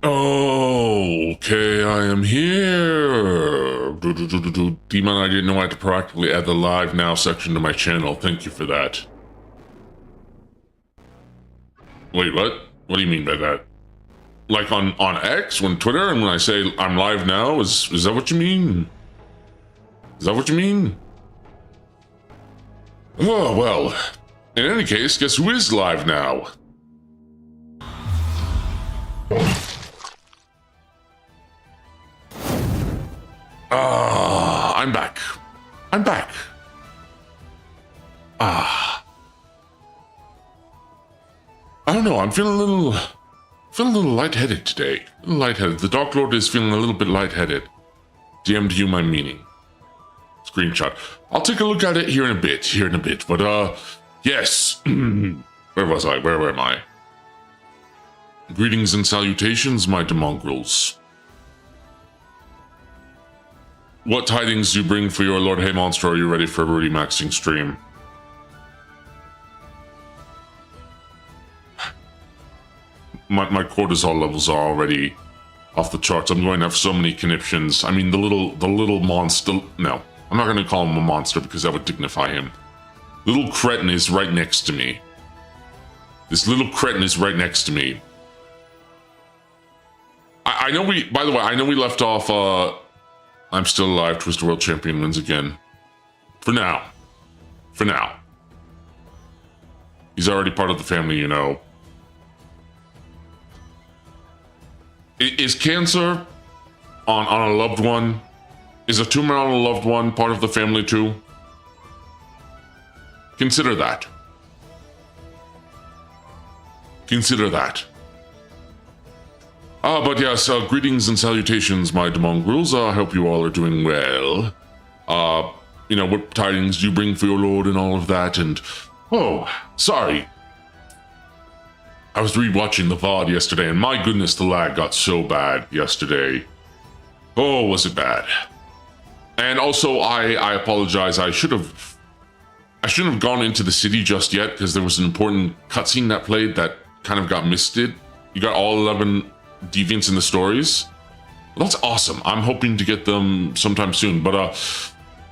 Oh, okay, I am here. Demon, I didn't know I had to proactively add the live now section to my channel. Thank you for that. Wait, what? What do you mean by that? Like on X, when Twitter, and when I say I'm live now, is that what you mean? Is that what you mean? Oh, well. In any case, guess who is live now? I'm back. I'm back. I don't know, I'm feeling a little lightheaded today. A little lightheaded. The Dark Lord is feeling a little bit lightheaded. DM'd you my meaning. Screenshot. I'll take a look at it here in a bit. But, yes. Where was I? Where am I? Greetings and salutations, my demongrels. What tidings do you bring for your Lord Hey Monster? Are you ready for a Rudy maxing stream? My cortisol levels are already off the charts. I'm going to have so many conniptions. I mean, the little monster. No, I'm not going to call him a monster because that would dignify him. Little cretin is right next to me. This little cretin is right next to me. I know we. By the way, I know we left off. I'm still alive. Twister World Champion wins again. For now. For now. He's already part of the family, you know. Is cancer on a loved one? Is a tumor on a loved one part of the family too? Consider that. Consider that. But yes, greetings and salutations, my demongrels. I hope you all are doing well. You know, what tidings do you bring for your lord and all of that, and... Oh, sorry. I was rewatching the VOD yesterday, and my goodness, the lag got so bad yesterday. Oh, was it bad. And also, I apologize, I shouldn't have gone into the city just yet, because there was an important cutscene that played that kind of got misted. You got all 11 deviants in the stories. Well, that's awesome. I'm hoping to get them sometime soon. But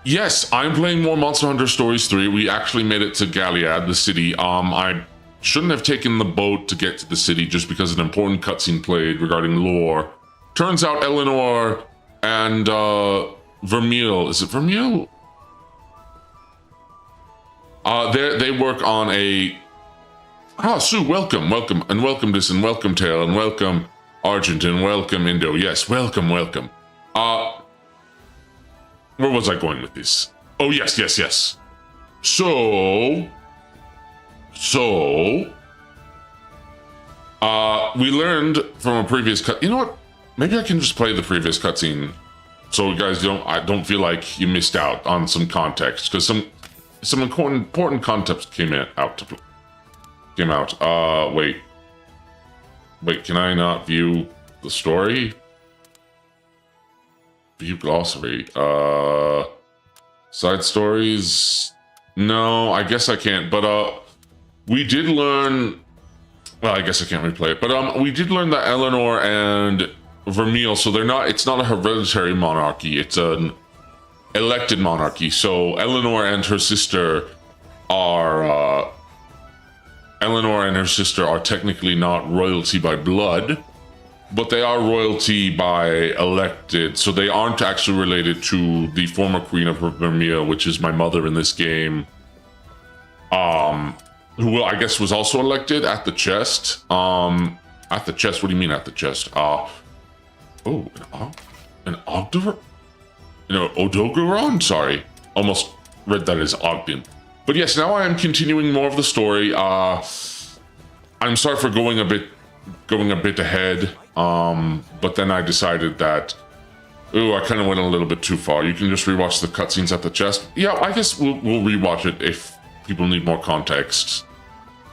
yes, I'm playing more Monster Hunter Stories 3. We actually made it to Galliad, the city. I shouldn't have taken the boat to get to the city just because an important cutscene played regarding lore. Turns out Eleanor and Vermeil, is it Vermeil? They work on a... Sue, welcome, and welcome this, and welcome Tail, and welcome Argent, and welcome Indo. Yes, welcome. Where was I going with this? Oh, yes. So, we learned from a previous cut. You know what? Maybe I can just play the previous cutscene, so you guys don't feel like you missed out on some context, because some important context came out. Wait, can I not view the story? View glossary. Side stories? No, I guess I can't. But we did learn. Well, I guess I can't replay it. But we did learn that Eleanor and Vermeil. So they're not. It's not a hereditary monarchy. It's an elected monarchy. So Eleanor and her sister are. Eleanor and her sister are technically not royalty by blood, but they are royalty by elected, so they aren't actually related to the former queen of Vermeil, which is my mother in this game, who I guess was also elected at the chest. At the chest? What do you mean at the chest? An Ogdoron? Odogaron? Sorry. Almost read that as Ogden. But yes, now I am continuing more of the story. I'm sorry for going a bit ahead. But then I decided that, I kind of went a little bit too far. You can just rewatch the cutscenes at the chest. Yeah, I guess we'll rewatch it if people need more context.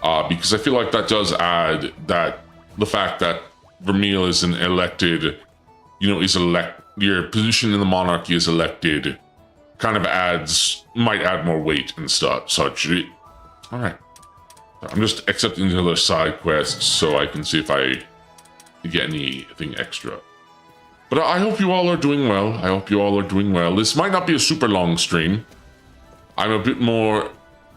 Because I feel like that does add that the fact that Vermeil is an elected, your position in the monarchy is elected, kind of might add more weight and such. All right. I'm just accepting the other side quests so I can see if I get anything extra. But I hope you all are doing well. I hope you all are doing well. This might not be a super long stream. I'm a bit more...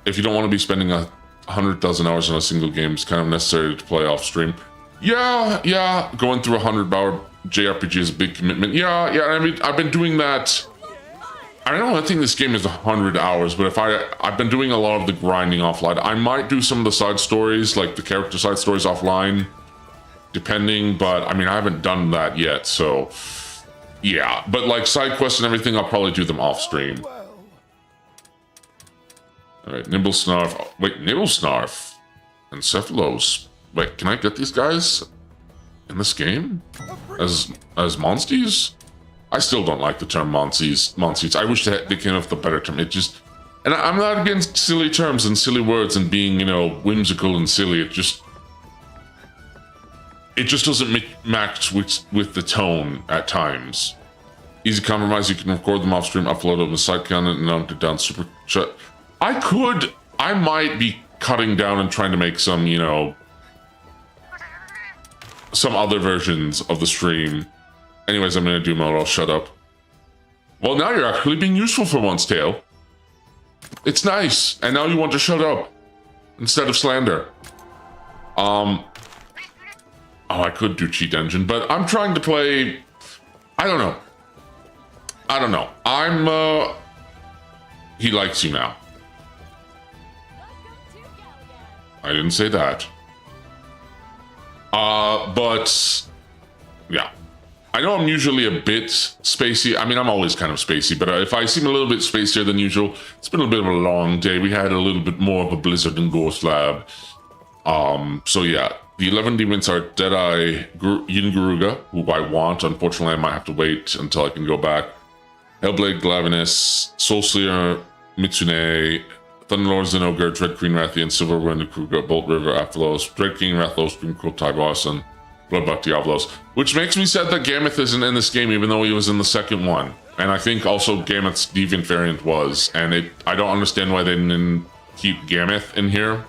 If you don't want to be spending 100,000 hours on a single game, it's kind of necessary to play off stream. Yeah. Going through 100-hour JRPG is a big commitment. Yeah. I mean, I've been doing that. I don't think this game is 100 hours, but if I've been doing a lot of the grinding offline. I might do some of the side stories, like the character side stories offline, depending, but I mean, I haven't done that yet, so yeah. But like side quests and everything, I'll probably do them off stream. All right, Nibble Snarf. Oh, wait, Nibble Snarf and Cephalos. Wait, can I get these guys in this game as monsties? I still don't like the term monsties. I wish they came up with a better term. It just, and I'm not against silly terms and silly words and being, you know, whimsical and silly. It just doesn't match with the tone at times. Easy compromise. You can record them off stream, upload them to site content, and not down super shut. I might be cutting down and trying to make some, you know, some other versions of the stream. Anyways, I'm gonna do mode. I'll shut up. Well, now you're actually being useful for once, Tail. It's nice. And now you want to shut up instead of slander. Oh, I could do cheat engine, but I'm trying to play. I don't know. He likes you now. I didn't say that. But yeah. I know I'm usually a bit spacey. I mean, I'm always kind of spacey, but if I seem a little bit spacier than usual, it's been a bit of a long day. We had a little bit more of a blizzard in Ghost Lab. So yeah, the 11 demons are Deadeye Yin Garuga, who I want. Unfortunately, I might have to wait until I can go back. Hellblade Glavinus, Soulslayer Mitsune, Thunderlord Zenogre, Dread Queen Rathian, Silverwind Kruger, Bolt River Aphalos, Dread King Rathlos, Dreamcoat Tyboss, and Bloodbuck Diablos, which makes me sad that Gameth isn't in this game, even though he was in the second one. And I think also Gameth's deviant variant was, and I don't understand why they didn't keep Gameth in here.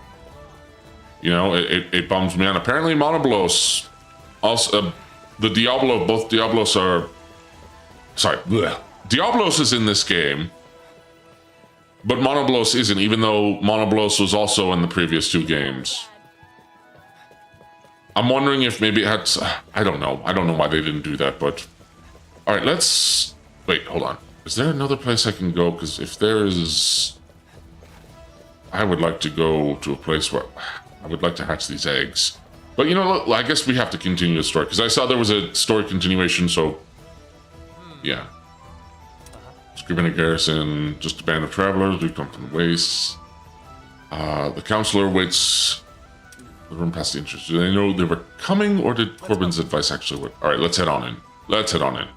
You know, it bums me out. Apparently Monoblos, also the Diablo, both Diablos are, sorry, bleh. Diablos is in this game, but Monoblos isn't, even though Monoblos was also in the previous two games. I'm wondering if maybe it had... I don't know. I don't know why they didn't do that, but... Alright, let's... Wait, hold on. Is there another place I can go? Because if there is... I would like to go to a place where... I would like to hatch these eggs. But you know, I guess we have to continue the story. Because I saw there was a story continuation, so... Yeah. Scrivener Garrison, just a band of travelers. We come from the wastes. The counselor waits... The room past the entrance. Do they know they were coming, or did Corbin's advice actually work? All right, let's head on in. Let's head on in.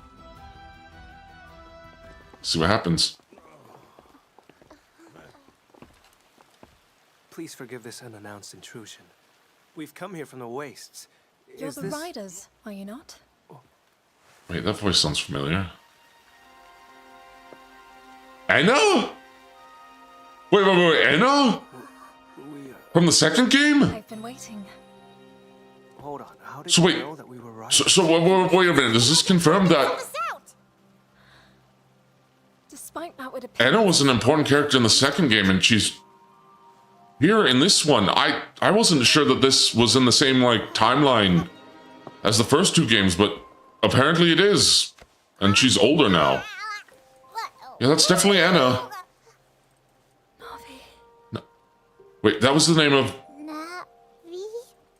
See what happens. Please forgive this unannounced intrusion. We've come here from the wastes. You're the riders, are you not? Wait, that voice sounds familiar. Anna? Wait, Anna? From the second game? I've been waiting. Hold on. How did So you wait, know that we were right? wait a minute. Does this confirm that Despite outward appearance, Anna was an important character in the second game, and she's here in this one? I wasn't sure that this was in the same like timeline as the first two games, but apparently it is, and she's older now. Yeah, that's definitely Anna. Wait, that was the name of...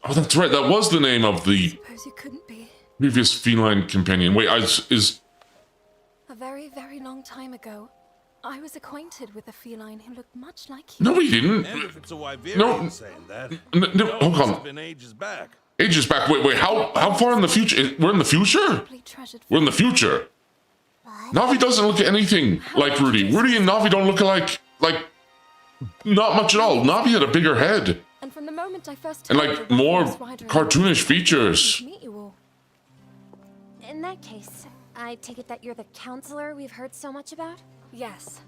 Oh, that's right. That was the name of the suppose you couldn't be. previous feline companion. Wait, is... A very, very long time ago, I was acquainted with a feline who looked much like you. No, we didn't. And if it's a Wyverian No. saying that, No, hold it's on. been ages back. Ages back. Wait, how far in the future? We're in the future? Probably treasured We're in the future. Navi doesn't look anything like Rudy. Rudy and Navi don't look alike. Like, not much at all. Navi had a bigger head. And from the moment I first And heard like the more Riders Rider and cartoonish I features. to meet you all. In that case, I take it that you're the counselor we've heard so much about? Yes.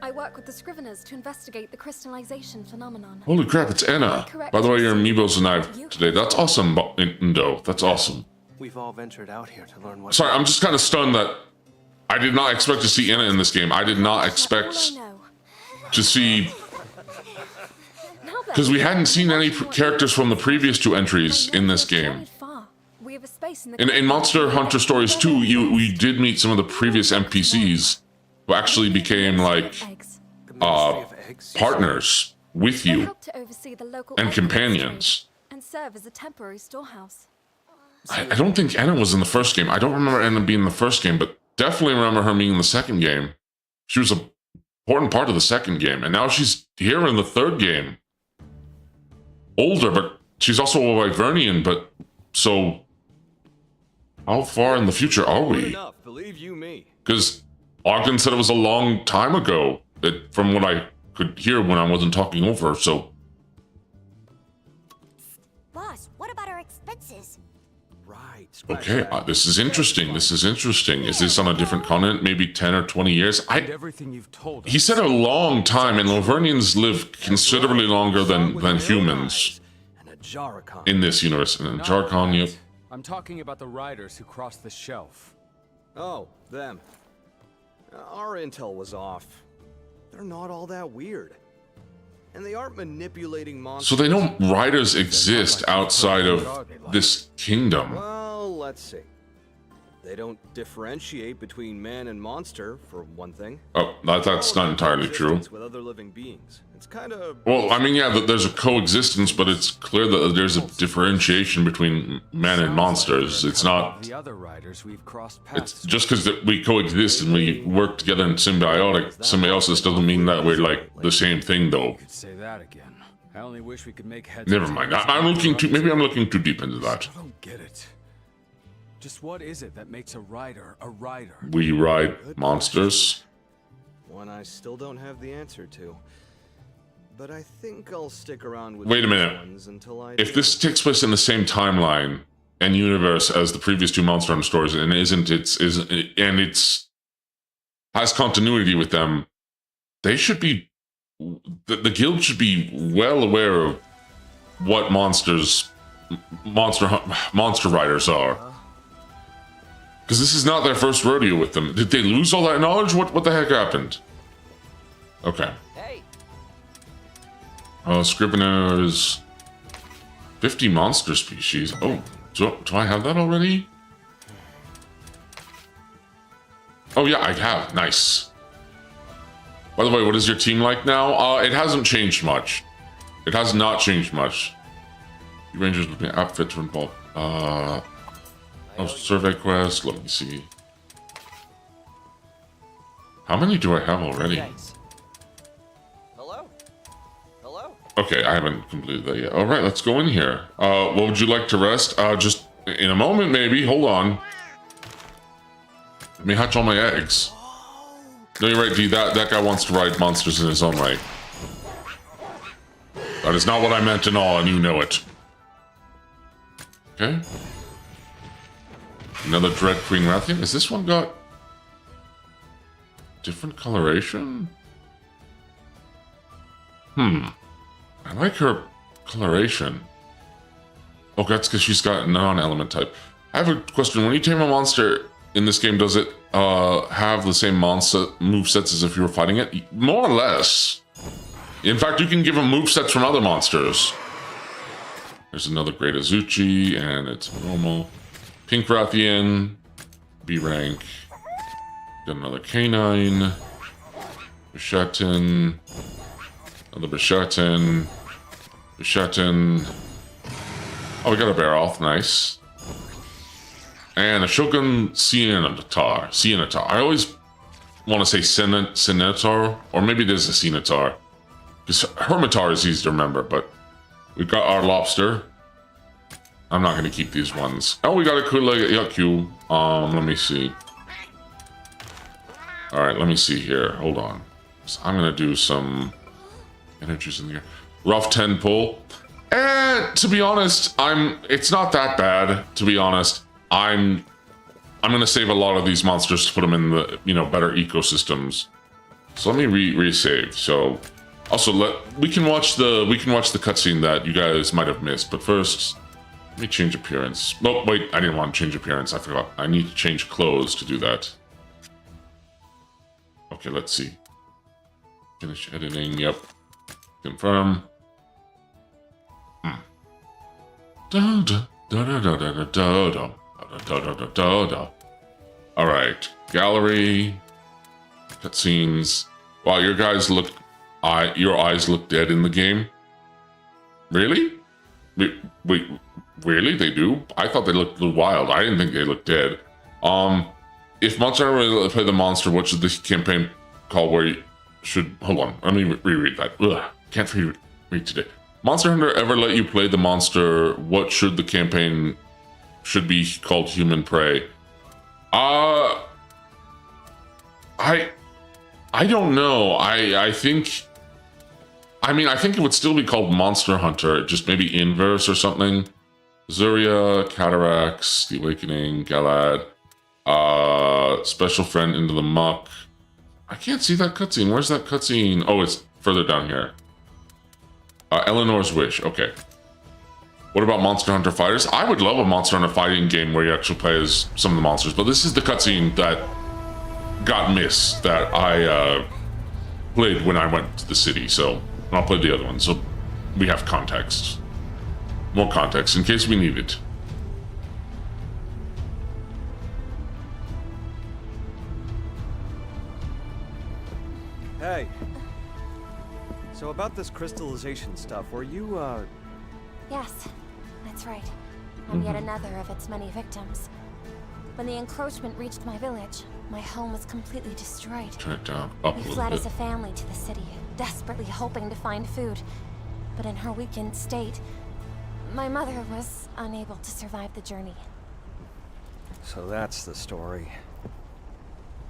I work with the Scriveners to investigate the crystallization phenomenon. Holy crap, it's Anna. By the way, your amiibos arrived today. That's awesome, Indo. That's awesome. We've all ventured out here to learn what. Sorry, I'm just kind of stunned that I did not expect to see Anna in this game. I did not expect to see... Because we hadn't seen any characters from the previous 2 entries in this game. In Monster Hunter Stories 2, we did meet some of the previous NPCs who actually became, like, partners with you and companions. And serve as a temporary storehouse. I don't think Anna was in the first game. I don't remember Anna being in the first game, but definitely remember her being in the second game. She was an important part of the second game, and now she's here in the third game. Older, but she's also a Wyvernian, but so how far in the future are we? Because Ogden said it was a long time ago, from what I could hear when I wasn't talking over, so... Boss, what about our expenses? Right. Okay, this is interesting. This is interesting. Is this on a different continent? Maybe 10 or 20 years? Everything you've told us. He said a long time, and Wyvernians live considerably longer than humans in this universe. And in Jarkon, yep. I'm talking about the riders who crossed the shelf. Oh, them. Our intel was off. They're not all that weird. And they aren't manipulating monsters. So they know riders exist outside of this kingdom. Well, let's see. They don't differentiate between man and monster, for one thing. Oh, that's not entirely true. With other living beings. It's kind of... Well, I mean, yeah, there's a coexistence, but it's clear that there's a differentiation between man and monsters. It's not... The other riders we've crossed paths. It's just because we coexist and we work together in symbiosis doesn't mean that we're like the same thing, though. You could say that again. I only wish we could make heads. Never mind. Maybe I'm looking too deep into that. I don't get it. Just what is it that makes a rider a rider? We ride monsters. One I still don't have the answer to. But I think I'll stick around with Wait a minute. ones until I If this takes place in the same timeline and universe as the previous 2 Monster Hunter stories, and it's has continuity with them, they should be the guild should be well aware of what monster riders are. Because this is not their first rodeo with them. Did they lose all that knowledge? What the heck happened? Okay. Hey. Scriveners. 50 monster species. Oh, do I have that already? Oh yeah, I have. Nice. By the way, what is your team like now? It hasn't changed much. It has not changed much. You Rangers with me outfit to involve. Oh, survey quest. Let me see. How many do I have already? Thanks. Hello? Hello? Okay, I haven't completed that yet. All right, let's go in here. What would you like to rest? Just in a moment, maybe. Hold on. Let me hatch all my eggs. No, you're right, D. That guy wants to ride monsters in his own right. That is not what I meant at all, and you know it. Okay. Another Dread Queen Rathian. Is this one got different coloration? I like her coloration. Oh, that's because she's got non-element type. I have a question. When you tame a monster in this game, does it have the same monster movesets as if you were fighting it? More or less. In fact, you can give them movesets from other monsters. There's another Great Azuchi, and it's normal. Pink Rathian, B rank. Got another Canine. Bishatin. Another Bishatin. Bishatin. Oh, we got a Baroth, nice. And a Shogun Cianatar. I always want to say Cianatar, or maybe there's a Cianatar. Because Hermitar is easy to remember, but we got our Lobster. I'm not going to keep these ones. Oh, we got a Yaku. Let me see. Alright, let me see here. Hold on. So I'm going to do some energies in the air. Rough 10 pull. And to be honest, it's not that bad, to be honest. I'm going to save a lot of these monsters to put them in the, better ecosystems. So let me resave. So also we can watch the cutscene that you guys might have missed. But first, let me change appearance. Oh wait, I didn't want to change appearance. I forgot. I need to change clothes to do that. Okay, let's see. Finish editing. Yep. Confirm. Da da da da da da da da da da da da. All right, gallery, cutscenes. Wow, your eyes look dead in the game. Really? Wait, really? They do? I thought they looked a little wild. I didn't think they looked dead. If Monster Hunter play the monster, what should this campaign call? Where you should hold on? Let me reread that. Ugh, can't read today. Monster Hunter ever let you play the monster? What should the campaign should be called? Human Prey. I don't know. I think it would still be called Monster Hunter, just maybe inverse or something. Zuria, Cataracts, The Awakening, Galad, Special Friend Into the Muck. I can't see that cutscene. Where's that cutscene? Oh, it's further down here. Eleanor's Wish. Okay. What about Monster Hunter Fighters? I would love a Monster Hunter fighting game where you actually play as some of the monsters, but this is the cutscene that got missed that I played when I went to the city, so I'll play the other one, so we have context. More context in case we need it. Hey. So about this crystallization stuff, were you, Yes, that's right. I'm yet another of its many victims. When the encroachment reached my village, my home was completely destroyed. Turn it down, up a We little fled bit. as a family to the city, desperately hoping to find food. But in her weakened state, my mother was unable to survive the journey. So that's the story.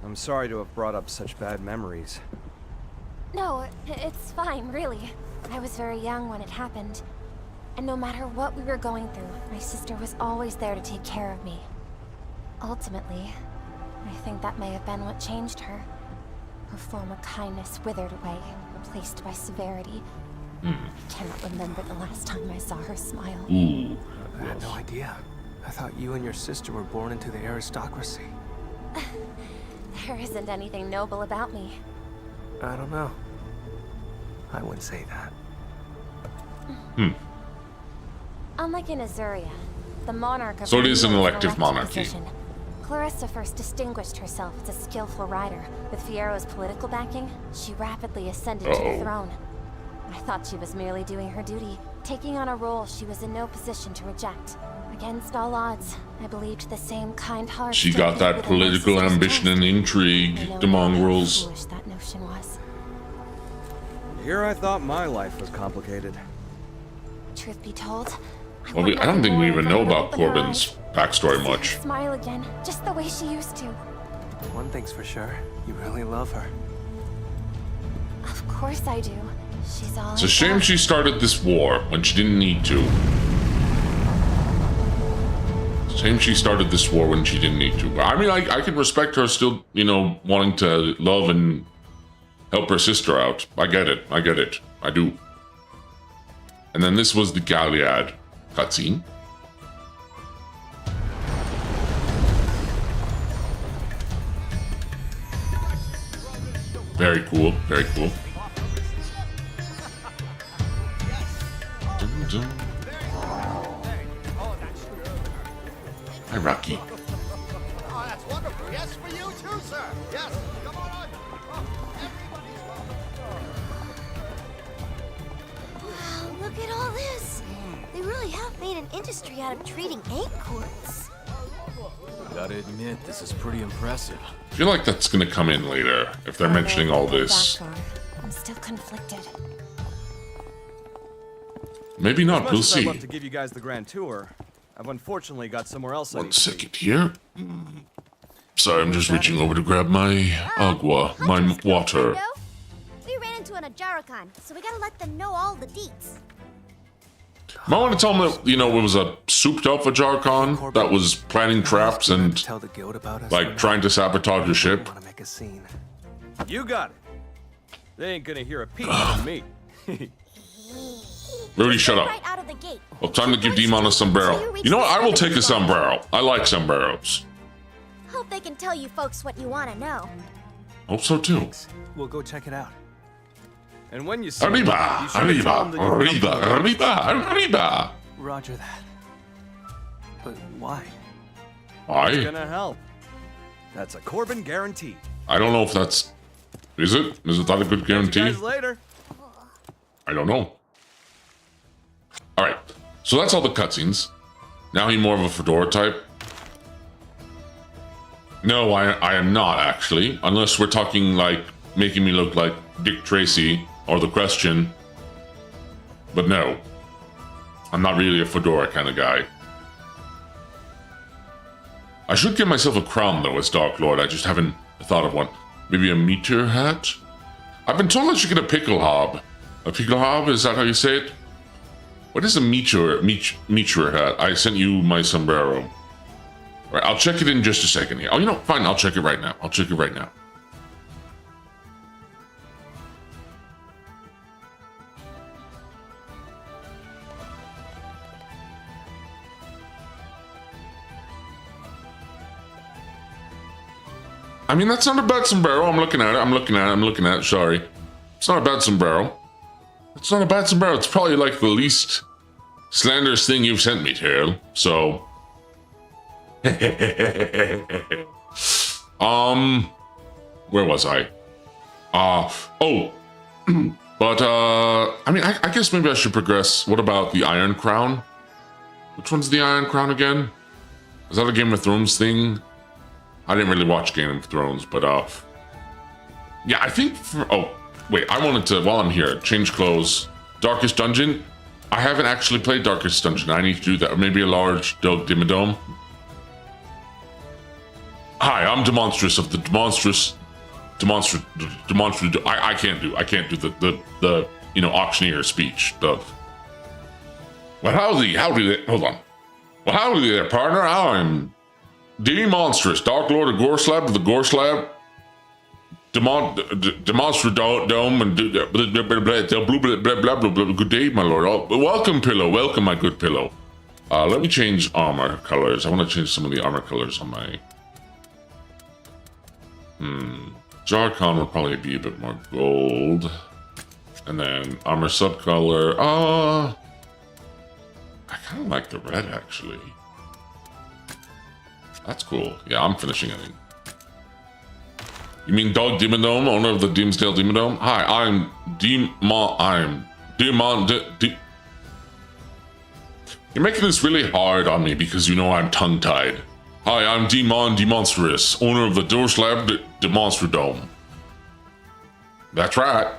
I'm sorry to have brought up such bad memories. No, it's fine, really. I was very young when it happened. And no matter what we were going through, my sister was always there to take care of me. Ultimately, I think that may have been what changed her. Her former kindness withered away, replaced by severity. I cannot remember the last time I saw her smile. Ooh. I had no idea. I thought you and your sister were born into the aristocracy. There isn't anything noble about me. I don't know. I wouldn't say that. Unlike in Azuria, the monarch of So it is an Rudy elective monarchy. position. Clarissa first distinguished herself as a skillful rider. With Fiero's political backing, she rapidly ascended to the throne. I thought she was merely doing her duty, taking on a role she was in no position to reject. Against all odds, I believed the same kind heart. She still got beat that within my political sister's ambition breast. and intrigue, I know the now how mongrels. foolish that notion was. Here I thought my life was complicated. Truth be told, Well, I don't think we even know about Corbin's Corbin's backstory much. Smile again, just the way she used to. One thing's for sure, you really love her. Of course I do. She's all. It's a shame she started this war when she didn't need to. Shame she started this war when she didn't need to. But I mean, I can respect her still, wanting to love and help her sister out. I get it. I do. And then this was the Galliad cutscene. Very cool, very cool. Dun, dun. Hi, Rocky. Oh, that's wonderful. Yes, for you too, sir. Yes, come on on. Everybody's Wow, look at all this. They really have made an industry out of treating acorns. Gotta admit, this is pretty impressive. I feel like that's gonna come in later if they're mentioning all this. I'm still conflicted. Maybe not. As much We'll as I'd see. love to give you guys the grand tour, I've unfortunately got somewhere else I One need to be. second here. Sorry, I'm just reaching over to grab my agua, my water. We ran into an Ajaracon, so we gotta let them know all the deets. Might want to tell them that, it was a souped-up Ajaracon that was planning traps and, Tell the guild about us. like, trying to sabotage your ship. Want to make a scene. You got it. They ain't gonna hear a peep from me. Rudy, shut up. Right out of the gate. Well, time to give Demon a sombrero. You know what? I will take a sombrero. I like sombreros. Hope they can tell you folks what you want to know. Hope so too. We'll go check it out. And when you see Arriba, you should arriba, tell them that you come arriba, arriba, arriba. Roger that. But why? It's Why? gonna help. That's a Corbin guarantee. I don't know if that's... Is it? Is it not a good See guarantee? you guys later. I don't know. Alright, so that's all the cutscenes. Now he's more of a fedora type. No, I am not actually. Unless we're talking like making me look like Dick Tracy or The Question. But no. I'm not really a fedora kind of guy. I should give myself a crown though as Dark Lord. I just haven't thought of one. Maybe a meteor hat? I've been told I should get a pickle hob. A pickle hob? Is that how you say it? What is a meteor hat? I sent you my sombrero. All right, I'll check it in just a second here. Oh, you know, fine. I'll check it right now. I'll check it right now. I mean, that's not a bad sombrero. I'm looking at it. Sorry. It's not a bad sombrero. It's not a bad sombrero. It's probably like the least slanderous thing you've sent me, Tail. So. Where was I? But, I mean, I guess maybe I should progress. What about the Iron Crown? Which one's the Iron Crown again? Is that a Game of Thrones thing? I didn't really watch Game of Thrones, but, yeah, I think wait, I wanted to, while I'm here, change clothes. Darkest Dungeon? I haven't actually played Darkest Dungeon. I need to do that. Or maybe a large Dog Dimmadome. Hi, I'm Demonstrous of the Demonstrous. I can't do the auctioneer speech. Well, howdy there, hold on. Well, howdy there, partner. I'm Demonstrous, Dark Lord of Gorslab of the Gorslab. Demonstradome and good day, my lord. Welcome, Pillow. Welcome, my good Pillow. Let me change armor colors. I want to change some of the armor colors on my... Jarkon would probably be a bit more gold. And then armor subcolor. I kind of like the red, actually. That's cool. Yeah, I'm finishing it. You mean Dog Dimmadome, owner of the Dimsdale Dimmadome? Hi, I'm Demon. You're making this really hard on me because you know I'm tongue-tied. Hi, I'm Demon Demonstrous, owner of the Dorslab Demonstradome. That's right.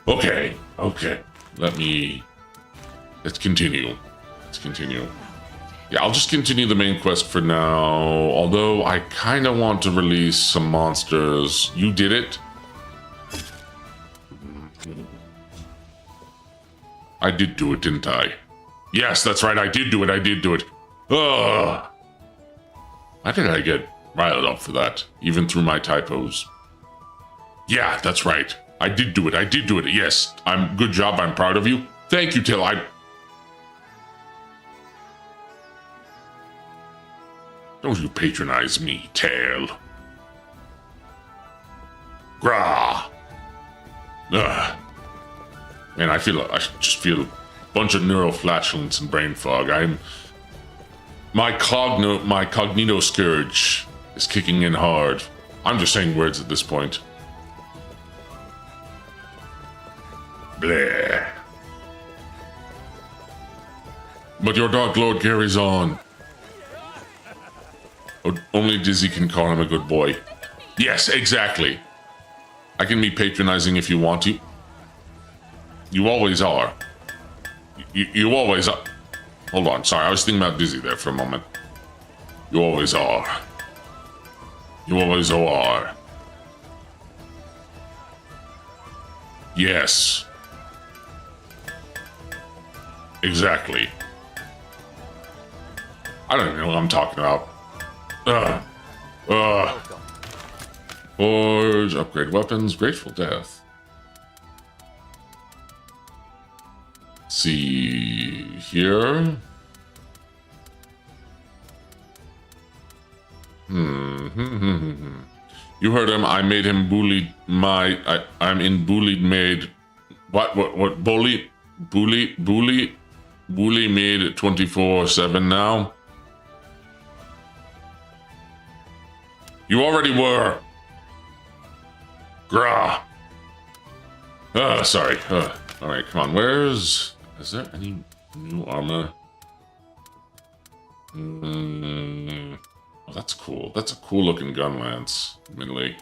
Okay. Let's continue. Yeah, I'll just continue the main quest for now, although I kind of want to release some monsters. You did it? I did do it, didn't I? Yes, that's right, I did do it. Ugh. Why did I get riled up for that, even through my typos? Yeah, that's right. I did do it. Yes, good job, I'm proud of you. Thank you, Till. Don't you patronize me, Tail. Grah. Ugh. Man, I just feel a bunch of neuroflatulence and brain fog. My cognito scourge is kicking in hard. I'm just saying words at this point. Bleh. But your Dark Lord carries on. Only Dizzy can call him a good boy. Yes, exactly. I can be patronizing if you want to. You always are. You always are. Hold on, sorry, I was thinking about Dizzy there for a moment. You always are. Yes. Exactly. I don't even know what I'm talking about. Forge, upgrade weapons, Grateful Death. See here. You heard him. I made him bullied. I'm in bullied made. What? Bully made 24/7 now. You already were. Grah. Sorry. All right, come on. Is there any new armor? Oh, that's cool. That's a cool looking gun lance, admittedly.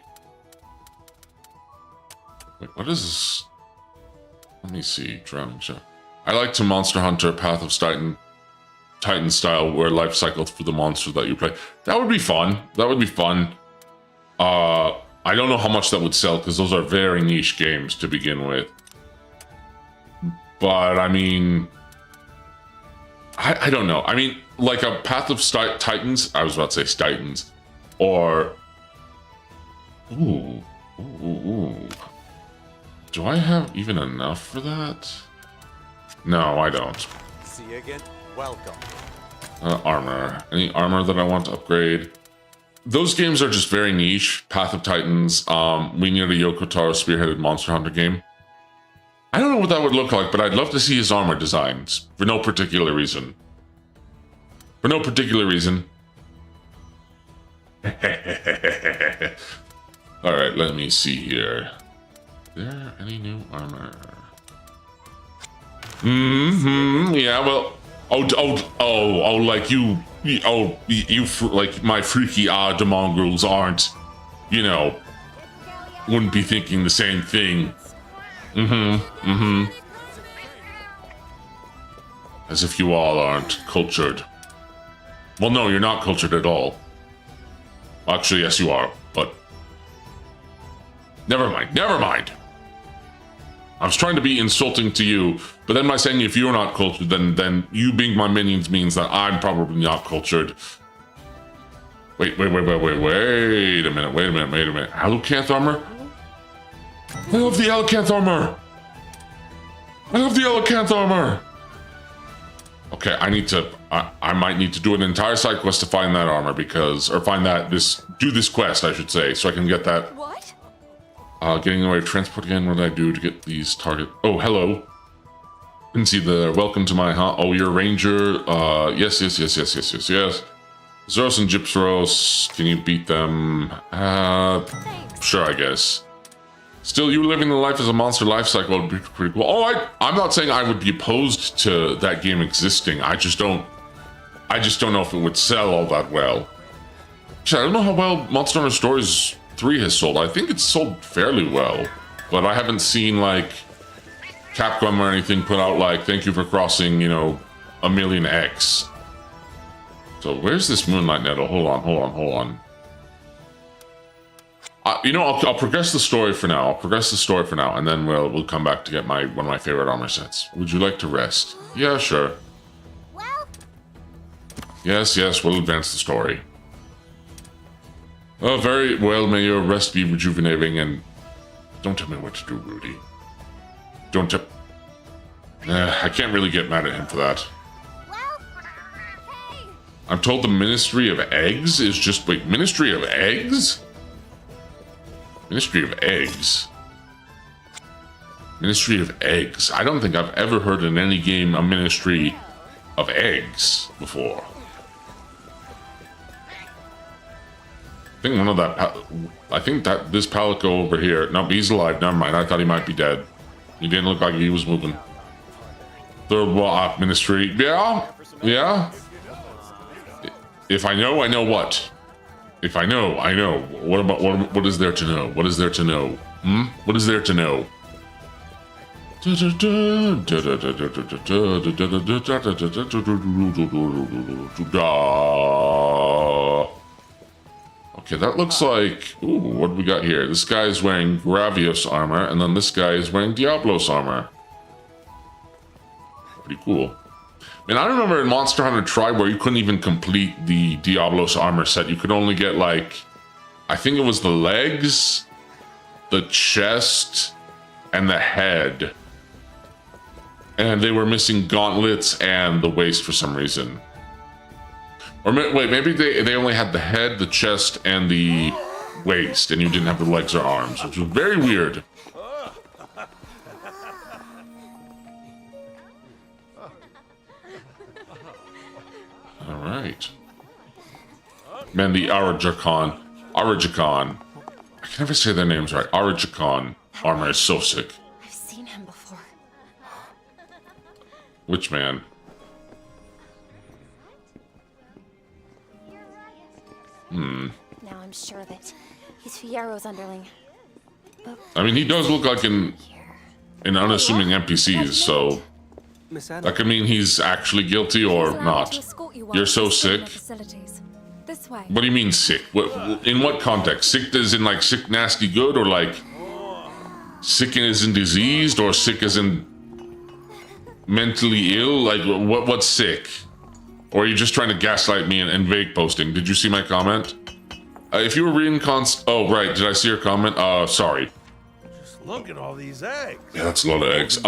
Wait, what is this? Let me see. Drowning shot. I like to Monster Hunter Path of Titan style, where life cycles for the monster that you play. That would be fun. That would be fun. I don't know how much that would sell because those are very niche games to begin with. But I mean, I don't know. I mean, like a Path of Titans. I was about to say Titans, or ooh. Do I have even enough for that? No, I don't. See you again. Welcome. Armor. Any armor that I want to upgrade? Those games are just very niche. Path of Titans. We need a Yoko Taro spearheaded Monster Hunter game. I don't know what that would look like, but I'd love to see his armor designs for no particular reason. For no particular reason. All right, let me see here. Is there any new armor? Yeah, well, like you like my freaky odd mongrels aren't, wouldn't be thinking the same thing. As if you all aren't cultured. Well, no, you're not cultured at all. Actually, yes, you are, but never mind. I was trying to be insulting to you, but then by saying if you're not cultured, then you being my minions means that I'm probably not cultured. Wait a minute. Alucanth armor? I love the Alucanth armor! Okay, I might need to do an entire side quest to find that armor do this quest, I should say, so I can get that. What? Getting away with transport again. What did I do to get these target? Oh, hello. Didn't see the welcome to my oh, you're a ranger. Yes. Zeros and Gypsaros. Can you beat them? Sure, I guess. Still, you living the life as a monster life cycle would be pretty cool. Oh, I'm not saying I would be opposed to that game existing. I just don't know if it would sell all that well. Actually, I don't know how well Monster Hunter Stories 3 has sold. I think it's sold fairly well, but I haven't seen like Capcom or anything put out like thank you for crossing, a million X. So where's this Moonlight Nettle? Hold on. I'll progress the story for now. And then we'll come back to get one of my favorite armor sets. Would you like to rest? Yeah, sure. Well? Yes, we'll advance the story. Oh, very well. May your rest be rejuvenating, and don't tell me what to do, Rudy. I can't really get mad at him for that. Well? Hey! I'm told the Ministry of Eggs is just... Wait, Ministry of Eggs? Ministry of Eggs. Ministry of Eggs. I don't think I've ever heard in any game a Ministry of Eggs before. I think that this Palico over here. Nope, he's alive. Never mind. I thought he might be dead. He didn't look like he was moving. Third Watch Ministry. Yeah. If I know, I know what. If I know, I know. What is there to know? What is there to know? What is there to know? Okay, that looks like... Ooh, what do we got here? This guy is wearing Gravios armor, and then this guy is wearing Diablos armor. Pretty cool. Man, I remember in Monster Hunter Tribe where you couldn't even complete the Diablos armor set. You could only get, like, I think it was the legs, the chest, and the head. And they were missing gauntlets and the waist for some reason. Or wait, maybe they only had the head, the chest, and the waist, and you didn't have the legs or arms, which was very weird. All right. Man, the Arajikon. I can never say their names right. Arajikon armor is so sick. I've seen him before. Which man? Now I'm sure that he's Fiero's underling. But I mean, he does look like an unassuming NPC, so Miss Anna, that could mean he's actually guilty or Allow me not. to escort you while You're so we explore the sick. facilities. This way. What do you mean sick? In what context? Sick as in like sick, nasty, good, or like sick as in diseased, or sick as in mentally ill? Like what's sick? Or are you just trying to gaslight me and vague posting? Did you see my comment? If you were reading oh right, did I see your comment? Sorry. Look at all these eggs. Yeah, that's a lot of eggs.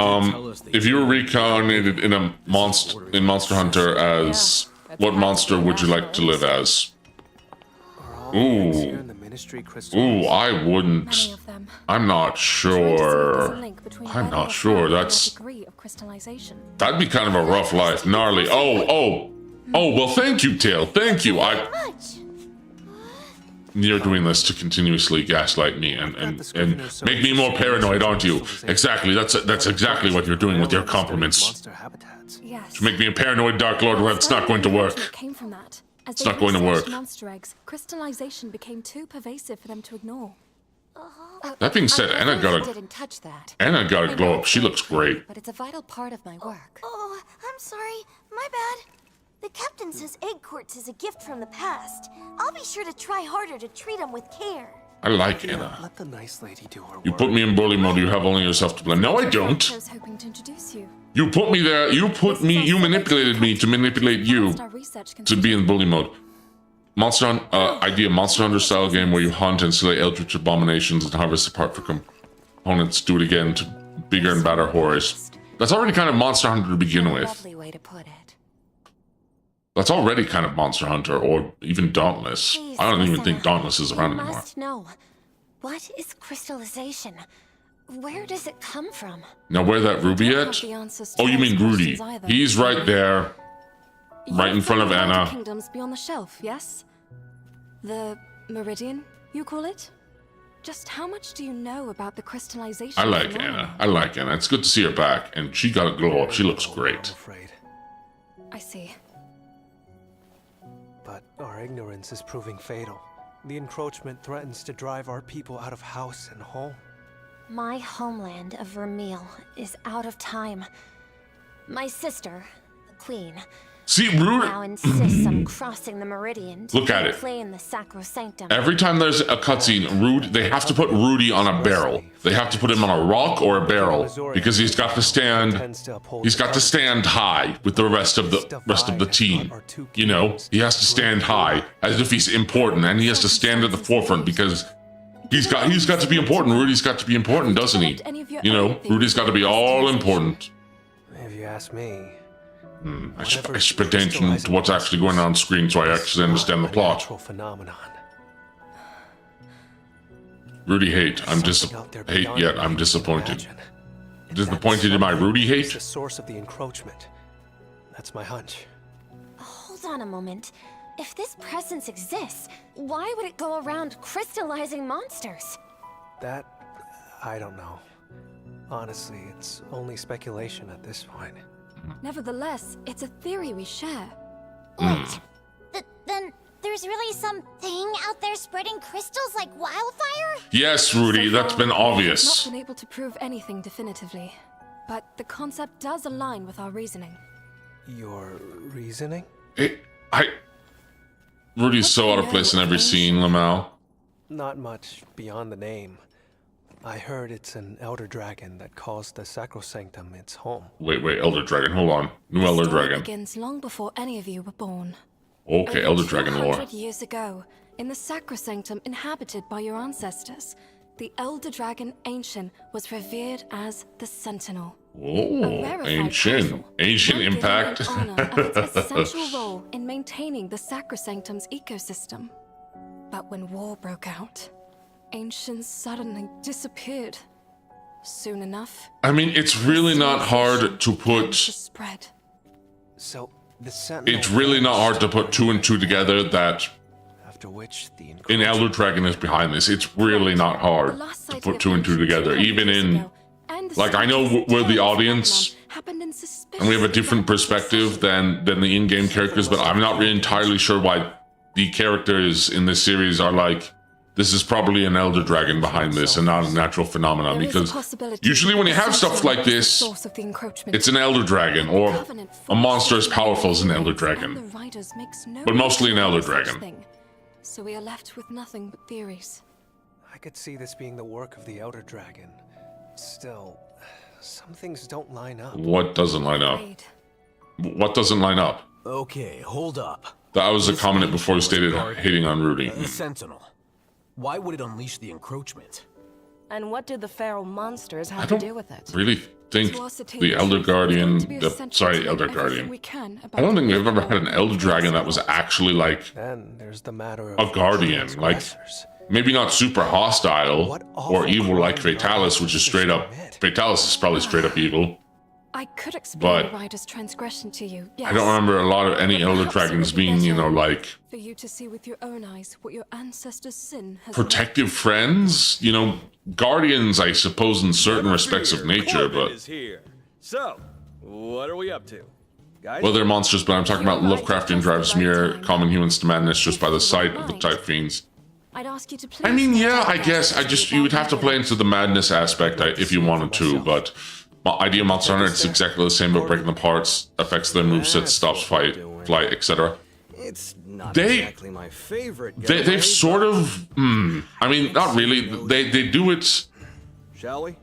If you were reincarnated in a Monster Hunter as what monster would you like to live as? are all eggs here Ooh. in the Ministry crystal? Ooh, I Many wouldn't. of them. I'm not Trying to see if there's a sure. link between I'm where they not were sure. found and their That's degree of crystallization. that'd be kind of a rough life. Gnarly. Oh. Well, thank you, Tail. Thank you. You're doing this to continuously gaslight me and make me more paranoid, aren't you? Exactly. That's exactly what you're doing with your compliments. Monster habitats. Yes. To make me a paranoid Dark Lord, well, it's not going to work. It came from that. As It's they not going to researched work. Monster eggs, crystallization became too pervasive for them to ignore. That being said, I Anna got didn't touch that. a glow up. She looks great. But it's a vital part of my work. Oh, I'm sorry. My bad. The captain says egg quartz is a gift from the past. I'll be sure to try harder to treat them with care. I like Anna. Let the nice lady do her You work. put me in bully mode. You have only yourself to blame. No, I don't. I was hoping to introduce you. You put me there. You manipulated me to manipulate you Our research to be in bully mode. Monster Hunter style game where you hunt and slay eldritch abominations and harvest apart for components. Do it again to bigger and badder horrors. That's already kind of Monster Hunter to begin with. Lovely way to put it. That's already kind of Monster Hunter or even Dauntless. Please, I don't even listen. think Dauntless is around You anymore. must know. What is crystallization? Where does it come from? Now where that Ruby don't at? have the answers to Oh, you those mean Rudy? questions either. He's right there. Right in front of You've found Anna. the kingdoms beyond the shelf, yes? The Meridian, you call it? Just how much do you know about the crystallization? I like phenomenon? Anna. It's good to see her back, and she got a glow up. She looks I'm great. afraid. I see. But our ignorance is proving fatal. The encroachment threatens to drive our people out of house and home. My homeland of Vermeil is out of time. My sister, the Queen, See, now Rudy. insists on crossing the Meridian to Look at it. reclaim the Sacrosanctum. Every time there's a cutscene, they have to put Rudy on a barrel. They have to put him on a rock or a barrel because he's got to stand. He's got to stand high with the rest of the team. You know, he has to stand high as if he's important, and he has to stand at the forefront because he's got to be important. Rudy's got to be important, doesn't he? You know, Rudy's got to be all important. If you ask me, I should pay attention to what's actually going on screen so I actually understand the plot. Natural phenomenon. Rudy hate. I'm Something out there beyond yet what I'm we can disappointed. imagine. And Disappointed that in my something Rudy is hate? the source of the encroachment. That's my hunch. Hold on a moment. If this presence exists, why would it go around crystallizing monsters? That, I don't know. Honestly, it's only speculation at this point. Nevertheless, it's a theory we share. Wait. Then there's really some thing out there spreading crystals like wildfire? Yes, Rudy, So that's far, been We've obvious. not been able to prove anything definitively, but the concept does align with our reasoning. Your reasoning? Rudy's so out of place in every scene, Lamau. Not much beyond the name. I heard it's an elder dragon that calls the Sacrosanctum its home. Wait, Elder Dragon, hold on. New Elder The story Dragon. begins long before any of you were born. Okay, Over Elder Dragon lore. 200 years ago, In the sacrosanctum inhabited by your ancestors, the elder dragon Ancient was revered as the Sentinel. Oh, ancient impact. In honor of its essential role in maintaining the sacrosanctum's ecosystem. But when war broke out, Ancient suddenly disappeared. Soon enough, I mean, it's really not hard to put. So, the Sentinel... It's really not hard to put 2 and 2 together that After which, the an Elder Dragon is behind this. It's really not hard to put 2 and 2 together. Even in, like, I know we're the audience, and we have a different perspective than the in-game characters, but I'm not really entirely sure why the characters in this series are like, this is probably an Elder Dragon behind this and not a natural phenomenon, because usually when you have stuff like this, it's an Elder Dragon or a monster as powerful as an Elder Dragon, but mostly an Elder Dragon. So we are left with nothing but theories. I could see this being the work of the Elder Dragon. Still, some things don't line up. What doesn't line up? What doesn't line up? Okay, hold up. That was a comment before you stated hating on Rudy. The Sentinel. Why would it unleash the encroachment? And what did the feral monsters I have to don't do with it? really think the Elder Guardian, Elder Guardian. I don't think we've ever had an Elder Dragon that was actually like Then there's the matter a of guardian, like maybe not super hostile or evil like Fatalis, which is straight up. Fatalis is probably straight up evil. I could explain But the rider's transgression to you. Yes. I don't remember a lot of any Elder Perhaps it would Dragons be being, you know, better like for you to see with your own eyes what your ancestors' sin has protective friends. You know, guardians, I suppose, in certain respects of nature, but is here. So, what are we up to? Guys? well, they're monsters. But I'm talking about Lovecraftian drives mere common humans to madness just by the sight of the type fiends. I'd ask you to please I mean, yeah, don't I guess you would have to play into the madness aspect if you wanted to, but idea Monster Hunter, it's exactly the same, but breaking the parts affects their moveset, stops flight, etc. It's not They- exactly my favorite. They've sort of, I mean, not really. They do it Shall we?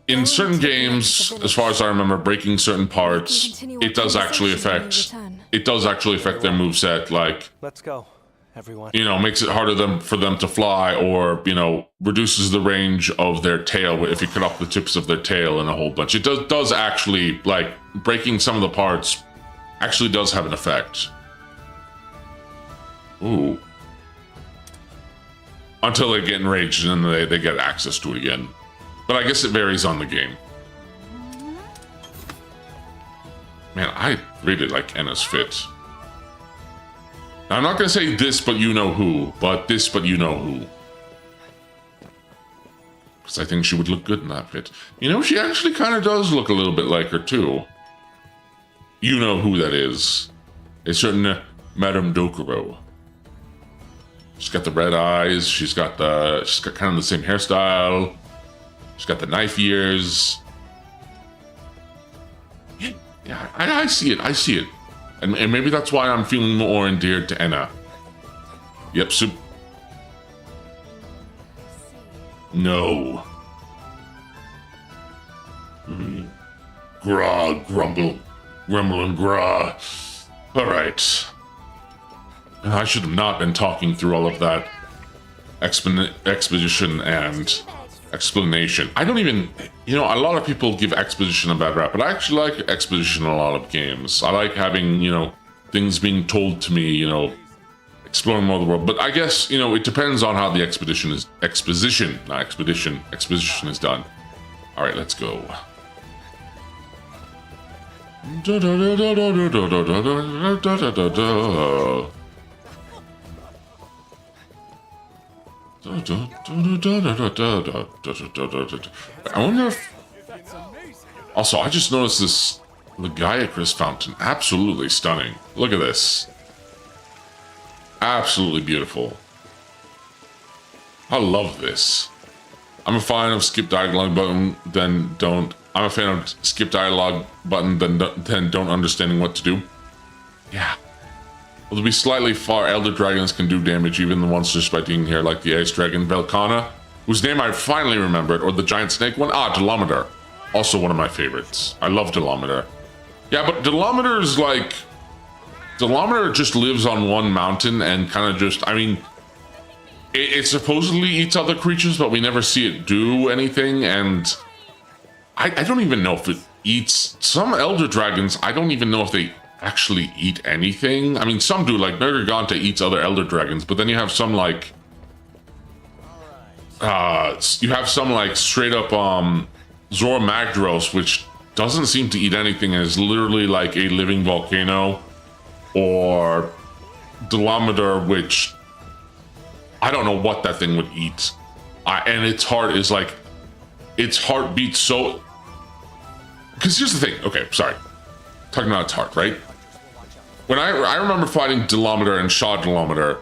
in certain games, as far as I remember, breaking certain parts. It does actually affect their moveset, like, Let's go, everyone. you know, makes it harder for them to fly, or, you know, reduces the range of their tail if you cut off the tips of their tail and a whole bunch. It does actually, like, breaking some of the parts actually does have an effect. Ooh. Until they get enraged and then they get access to it again. But I guess it varies on the game. Man, I really like Enna's fit. Now, I'm not going to say this, but you know who, but this, but you know who. Because I think she would look good in that fit. You know, she actually kind of does look a little bit like her, too. You know who that is. A certain Madame Dokuro. She's got the red eyes. She's got kind of the same hairstyle. She's got the knife ears. Yeah, I see it. I see it. And maybe that's why I'm feeling more endeared to Enna. Yep, No. Gra, grumble and gra. Alright. I should have not been talking through all of that exposition and explanation. I don't even, you know, a lot of people give exposition a bad rap, but I actually like exposition in a lot of games. I like having, you know, things being told to me, you know, exploring more of the world. But I guess, you know, it depends on how the exposition is done. All right, let's go. I wonder if... Also, I just noticed this Legiacris fountain. Absolutely stunning. Look at this. Absolutely beautiful. I love this. I'm a fan of skip dialogue button, then don't... I'm a fan of skip dialogue button, then don't understanding what to do. Yeah. Well, to be slightly far, Elder Dragons can do damage, even the ones just by being here, like the Ice Dragon Velkhana, whose name I finally remembered, or the Giant Snake one. Dolometer. Also one of my favorites. I love Dolometer. Yeah, but Dolometer is like... Dolometer just lives on one mountain and kind of just... I mean, it supposedly eats other creatures, but we never see it do anything. And I don't even know if it eats some elder dragons. I don't even know if they actually eat anything. I mean, some do, like Nergigante eats other elder dragons, but then you have some like straight up Zora Magdaros, which doesn't seem to eat anything and is literally like a living volcano, or Dolometer, which I don't know what that thing would eat. And its heart is like, its heart beats so, because here's the thing. Okay, sorry, talking about its heart, right? When I remember fighting Dolometer and Shaw Dolometer,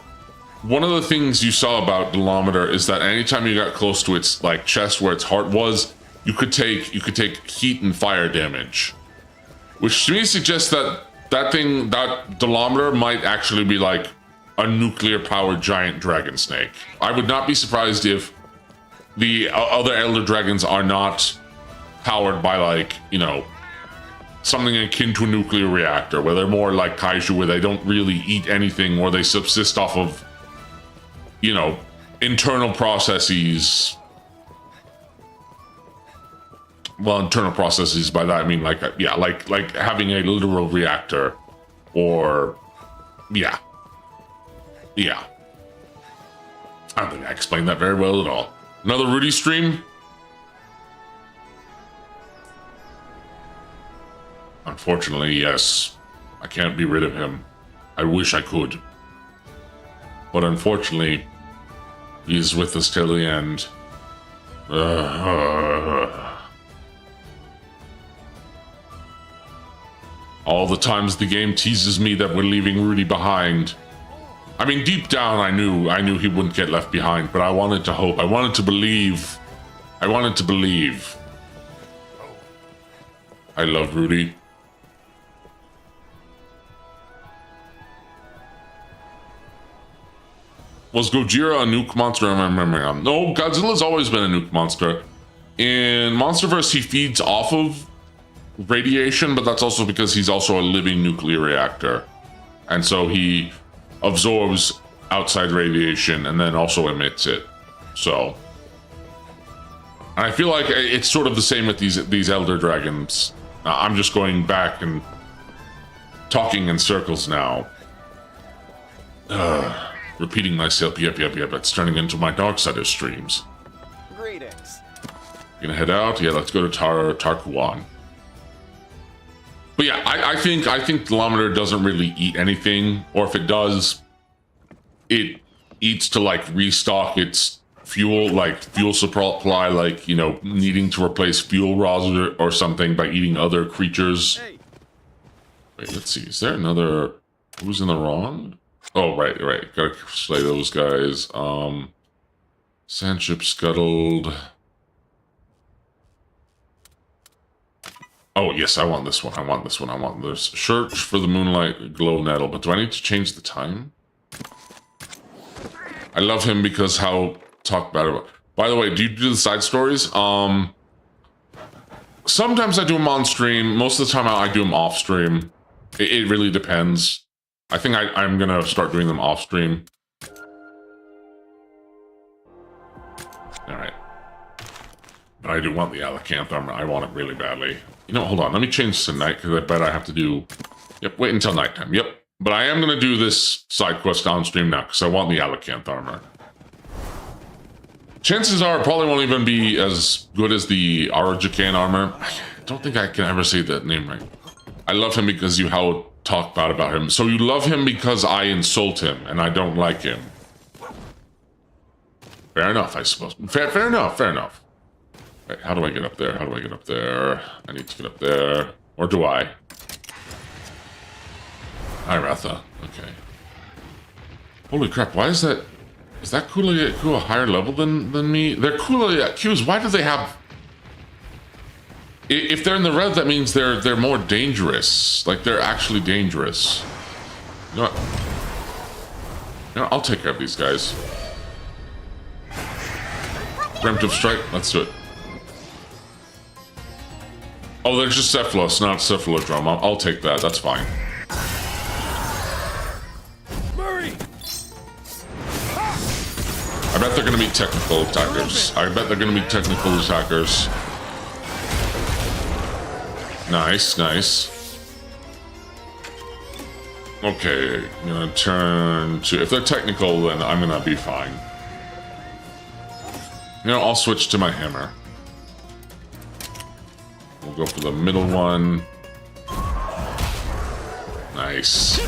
one of the things you saw about Dolometer is that anytime you got close to its like chest where its heart was, you could take heat and fire damage, which to me suggests that that Dolometer might actually be like a nuclear powered giant dragon snake. I would not be surprised if the other elder dragons are not powered by, like, you know, something akin to a nuclear reactor, where they're more like kaiju, where they don't really eat anything, or they subsist off of, you know, internal processes. Well, internal processes, by that I mean like, yeah, like having a literal reactor, or yeah. I don't think I explained that very well at all. Another Rudy stream? Unfortunately, yes. I can't be rid of him. I wish I could. But unfortunately, he's with us till the end. All the times the game teases me that we're leaving Rudy behind. I mean, deep down, I knew he wouldn't get left behind, but I wanted to hope. I wanted to believe. I love Rudy. Was Gojira a nuke monster? No, Godzilla's always been a nuke monster. In Monsterverse, he feeds off of radiation, but that's also because he's also a living nuclear reactor. And so he absorbs outside radiation and then also emits it. So, and I feel like it's sort of the same with these elder dragons. I'm just going back and talking in circles now. Repeating myself, yep, it's turning into my Darksider streams. Greetings. Gonna head out? Yeah, let's go to Tarkuan. But yeah, I think Dolometer doesn't really eat anything, or if it does, it eats to like restock its fuel, like fuel supply, like, you know, needing to replace fuel rods or something by eating other creatures. Hey. Wait, let's see. Is there another? Who's in the wrong? Oh, right. Gotta slay those guys. Sandship scuttled. Oh, yes, I want this one. I want this. Search for the moonlight glow nettle. But do I need to change the time? I love him because how talk about it. By the way, do you do the side stories? Sometimes I do them on stream. Most of the time I do them off stream. It really depends. I think I'm gonna start doing them off stream. All right. But I do want the Alacanth armor. I want it really badly. You know, hold on. Let me change to night, because I bet I have to do... Yep, wait until nighttime. Yep. But I am going to do this side quest on stream now, because I want the Alacanth armor. Chances are it probably won't even be as good as the Arajakan armor. I don't think I can ever say that name right. I love him because you talk bad about him. So you love him because I insult him, and I don't like him. Fair enough, I suppose. Fair enough. Right, how do I get up there? I need to get up there. Or do I? Hi, Ratha. Okay. Holy crap, why is that... Is that Kula a higher level than me? They're Kula Qs. Why do they have... If they're in the red, that means they're more dangerous. Like, they're actually dangerous. You know what? You know, I'll take care of these guys. Preemptive strike. Let's do it. Oh, they're just Cephalus, not Cephalodrome. I'll take that. That's fine. Murray! bet they're gonna be technical attackers. I bet they're gonna be technical attackers. Nice, nice. Okay, I'm gonna turn to... If they're technical, then I'm gonna be fine. You know, I'll switch to my hammer. We'll go for the middle one. Nice.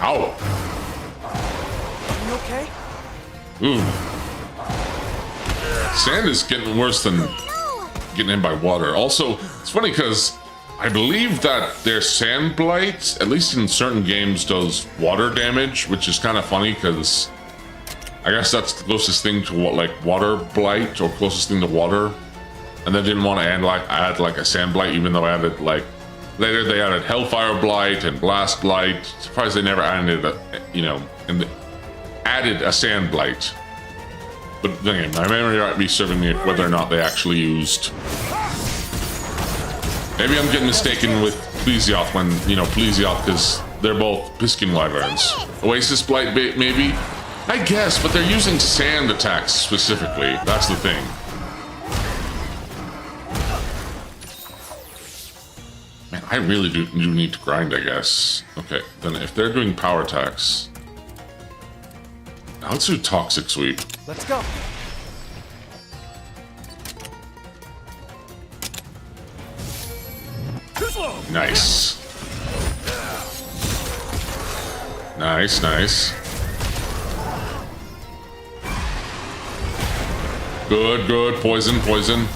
Ow. Are you okay? Ooh. Sand is getting worse than getting hit by water. Also, it's funny because I believe that their sand blight, at least in certain games, does water damage, which is kind of funny because I guess that's the closest thing to what, like water blight, or closest thing to water. And they didn't want to add like a sand blight, even though I added like later they added hellfire blight and blast blight. Surprised they never added added a sand blight. But then again, my memory might be serving me whether or not they actually used. Maybe I'm getting mistaken with Plesioth when, Plesioth, because they're both Piskin Wyverns. Oasis Blight, maybe? I guess, but they're using sand attacks specifically. That's the thing. Man, I really do need to grind, I guess. Okay, then if they're doing power attacks... Now let's do Toxic Sweep. Let's go. Nice. Nice, nice. Good, good. Poison, poison.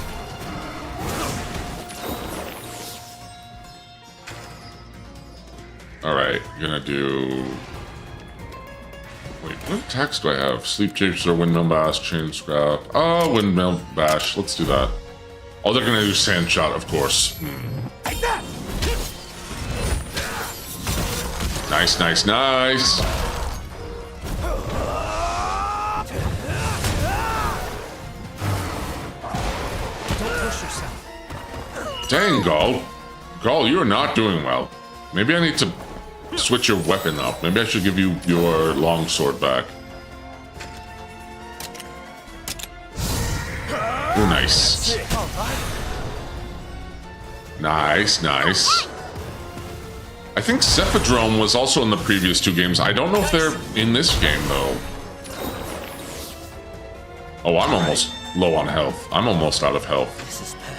Alright, gonna do... Wait, what attacks do I have? Sleep Chaser, Windmill Bash, Chain Scrap. Oh, Windmill Bash. Let's do that. Oh, they're gonna do Sand Shot, of course. Like that. Nice, nice, nice. Don't push yourself. Dang, Gull. Gull, you're not doing well. Maybe I need to switch your weapon up. Maybe I should give you your longsword back. Ooh, nice. Nice, nice. I think Cephadrome was also in the previous two games. I don't know if they're in this game, though. Oh, I'm almost low on health. I'm almost out of health. This is bad.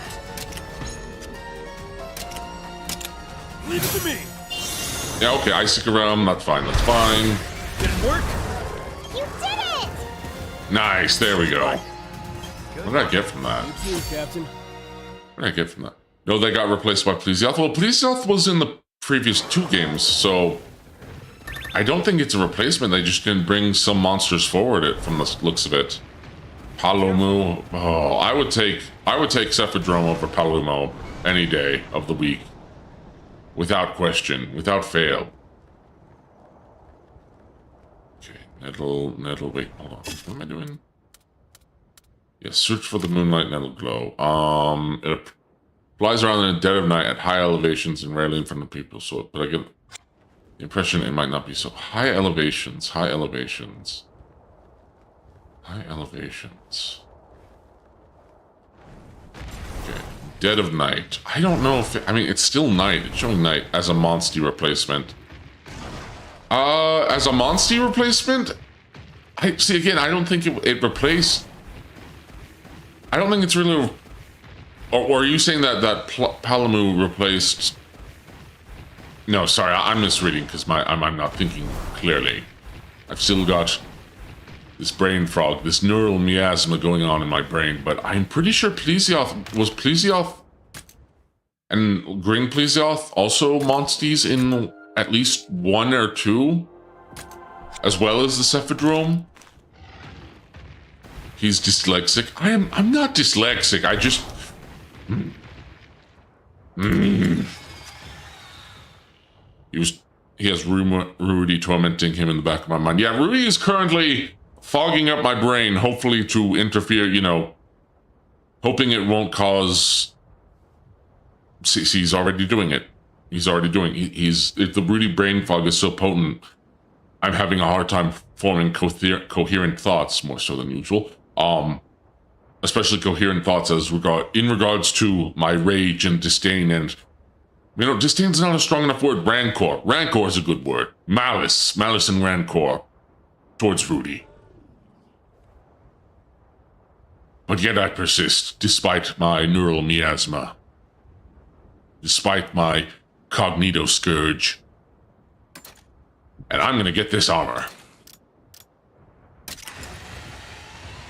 Leave it to me. Yeah, okay, Icicle Realm, that's fine, that's fine. Did it work? You did it! Nice, there we go. What did I get from that? You too, Captain. What did I get from that? No, they got replaced by Plesioth. Well, Plesioth was in the previous two games, so I don't think it's a replacement. They just can bring some monsters forward from the looks of it. Palomu. Oh, I would take Cephadrome over Palomu any day of the week. Without question, without fail. Okay, Nettle, wait, hold on. What am I doing? Yes, search for the moonlight nettle glow. It flies around in the dead of night at high elevations and rarely in front of people, so, but I get the impression it might not be so. High elevations, high elevations. High elevations. Okay, dead of night. I don't know if I mean, it's still night. It's showing night as a Monstie replacement. As a Monstie replacement? I see, again, I don't think it replaced... I don't think it's really... Or are you saying that Palomu replaced... No, sorry, I'm misreading because I'm not thinking clearly. I've still got this brain fog, this neural miasma going on in my brain, but I'm pretty sure Plesioth... Was Plesioth and Green Plesioth also Monsties in at least one or two? As well as the Cephadrome? He's dyslexic. I'm not dyslexic, I just... He has Rudy tormenting him in the back of my mind. Yeah, Rudy is currently fogging up my brain, hopefully to interfere, hoping it won't cause. See, he's already doing it. He's already doing. The Rudy brain fog is so potent. I'm having a hard time forming coherent thoughts more so than usual. Especially coherent thoughts in regards to my rage and disdain and, disdain's not a strong enough word. Rancor. Rancor is a good word. Malice and rancor towards Rudy. But yet I persist, despite my neural miasma. Despite my cognito scourge. And I'm gonna get this armor.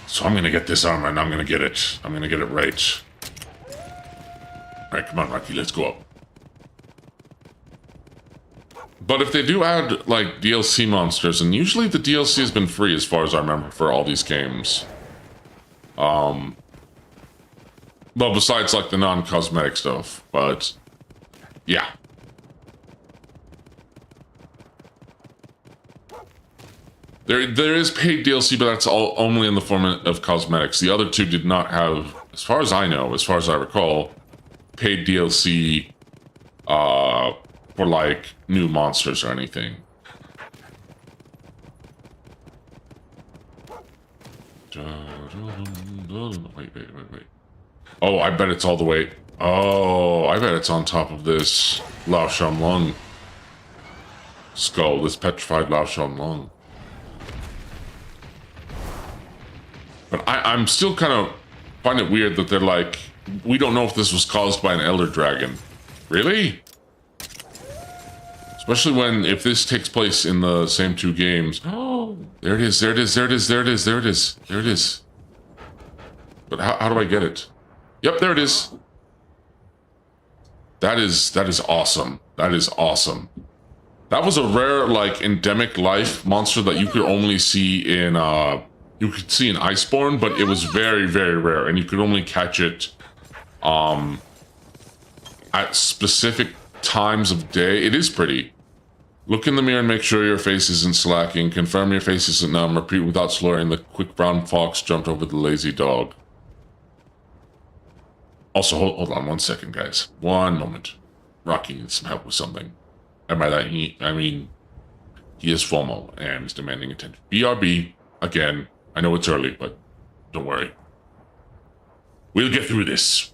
So I'm gonna get this armor and I'm gonna get it. I'm gonna get it right. Alright, come on, Rocky, let's go up. But if they do add, like, DLC monsters, and usually the DLC has been free as far as I remember for all these games. Well, besides, like, the non-cosmetic stuff, but, yeah. There is paid DLC, but that's all only in the form of cosmetics. The other two did not have, as far as I know, as far as I recall, paid DLC for like new monsters or anything. Wait. Oh, I bet it's all the way. Oh, I bet it's on top of this Lao Shan Lung skull, this petrified Lao Shan Lung. But I'm still kind of find it weird that they're like, we don't know if this was caused by an Elder Dragon. Really? Especially if this takes place in the same two games. Oh, there it is. But how do I get it? Yep, there it is. That is awesome. That is awesome. That was a rare, like, endemic life monster that you could only see in, you could see in Iceborne, but it was very, very rare, and you could only catch it, at specific times of day. It is pretty. Look in the mirror and make sure your face isn't slacking. Confirm your face isn't numb. Repeat without slurring. The quick brown fox jumped over the lazy dog. Also, hold on 1 second, guys. 1 moment. Rocky needs some help with something. And by that, I mean, he is FOMO and is demanding attention. BRB, again. I know it's early, but don't worry. We'll get through this.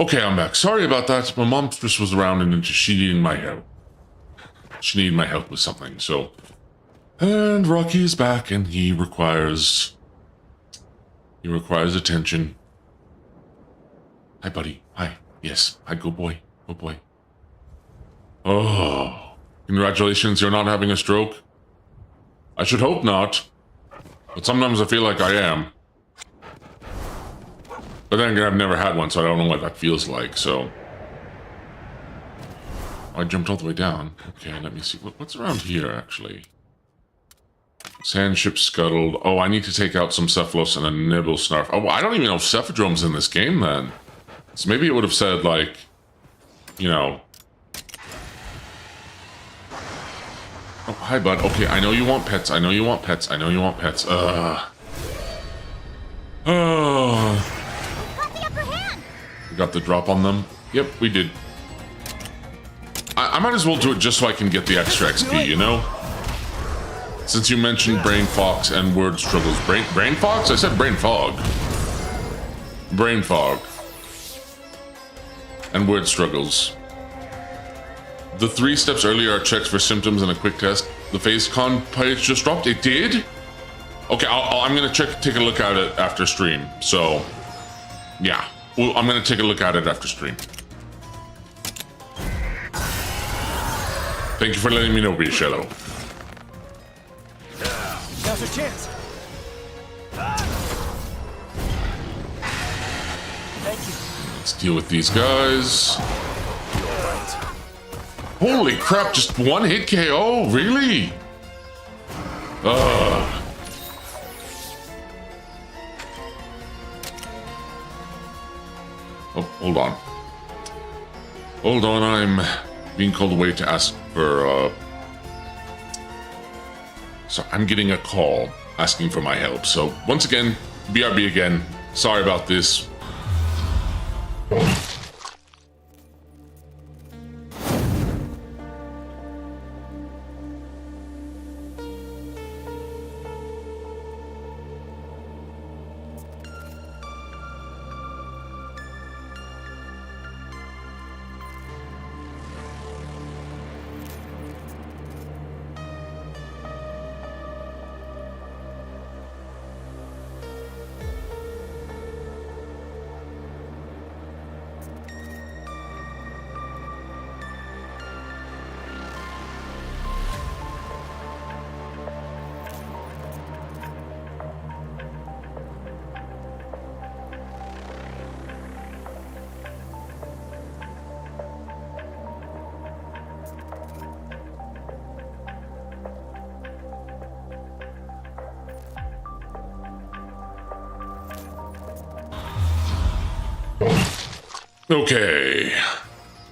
Okay, I'm back. Sorry about that. My mom just was around and she needed my help. She needed my help with something, so... And Rocky is back, and he requires attention. Hi, buddy. Hi. Yes. Hi, good boy. Good boy. Oh. Congratulations, you're not having a stroke? I should hope not. But sometimes I feel like I am. But then again, I've never had one, so I don't know what that feels like, so... I jumped all the way down. Okay, let me see. What's around here, actually? Sand ship scuttled. Oh, I need to take out some Cephalos and a Nibble Snarf. Oh, I don't even know if Cephadrome's in this game, then. So maybe it would have said, like... You know... Oh, hi, bud. Okay, I know you want pets. I know you want pets. I know you want pets. We got the drop on them. Yep, we did. I might as well do it just so I can get the extra XP, you know? Since you mentioned Brain Fox and word struggles. Brain Fox? I said Brain Fog. Brain Fog. And word struggles. The 3 steps earlier are checks for symptoms and a quick test. The phase con page just dropped. It did? Okay, I'm gonna take a look at it after stream. So, yeah. Well, I'm gonna take a look at it after stream. Thank you for letting me know, Bishello. Now's your chance. Thank you. Let's deal with these guys. Holy crap, just 1 hit KO? Really? Oh, hold on. Hold on, I'm being called away to ask for, So I'm getting a call asking for my help. So once again, BRB again. Sorry about this.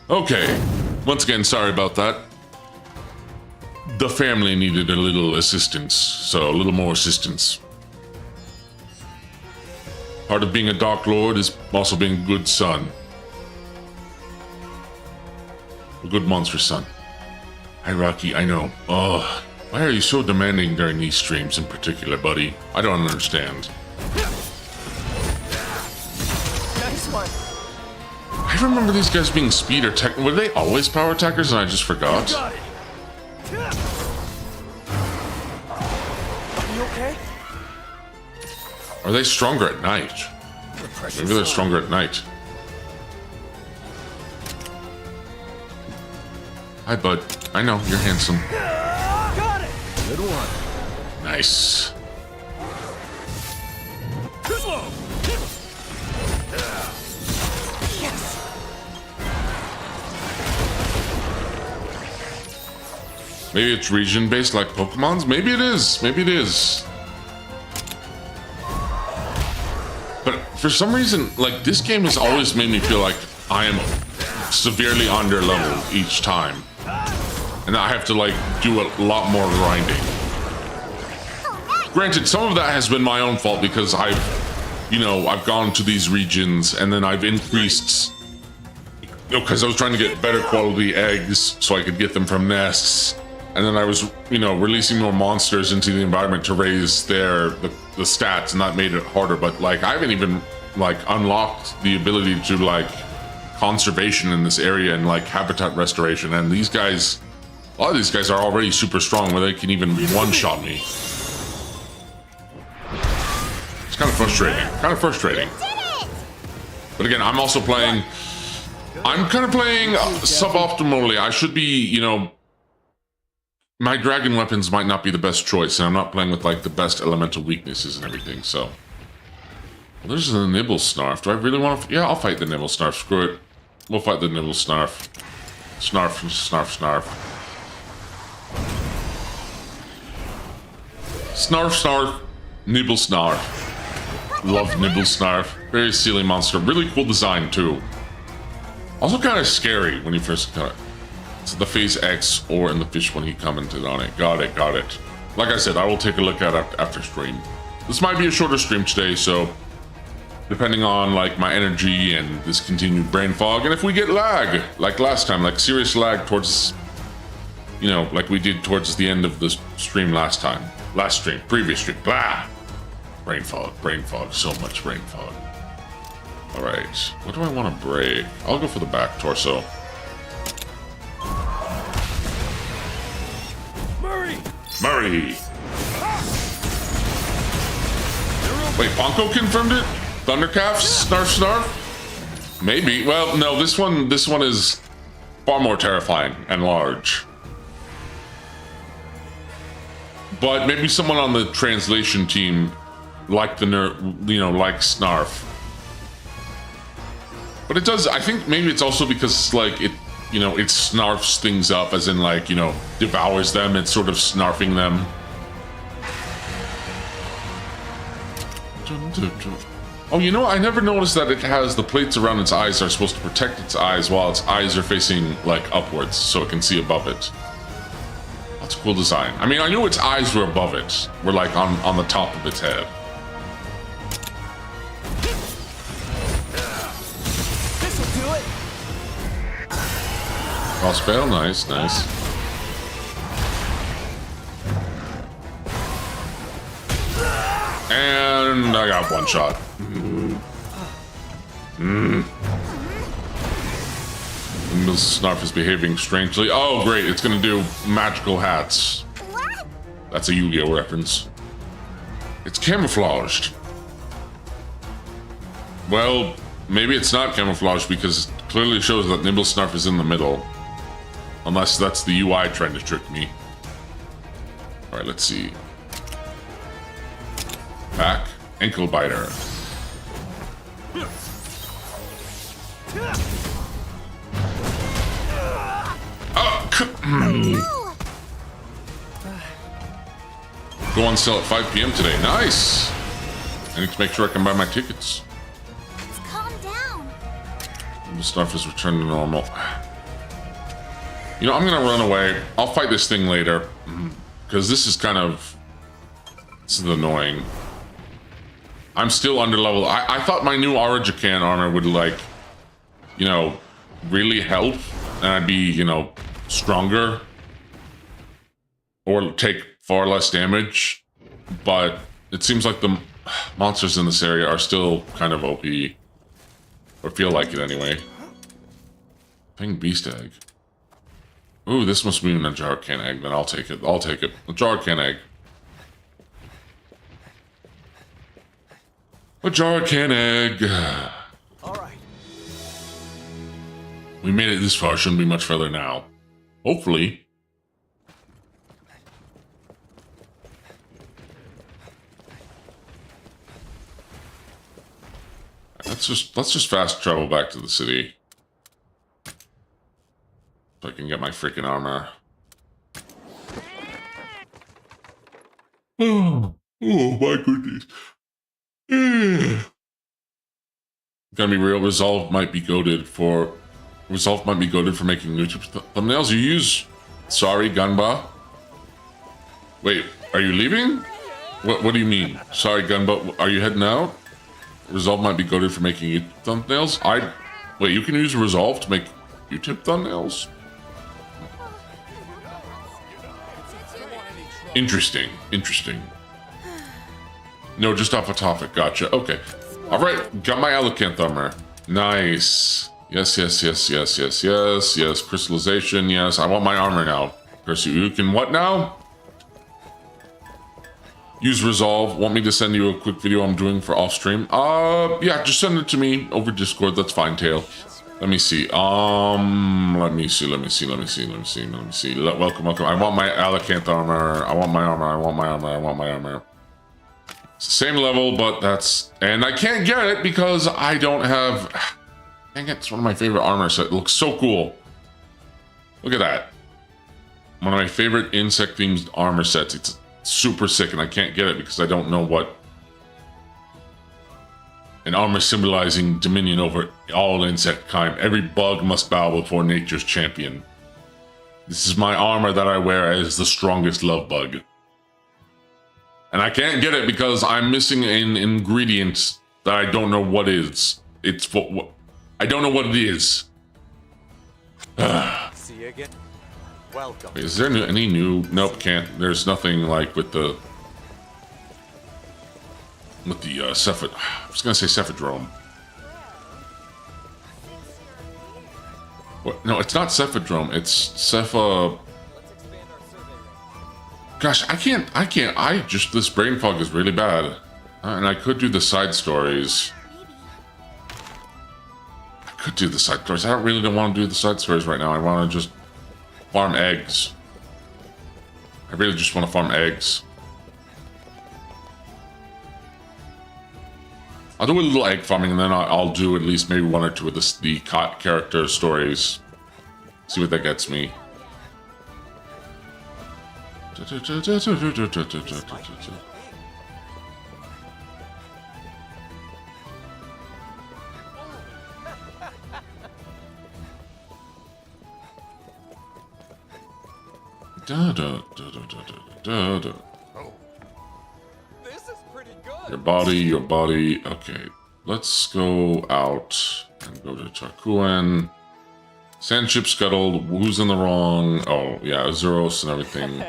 Okay. Once again, sorry about that. The family needed a little assistance, so a little more assistance. Part of being a Dark Lord is also being a good son. A good monster son. Hi, Rocky, I know. Oh, why are you so demanding during these streams in particular, buddy? I don't understand. Nice one. I remember these guys being speed or tech. Were they always power attackers and I just forgot? Got it. Are you okay? Are they stronger at night? Maybe they're stronger at night. Hi, bud. I know, you're handsome. Got it. Good one. Nice. Yes. Maybe it's region-based like Pokemon's? Maybe it is. Maybe it is. But for some reason, like, this game has always made me feel like I am severely under-leveled each time. And I have to, like, do a lot more grinding. Granted, some of that has been my own fault because I've gone to these regions and then I've increased... because I was trying to get better quality eggs so I could get them from nests. And then I was, releasing more monsters into the environment to raise the stats, and that made it harder. But, like, I haven't even, like, unlocked the ability to, like, conservation in this area and like habitat restoration. And these guys, a lot of these guys are already super strong where they can even one-shot me. It's kind of frustrating. But again, I'm also playing... I'm kind of playing suboptimally. I should be, you know... My dragon weapons might not be the best choice, and I'm not playing with, like, the best elemental weaknesses and everything, so... Well, there's the Nibble Snarf. Do I really want to... Yeah, I'll fight the Nibble Snarf. Screw it. We'll fight the Nibble Snarf. Snarf, snarf, snarf. Snarf, snarf. Nibble Snarf. Love Nibble Snarf. Very silly monster. Really cool design, too. Also kind of scary when you first got it. It's the Phase X or in the fish when he commented on it. Got it, got it. Like I said, I will take a look at it after stream. This might be a shorter stream today, so depending on like my energy and this continued brain fog, and if we get lag, like last time, like serious lag towards, you know, like we did towards the end of the stream last time. Last stream, previous stream, blah! Brain fog, so much brain fog. Alright, what do I want to break? I'll go for the back torso. Murray! Wait, Ponko confirmed it? Thundercalf? Snarf snarf? Maybe. Well, no, this one is far more terrifying and large. But maybe someone on the translation team liked the like Snarf. But it does, I think maybe it's also because like it, you know, it snarfs things up, as in like, you know, devours them. It's sort of snarfing them. Oh, you know, I never noticed that it has the plates around its eyes are supposed to protect its eyes while its eyes are facing like upwards so it can see above it. That's a cool design. I mean, I knew its eyes were above it. Were like on the top of its head. This'll do it. Cross fail, nice, nice. And I got one shot. And this Snarf is behaving strangely. Oh, great, it's gonna do magical hats. That's a Yu-Gi-Oh reference. It's camouflaged. Well, maybe it's not camouflaged because it clearly shows that Nibble Snarf is in the middle. Unless that's the UI trying to trick me. Alright, let's see. Back. Ankle biter. Oh, go on sale at 5 p.m. today. Nice! I need to make sure I can buy my tickets. Calm down. The stuff is returned to normal. You know, I'm gonna run away. I'll fight this thing later. Because this is kind of... This is annoying. I'm still under level. I thought my new Origican armor would, like, you know, really help. And I'd be, you know, stronger. Or take far less damage. But it seems like the monsters in this area are still kind of OP. Or feel like it anyway. Pink Beast Egg. Ooh, this must be an Ajarkan egg. Then I'll take it. I'll take it. Ajarkan egg. Ajarkan egg. All right. We made it this far. Shouldn't be much further now. Hopefully. Let's just fast travel back to the city. So I can get my freaking armor. Oh my goodness. Gonna be real. Resolve might be goated for making YouTube thumbnails. You use sorry Gunba. Wait, are you leaving? What do you mean? Sorry Gunba, are you heading out? Resolve might be goated for making YouTube thumbnails. Wait, you can use Resolve to make YouTube thumbnails? Interesting. No, just off a topic. Gotcha. Okay. All right. Got my Alucanth armor. Nice. Yes, yes, yes, yes, yes, yes, yes. Crystallization, yes. I want my armor now. Curse you. You can what now? Use resolve. Want me to send you a quick video I'm doing for off stream? Yeah, just send it to me over Discord. That's fine, Tail. Let me see. Let me see. Welcome. I want my Alacanth armor. I want my armor. It's the same level, but that's... And I can't get it because I don't have... Dang it, it's one of my favorite armor sets. It looks so cool. Look at that. One of my favorite insect-themed armor sets. It's super sick, and I can't get it because I don't know what... An armor symbolizing dominion over all insect kind. Every bug must bow before nature's champion. This is my armor that I wear as the strongest love bug. And I can't get it because I'm missing an ingredient that I don't know what is. It's what I don't know what it is. See you again. Welcome. Wait, is there any new? Nope, can't. There's nothing like with the Cephid. I was gonna say Cephidrome. What? No, it's not Cephidrome. It's Cepha. Gosh, I can't. This brain fog is really bad. And I could do the side stories. I really don't want to do the side stories right now. I want to just farm eggs. I really just want to farm eggs. I'll do a little egg farming, and then I'll do at least maybe one or two of the character stories. See what that gets me. This is pretty good. Your body. Okay, let's go out and go to Tarkuan. Sandship scuttled. Who's in the wrong? Oh, yeah, Azuros and everything.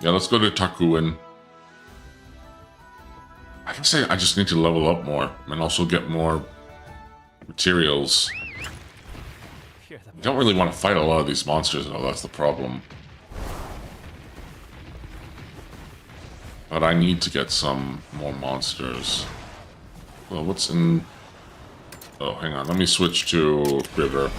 Yeah, let's go to Tarkuan. I can say I just need to level up more and also get more materials. I don't really want to fight a lot of these monsters, though. That's the problem. But I need to get some more monsters. Well, what's in... Oh, hang on. Let me switch to River.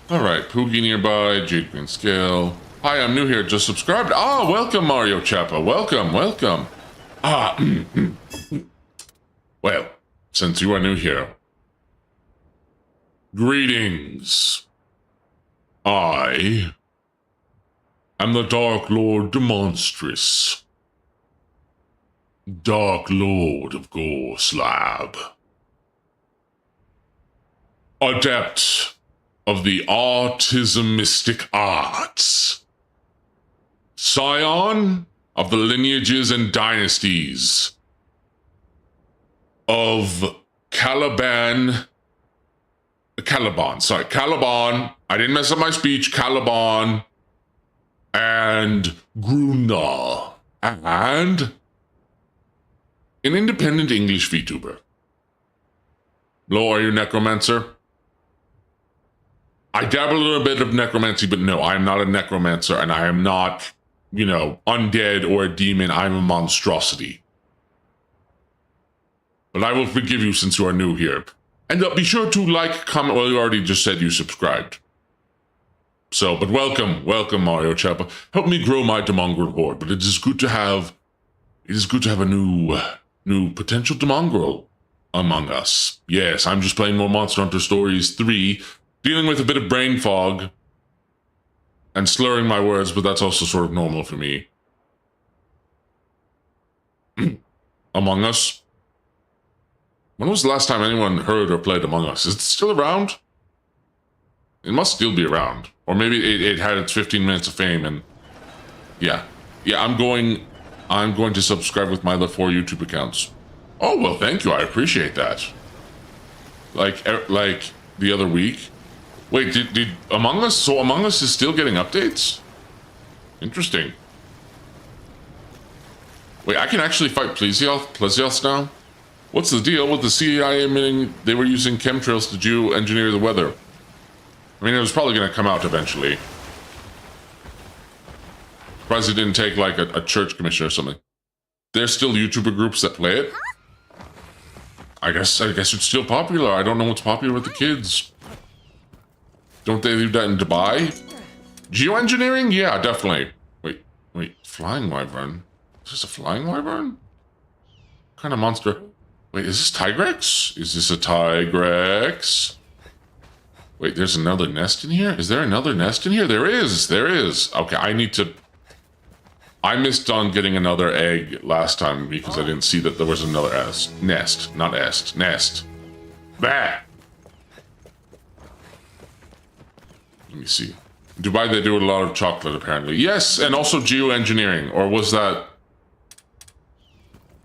Alright, Poogie nearby, Jade Green Scale. Hi, I'm new here, just subscribed. Ah, welcome, Mario Chappa. Welcome. Ah, well, since you are new here, greetings. I am the Dark Lord Demonstrous. Dark Lord of Gorslab. Adept of the artismistic arts. Scion of the lineages and dynasties of Caliban. I didn't mess up my speech. Caliban and Gruna. And an independent English VTuber. Lo, are you necromancer? I dabble a little bit of necromancy, but no, I am not a necromancer, and I am not, you know, undead or a demon. I'm a monstrosity. But I will forgive you since you are new here. And be sure to like, comment. Well, you already just said you subscribed. So, but welcome, Mario Chappa. Help me grow my Demongrel horde. But it is good to have a new potential Demongrel among us. Yes, I'm just playing more Monster Hunter Stories 3, dealing with a bit of brain fog and slurring my words, but that's also sort of normal for me. Among Us. When was the last time anyone heard or played Among Us? Is it still around? It must still be around. Or maybe it had its 15 minutes of fame and... Yeah, I'm going to subscribe with my other 4 YouTube accounts. Oh, well, thank you. I appreciate that. Like the other week. Wait, did Among Us... So Among Us is still getting updates? Interesting. Wait, I can actually fight Plesioth now? What's the deal with the CIA admitting they were using chemtrails to geoengineer the weather? I mean, it was probably going to come out eventually. Surprised it didn't take like a church commission or something. There's still YouTuber groups that play it. I guess it's still popular. I don't know what's popular with the kids. Don't they do that in Dubai? Geoengineering? Yeah, definitely. Wait, flying wyvern? Is this a flying wyvern? What kind of monster? Wait, is this Tigrex? Is this a Tigrex? Wait, there's another nest in here? Is there another nest in here? There is. Okay, I missed on getting another egg last time because I didn't see that there was another nest. Bah! Let me see. Dubai, they do a lot of chocolate, apparently. Yes, and also geoengineering. Or was that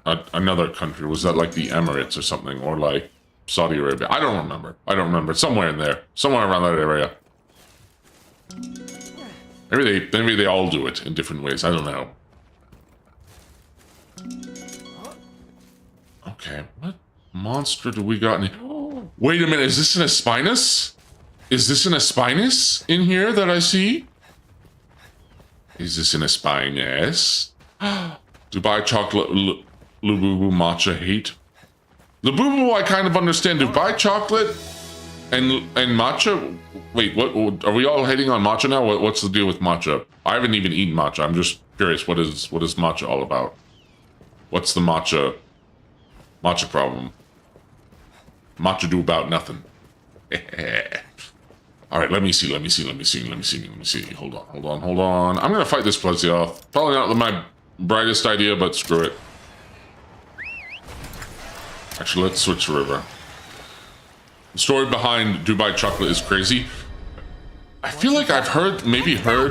another country? Was that like the Emirates or something? Or like Saudi Arabia? I don't remember. Somewhere in there. Somewhere around that area. Maybe they all do it in different ways. I don't know. Okay, what monster do we got in here? Wait a minute, is this an Espinus? Is this an Espinus in here that I see? Is this an Espinus? Dubai chocolate, Lububu matcha hate. Lububu I kind of understand. Dubai chocolate and matcha? Wait, what? Are we all hating on matcha now? What's the deal with matcha? I haven't even eaten matcha. I'm just curious. What is matcha all about? What's the matcha problem? Matcha do about nothing. All right, let me see. Hold on. I'm gonna fight this Plessy off. Probably not my brightest idea, but screw it. Actually, let's switch the river. The story behind Dubai chocolate is crazy. I feel like I've heard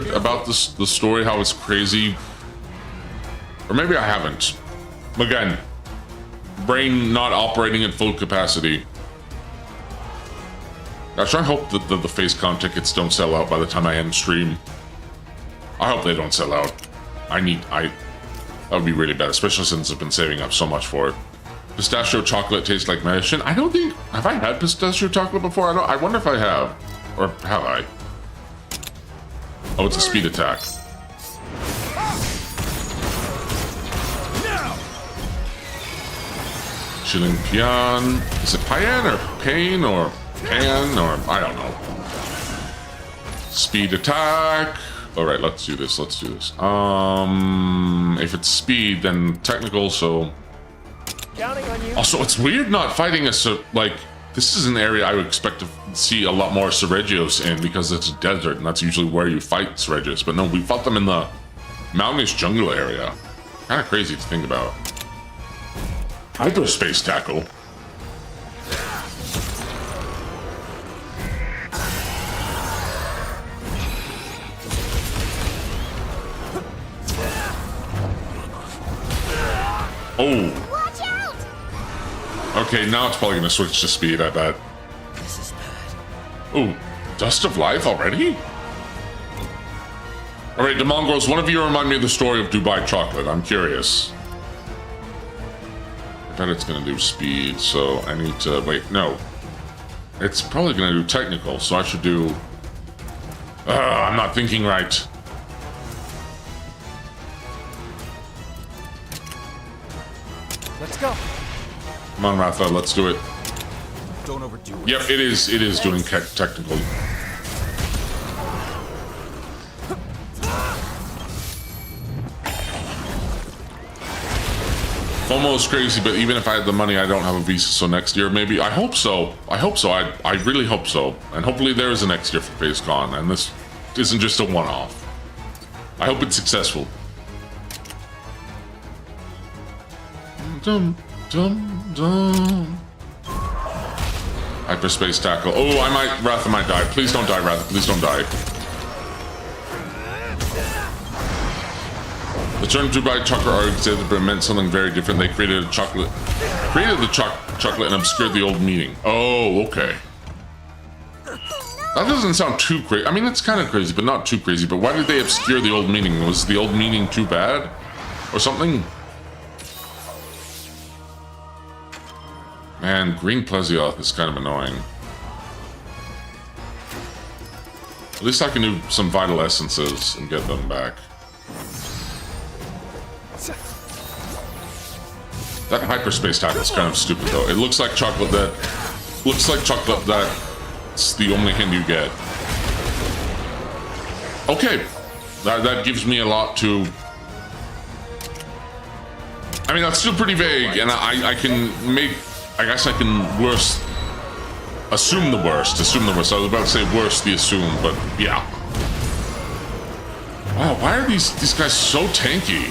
about the story, how it's crazy. Or maybe I haven't. Again, brain not operating at full capacity. I try and hope that the FaceCon tickets don't sell out by the time I end stream. I hope they don't sell out. That would be really bad, especially since I've been saving up so much for it. Pistachio chocolate tastes like medicine. I don't think... Have I had pistachio chocolate before? I wonder if I have. Or have I? Oh, it's a speed attack. Chilling Pian. Is it Pian or Pain or Pan or... I don't know. Speed attack. Alright, let's do this. If it's speed, then technical, so... Also, it's weird not fighting a... Like, this is an area I would expect to see a lot more Ceregios in because it's a desert, and that's usually where you fight Ceregios. But no, we fought them in the mountainous jungle area. Kind of crazy to think about. Hyperspace tackle. Oh. Watch out! Okay, now it's probably gonna switch to speed, I bet. This is bad. Oh, Dust of Life already? Alright, the Mongrels, one of you remind me of the story of Dubai chocolate. I'm curious. I bet it's gonna do speed, so I need to... Wait, no. It's probably gonna do technical, so I should do... I'm not thinking right. Let's go. Come on, Ratha, let's do it. Don't overdo it. Yep, it is doing technical. Almost crazy, but even if I had the money, I don't have a visa, so next year maybe. I hope so. I really hope so. And hopefully there is a next year for FaceCon, and this isn't just a one-off. I hope it's successful. Dum, dum, dum. Hyperspace tackle. Oh, Ratha might die. Please don't die, Ratha. Please don't die. The term Dubai chocolate are exhibited, but it meant something very different. They created the chocolate and obscured the old meaning. Oh, okay. That doesn't sound too crazy. I mean, it's kind of crazy, but not too crazy. But why did they obscure the old meaning? Was the old meaning too bad? Or something? Man, green Plesioth is kind of annoying. At least I can do some vital essences and get them back. That hyperspace tackle is kind of stupid though. It looks like chocolate that... Looks like chocolate that's the only hint you get. Okay. That gives me a lot to... I mean, that's still pretty vague, and I can make... I guess I can assume the worst. I was about to say worse the assume, but yeah. Wow, why are these guys so tanky?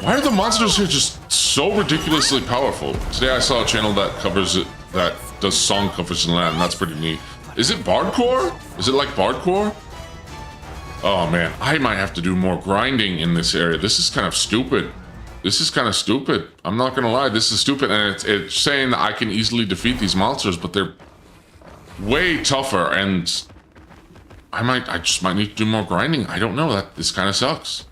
Why are the monsters here just so ridiculously powerful? Today I saw a channel that covers it, that does song covers in land, and that's pretty neat. Is it Bardcore? Is it like Bardcore? Oh man, I might have to do more grinding in this area. This is kind of stupid. This is kind of stupid. I'm not gonna lie, this is stupid, and it's saying that I can easily defeat these monsters, but they're way tougher, and I just might need to do more grinding. I don't know, this kind of sucks.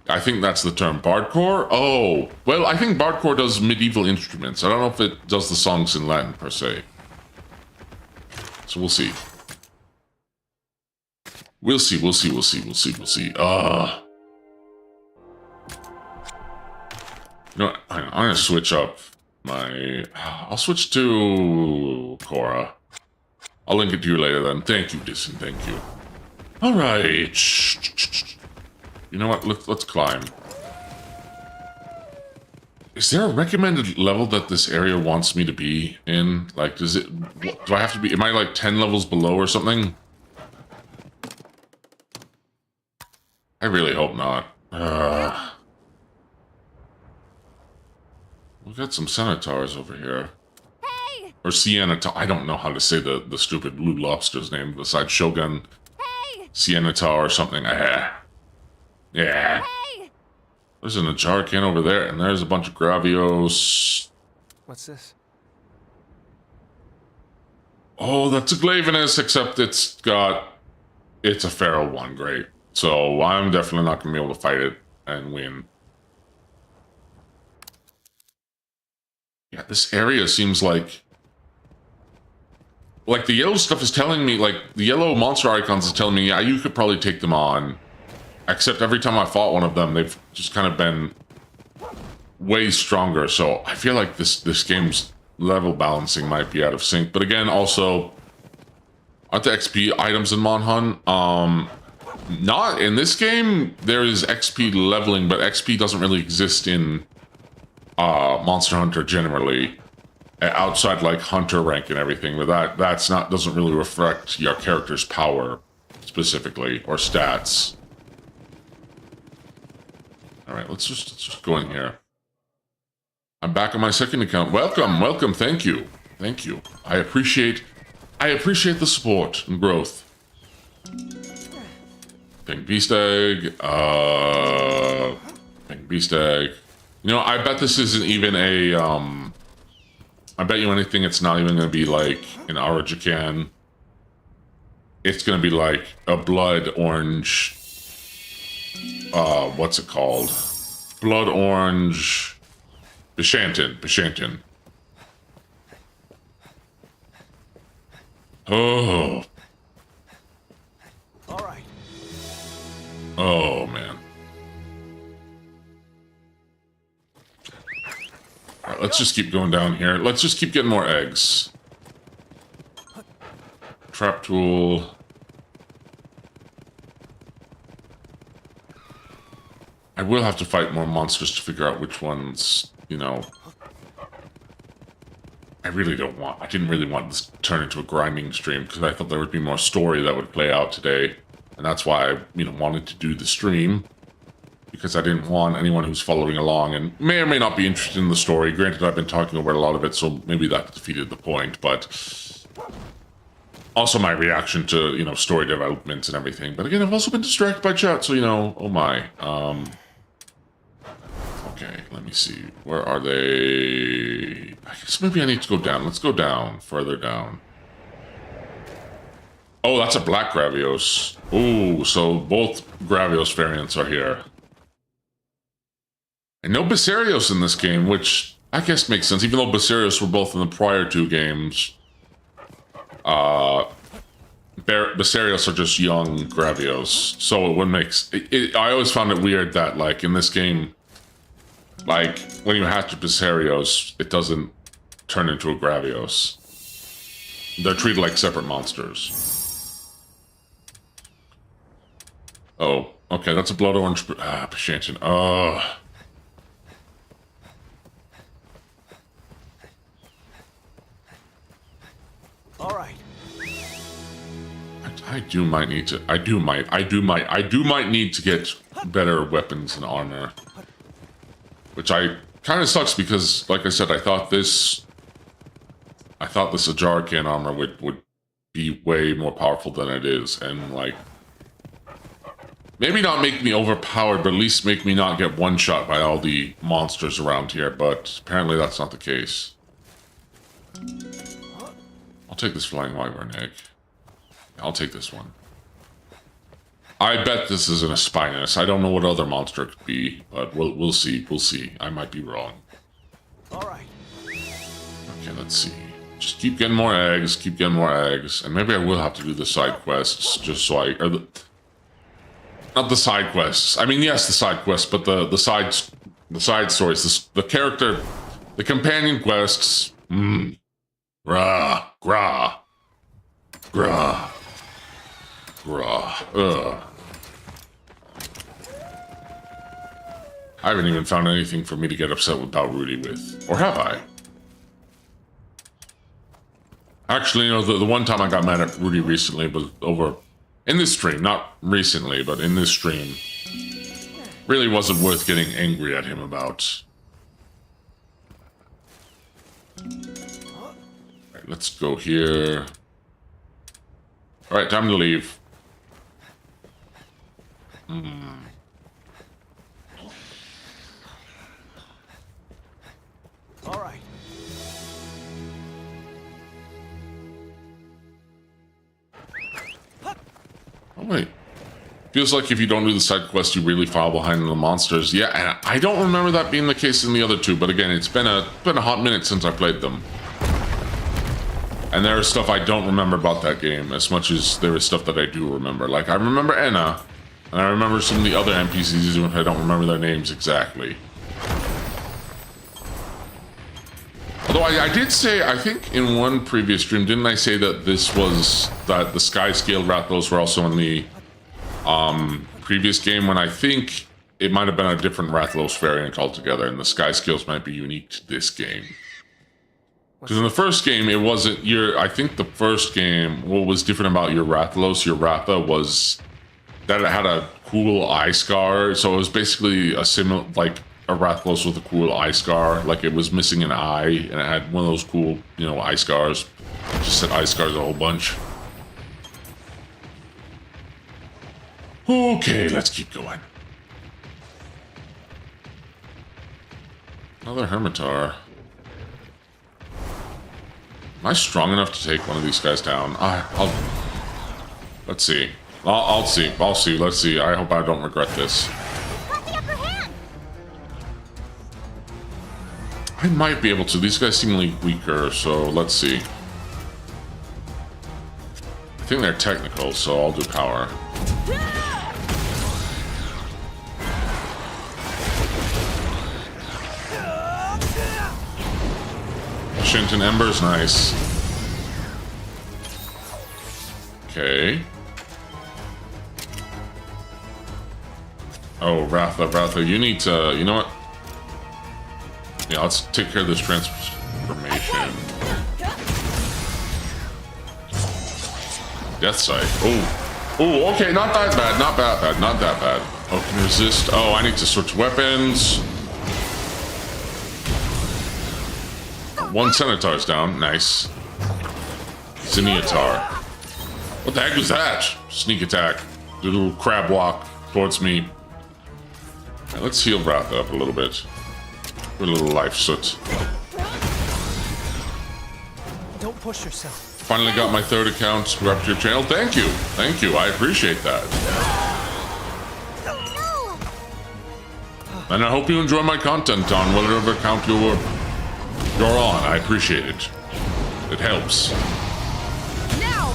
I think that's the term. Bardcore? Oh, well, I think Bardcore does medieval instruments. I don't know if it does the songs in Latin, per se. So we'll see. We'll see. You know what? I'm gonna switch up my... I'll switch to Cora. I'll link it to you later then. Thank you, Dyson. Thank you. Alright. You know what? Let's climb. Is there a recommended level that this area wants me to be in? Like, do I have to be... Am I like 10 levels below or something? I really hope not. We've got some centaurs over here. Hey! Or Sienna. I don't know how to say the stupid blue lobster's name besides Shogun. Hey! Sienna or something. Yeah. Hey! There's an Ajar can over there, and there's a bunch of Gravios. What's this? Oh, that's a Glavenus, except it's a feral one. Great. So I'm definitely not going to be able to fight it and win. Yeah, this area seems like the yellow stuff is telling me, like, the yellow monster icons is telling me, yeah, you could probably take them on. Except every time I fought one of them, they've just kind of been way stronger. So I feel like this game's level balancing might be out of sync. But again, also, aren't the XP items in Monhun? Not in this game. There is XP leveling, but XP doesn't really exist in Monster Hunter generally. Outside like Hunter rank and everything, but doesn't really reflect your character's power specifically or stats. All right, let's just go in here. I'm back on my second account. Welcome. Thank you. I appreciate the support and growth. Pink Beast Egg. Pink Beast Egg. You know, I bet this isn't even a I bet you anything it's not even going to be like an Arajakan. It's going to be like a blood orange... what's it called? Blood orange... Bishantin. Oh. All right. Oh, man. All right, let's just keep going down here. Let's just keep getting more eggs. Trap tool. I will have to fight more monsters to figure out which ones, you know. I didn't really want this to turn into a grinding stream because I thought there would be more story that would play out today. And that's why I, wanted to do the stream. Because I didn't want anyone who's following along and may or may not be interested in the story. Granted, I've been talking about a lot of it, so maybe that defeated the point, but also my reaction to, story developments and everything. But again, I've also been distracted by chat, so, oh my. Okay, let me see. Where are they? I guess maybe I need to go down. Let's go down, further down. Oh, that's a black Gravios. Ooh, so both Gravios variants are here. And no Basarios in this game, which I guess makes sense, even though Basarios were both in the prior 2 games. Basarios are just young Gravios, so it would make... I always found it weird that, like, in this game, like, when you hatch a Basarios, it doesn't turn into a Gravios. They're treated like separate monsters. Oh, okay, that's a blood orange... Pashantin. Oh... All right. I do might need to. I do might need to get better weapons and armor, which kind of sucks because, like I said, I thought this Ajarkan armor would be way more powerful than it is, and like maybe not make me overpowered, but at least make me not get one shot by all the monsters around here. But apparently that's not the case. I'll take this flying wyvern egg. I'll take this one. I bet this isn't a Spinus. I don't know what other monster it could be, but we'll see. We'll see. I might be wrong. All right. Okay, let's see. Just keep getting more eggs. Keep getting more eggs, and maybe I will have to do the side quests just so I. Not the side quests. I mean, yes, the side quests, but the side stories. The character, the companion quests. Grah. Ugh. I haven't even found anything for me to get upset about Rudy with. Or have I? Actually, you know, the one time I got mad at Rudy recently was over in this stream. Not recently, but in this stream. Really wasn't worth getting angry at him about. Alright, let's go here. Alright, time to leave. All right. Oh, wait. Feels like if you don't do the side quest, you really fall behind on the monsters. Yeah, and I don't remember that being the case in the other 2, but again, it's been a hot minute since I played them. And there is stuff I don't remember about that game, as much as there is stuff that I do remember. Like, I remember Enna, and I remember some of the other NPCs, even if I don't remember their names exactly. Although I did say, I think in one previous stream, didn't I say that the Sky Scale Rathalos were also in the previous game, when I think it might have been a different Rathalos variant altogether, and the Sky Scales might be unique to this game. Because in the first game, it wasn't I think the first game, what was different about your Rathalos, your Ratha, was that it had a cool eye scar. So it was basically a similar, like a Rathalos with a cool eye scar. Like it was missing an eye, and it had one of those cool, you know, eye scars. Just said eye scars a whole bunch. Okay, let's keep going. Another Hermitar. Am I strong enough to take one of these guys down? Let's see. I'll see. Let's see. I hope I don't regret this. I might be able to. These guys seem like weaker, so let's see. I think they're technical, so I'll do power. Shinton Ember's nice. Okay. Oh, Ratha, you need to, you know what? Yeah, let's take care of this transformation. Death Sight. Oh, okay, not that bad, not that bad. Oh, can resist. Oh, I need to switch weapons. One Centaur's down. Nice. Zenyatar. What the heck was that? Sneak attack. Do a little crab walk towards me. Right, let's heal Ratha up a little bit. With a little life soot. Don't push yourself. Finally got my 3rd account subscribed to your channel. Thank you. Thank you. I appreciate that. And I hope you enjoy my content on whatever account you're on. I appreciate it. It helps. Now!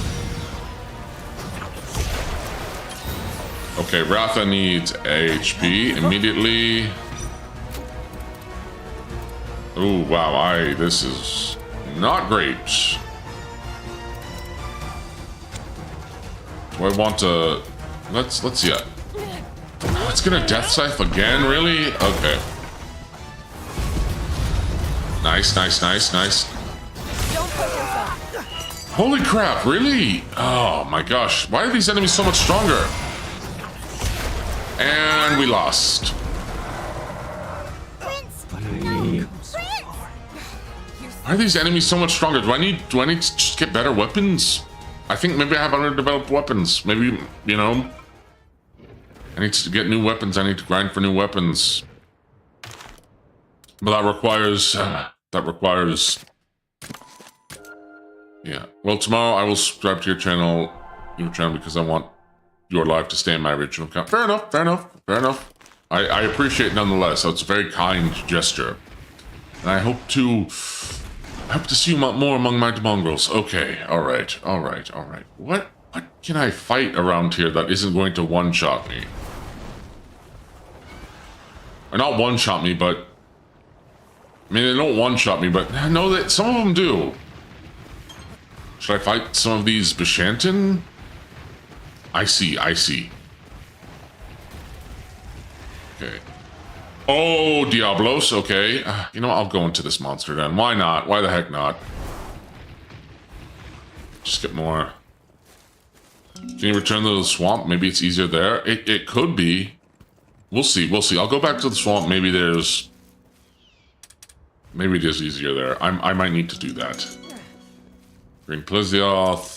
Okay, Ratha needs HP immediately. Oh wow, this is not great. Do I want to let's see it. It's gonna death scythe again, really? Okay. Nice. Don't push yourself. Holy crap, really? Oh my gosh. Why are these enemies so much stronger? And we lost. Why are these enemies so much stronger? Do I need to just get better weapons? I think maybe I have underdeveloped weapons. Maybe, you know, I need to get new weapons. I need to grind for new weapons. But that requires yeah. Well, tomorrow I will subscribe to your channel because I want your life to stay in my original account. Fair enough. I appreciate it nonetheless. So it's a very kind gesture. And I hope to see you more among my mongrels. Okay, all right. What can I fight around here that isn't going to one-shot me? Or not one-shot me, but I mean, they don't one-shot me, but I know that some of them do. Should I fight some of these Bishantin? I see. Okay. Oh, Diablos, okay. You know what, I'll go into this monster then. Why not? Why the heck not? Just get more. Can you return to the swamp? Maybe it's easier there. It could be. We'll see. I'll go back to the swamp. Maybe it is easier there. I might need to do that. Green Plizioth.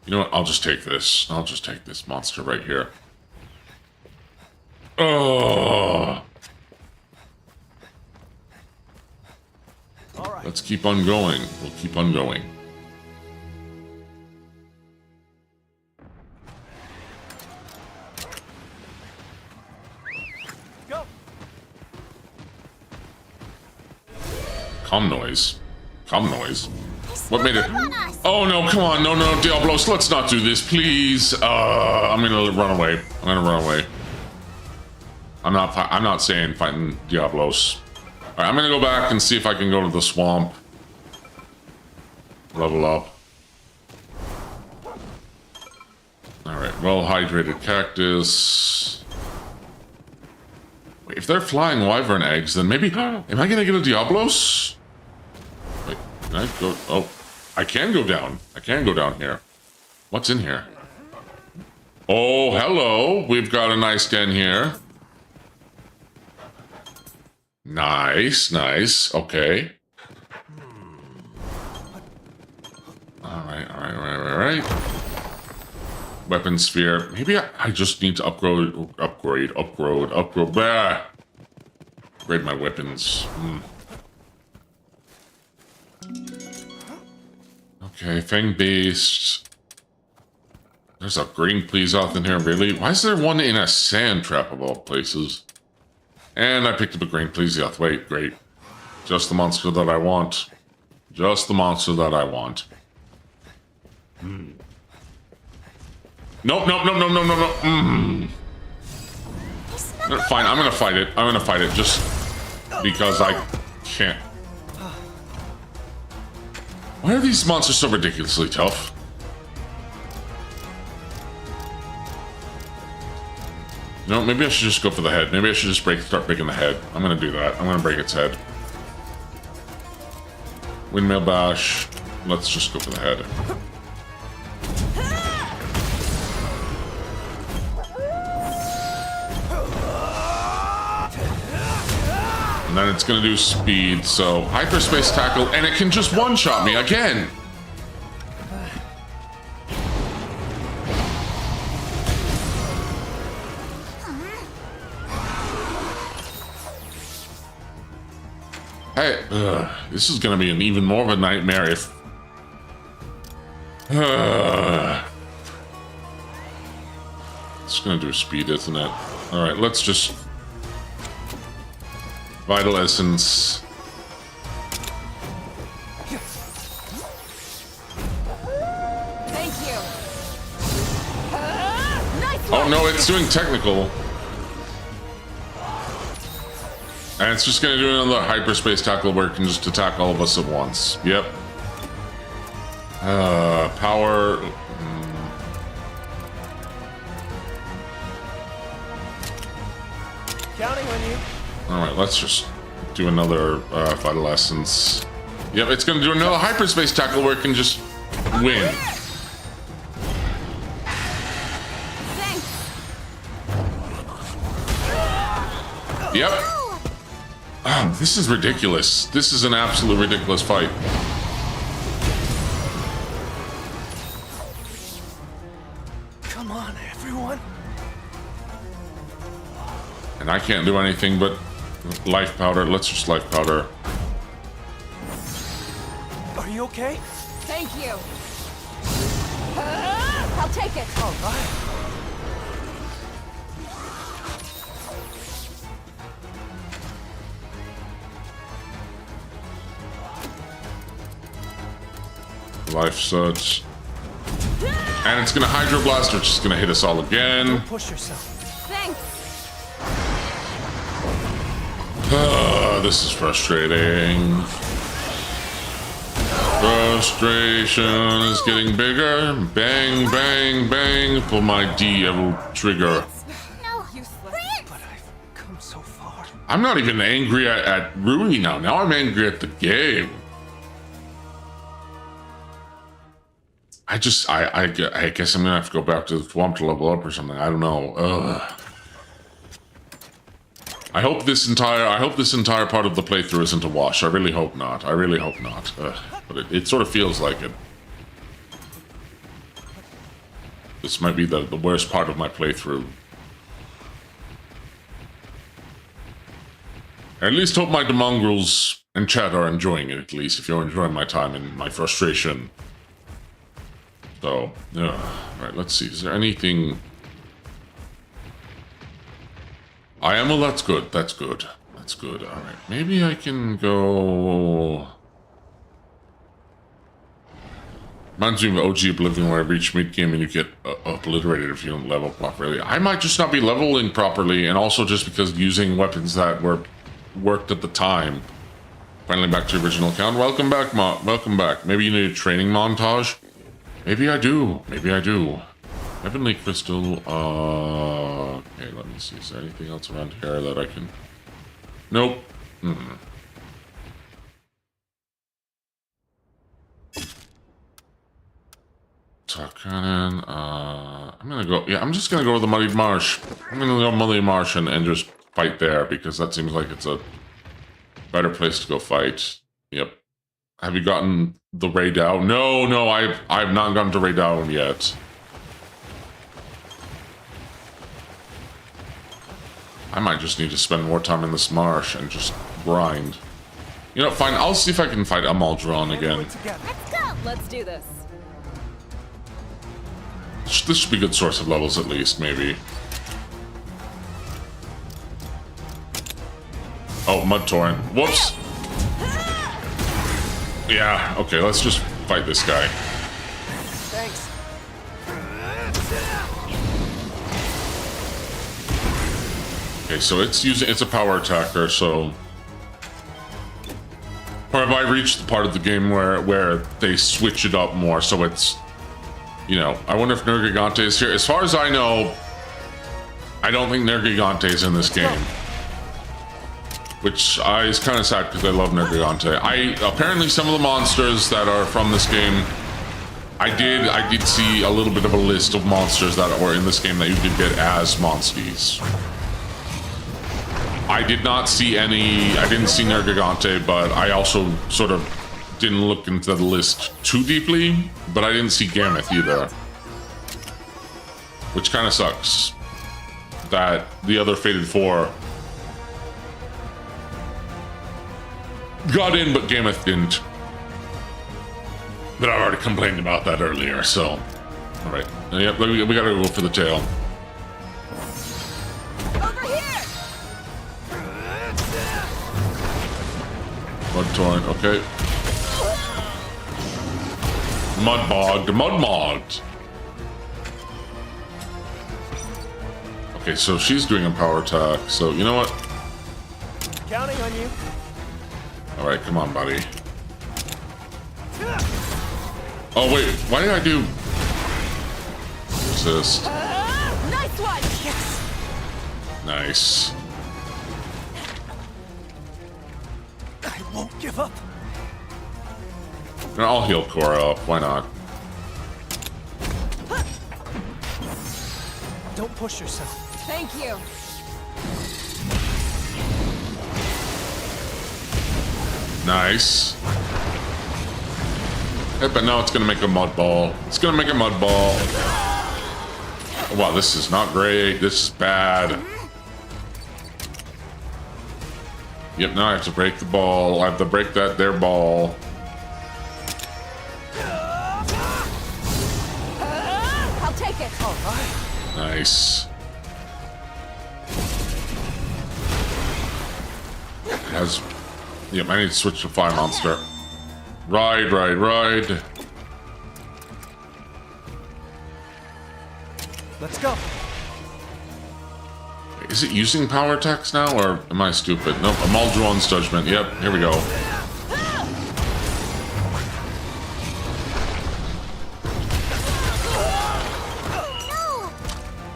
You know what? I'll just take this. I'll just take this monster right here. Oh. All right. Let's keep on going. We'll keep on going. Go. Calm noise. What made it? Oh no, come on, no, Diablos, let's not do this, please. I'm gonna run away. I'm not saying fighting Diablos. Alright, I'm gonna go back and see if I can go to the swamp. Level up. Alright, well-hydrated cactus. Wait, if they're flying wyvern eggs, then maybe... Am I gonna get a Diablos? Wait, can I go... Oh, I can go down. I can go down here. What's in here? Oh, hello. We've got a nice den here. Nice. Okay. Alright. Weapon sphere. Maybe I just need to upgrade. Bah. Upgrade my weapons. Okay, Fang Beast. There's a green Pleasoth in here, really? Why is there one in a sand trap of all places? And I picked up a green Pleasoth. Wait, great. Just the monster that I want. Nope. Fine, I'm gonna fight it just because I can't. Why are these monsters so ridiculously tough? No, maybe I should just go for the head. Maybe I should just start breaking the head. I'm gonna do that. I'm gonna break its head. Windmill bash. Let's just go for the head. And then it's gonna do speed, so hyperspace tackle, and it can just one-shot me again. Hey, this is gonna be an even more of a nightmare if... just gonna do speed, isn't it? Alright, let's just... Vital Essence. Thank you. Nice Oh one. no, it's doing technical. And it's just gonna do another hyperspace tackle where it can just attack all of us at once. Yep. Power... Counting on you. Alright, let's just do another Vital Essence. Yep, it's gonna do another hyperspace tackle where it can just win. Thanks. Yep. Oh, this is ridiculous. This is an absolute ridiculous fight. Come on, everyone. And I can't do anything but life powder. Let's just life powder. Are you okay? Thank you. I'll take it. All right. Life such. And it's gonna Hydro Blast, which is gonna hit us all again. Don't push yourself. Thanks. This is frustrating. Frustration is getting bigger. Bang, bang, bang. Pull my D trigger. No, But I've come so far. I'm not even angry at Rudy now. Now I'm angry at the game. I guess I'm gonna have to go back to the swamp to level up or something. I don't know. Ugh. I hope this entire part of the playthrough isn't a wash. I really hope not. I really hope not. But it sort of feels like it. This might be the worst part of my playthrough. I at least hope my demongrels and chat are enjoying it, at least, if you're enjoying my time and my frustration. So, right, let's see. Is there anything... well, that's good. That's good. That's good. All right. Maybe I can go... Reminds me of OG Oblivion where I reach mid-game and you get obliterated if you don't level properly. I might just not be leveling properly, and also just because using weapons that worked at the time. Finally back to the original account. Welcome back, welcome back. Maybe you need a training montage? Maybe I do. Maybe I do. Heavenly Crystal, okay, let me see. Is there anything else around here that I can... Nope. Talk Cannon, I'm gonna go... Yeah, I'm just gonna go to the Muddy Marsh. I'm gonna go Muddy Marsh and just fight there, because that seems like it's a better place to go fight. Yep. Have you gotten the Ray Dow? No, I've not gotten to Ray Dow yet. I might just need to spend more time in this marsh and just grind. You know, fine, I'll see if I can fight Amaldron again. let's go. Let's do this. This should be a good source of levels at least, maybe. Oh, Mud Torrent. Whoops! Yeah, okay, let's just fight this guy. Thanks. Okay, so it's a power attacker, so... Or have I reached the part of the game where they switch it up more, so it's... You know, I wonder if Nergigante is here. As far as I know, I don't think Nergigante is in this game. Which is kind of sad because I love Nergigante. Apparently some of the monsters that are from this game, I did see a little bit of a list of monsters that were in this game that you could get as monsties. I did not see any, I didn't see Nergigante, but I also sort of didn't look into the list too deeply, but I didn't see Gameth either. Which kind of sucks. That the other Fated 4 got in, but Gameth didn't. But I already complained about that earlier, so... Alright, yep, we gotta go for the tail. Mud torrent, okay. Mud bogged, mud mogged. Okay, so she's doing a power attack. So you know what? Counting on you. All right, come on, buddy. Oh wait, why did I do? Resist. Nice one! Yes! Nice. I won't give up. And I'll heal Cora up. Why not? Don't push yourself. Thank you. Nice. Hey, but now it's gonna make a mud ball. It's gonna make a mud ball. Wow, this is not great. This is bad. Yep, now I have to break the ball. I have to break their ball. I'll take it. All right. Nice. Has. Yep, I need to switch to Fire Monster. Ride. Let's go. Is it using power attacks now, or am I stupid? Nope, Amaldron's Judgment. Yep, here we go.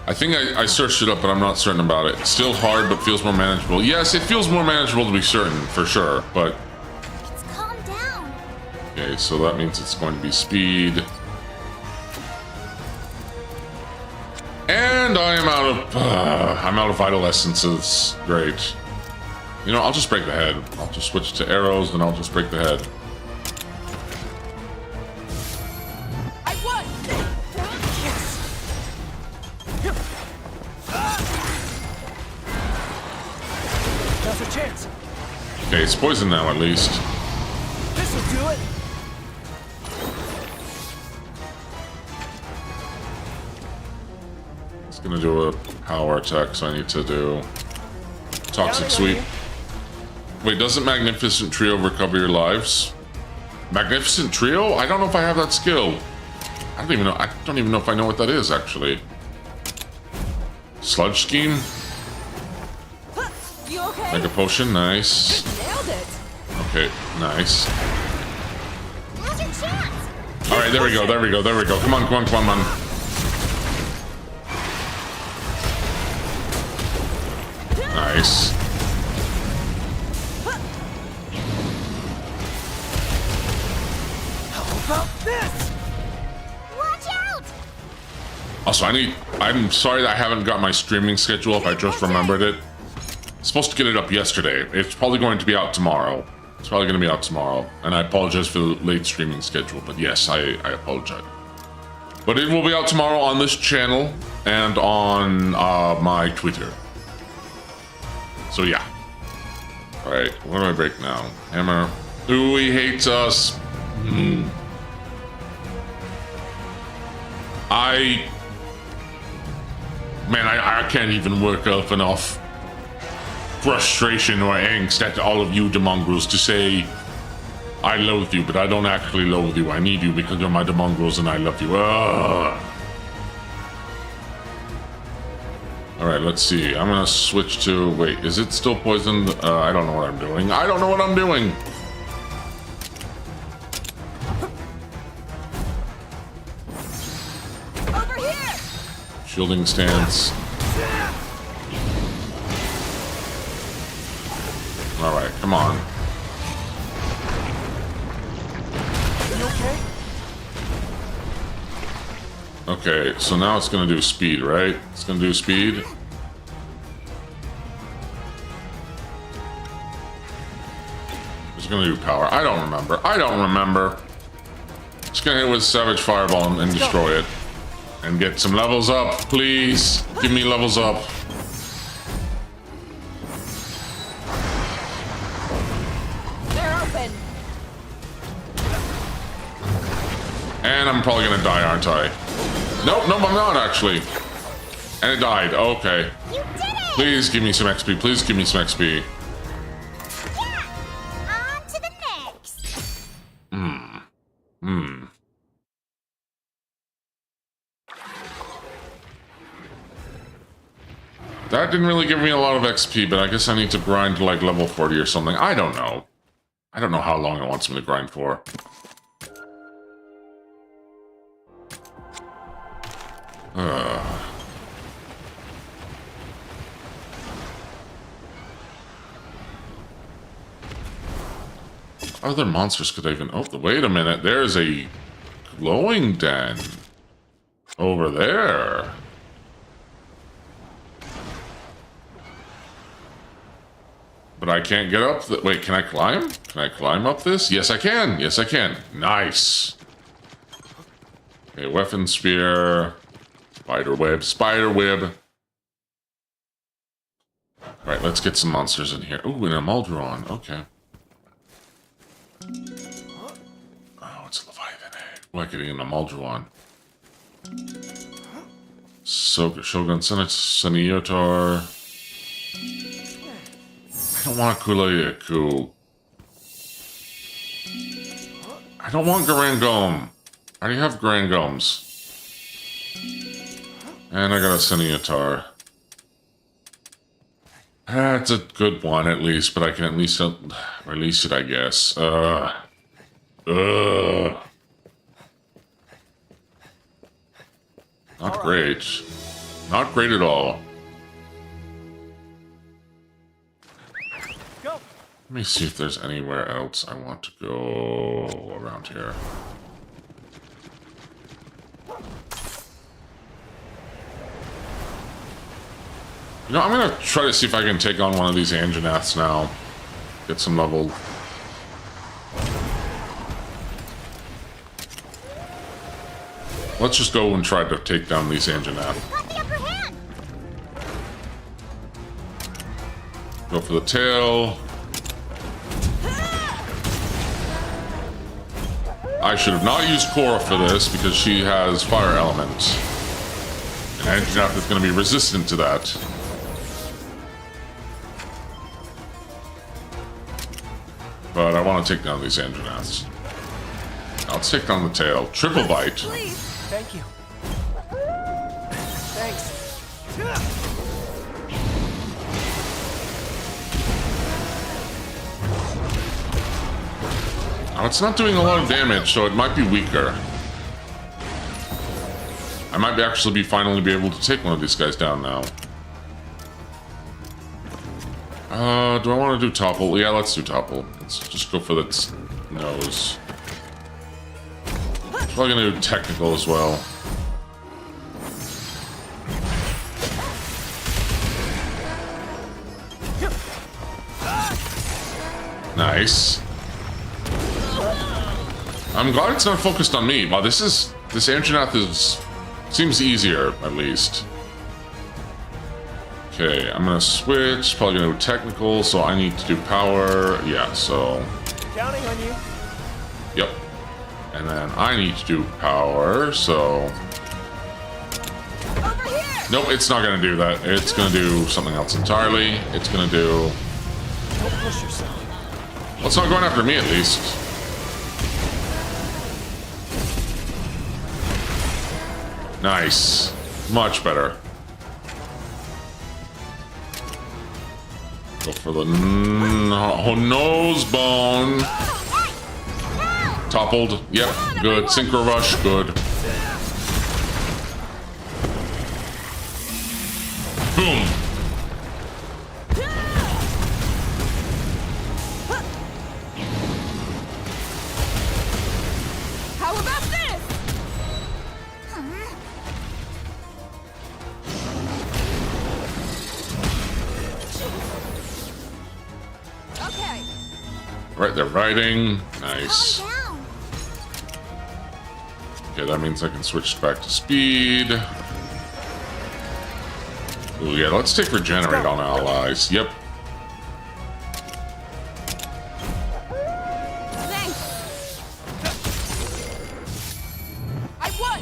I think I searched it up, but I'm not certain about it. Still hard, but feels more manageable. Yes, it feels more manageable to be certain, for sure, but... It's calmed down. Okay, so that means it's going to be speed. And I'm out of vital essences. Great. You know, I'll just break the head. I'll just switch to arrows, and I'll just break the head. I won! Now's a chance. Okay, it's poison now, at least. This'll do it. It's gonna do a power attack, so I need to do Toxic Sweep. Wait, doesn't Magnificent Trio recover your lives? Magnificent Trio? I don't know if I have that skill. I don't even know if I know what that is, actually. Sludge Scheme? You okay? Mega Potion, nice. Nailed it. Okay, nice. Now's your chance. All right, there we go. Come on. Nice. How about this? Watch out! Also, I'm sorry that I haven't got my streaming schedule up. I just remembered it. Supposed to get it up yesterday. It's probably going to be out tomorrow. And I apologize for the late streaming schedule, but yes, I apologize. But it will be out tomorrow on this channel and on my Twitter. So yeah. All right, what do I break now? Hammer. Ooh, he hates us. I can't even work up enough frustration or angst at all of you demongrels to say I loathe you, but I don't actually loathe you. I need you because you're my demongrels and I love you. Ugh. All right, let's see. I'm gonna switch to, wait, is it still poisoned? I don't know what I'm doing. Over here! Shielding stance. All right, come on. You okay? Okay, so now it's gonna do speed, right? It's gonna do speed. It's gonna do power. I don't remember. Just gonna hit with Savage Fireball and destroy it. And get some levels up, please. Give me levels up. They're open. And I'm probably gonna die, aren't I? Nope, I'm not actually. And it died. Okay. You did it! Please give me some XP. Yeah! On to the That didn't really give me a lot of XP, but I guess I need to grind to like level 40 or something. I don't know. I don't know how long it wants me to grind for. Other monsters could I even... Oh, wait a minute. There's a glowing den over there. But I can't get up. Wait, can I climb? Can I climb up this? Yes, I can. Yes, I can. Nice. Okay, weapon spear. Spider web. Spider web. Alright, let's get some monsters in here. Ooh, and a Muldron. Okay. Oh, it's a Leviathan egg. We're getting an Muldron. Shogun Seniotar. I don't want Kulayaku. I don't want Garangome. I already have Garangomes. And I got a Seniotar. That's a good one, at least, but I can at least release it, I guess. Not great. Not great at all. Go. Let me see if there's anywhere else I want to go around here. You know, I'm gonna try to see if I can take on one of these Anjanaths now. Get some level. Let's just go and try to take down these Anjanath. Got the upper hand. Go for the tail. I should have not used Korra for this because she has fire element. And Anjanath is going to be resistant to that. But I want to take down these Anjanaths. Now let's take down the tail. Triple bite. Please. Thank you. Thanks. Now, it's not doing a lot of damage, so it might be weaker. I might actually be finally be able to take one of these guys down now. Do I want to do topple? Yeah, let's do topple. Let's just go for that nose. Probably gonna do technical as well. Nice. I'm glad it's not focused on me. Wow, this Anjanath seems easier, at least. Okay, I'm gonna switch. Probably gonna do technical, so I need to do power. Yeah, so. Counting on you. Yep. And then I need to do power, so. Over here. Nope, it's not gonna do that. It's gonna do something else entirely. It's gonna do. Don't push yourself. Well, it's not going after me, at least. Nice. Much better. Go for the nose bone. Toppled. Yep. Good. Synchro rush. Good. Boom. How about this? Okay. Right, they're riding. Nice. Calm down. Okay, that means I can switch back to speed. Ooh, yeah, let's take regenerate on allies. Yep. Thanks. I won.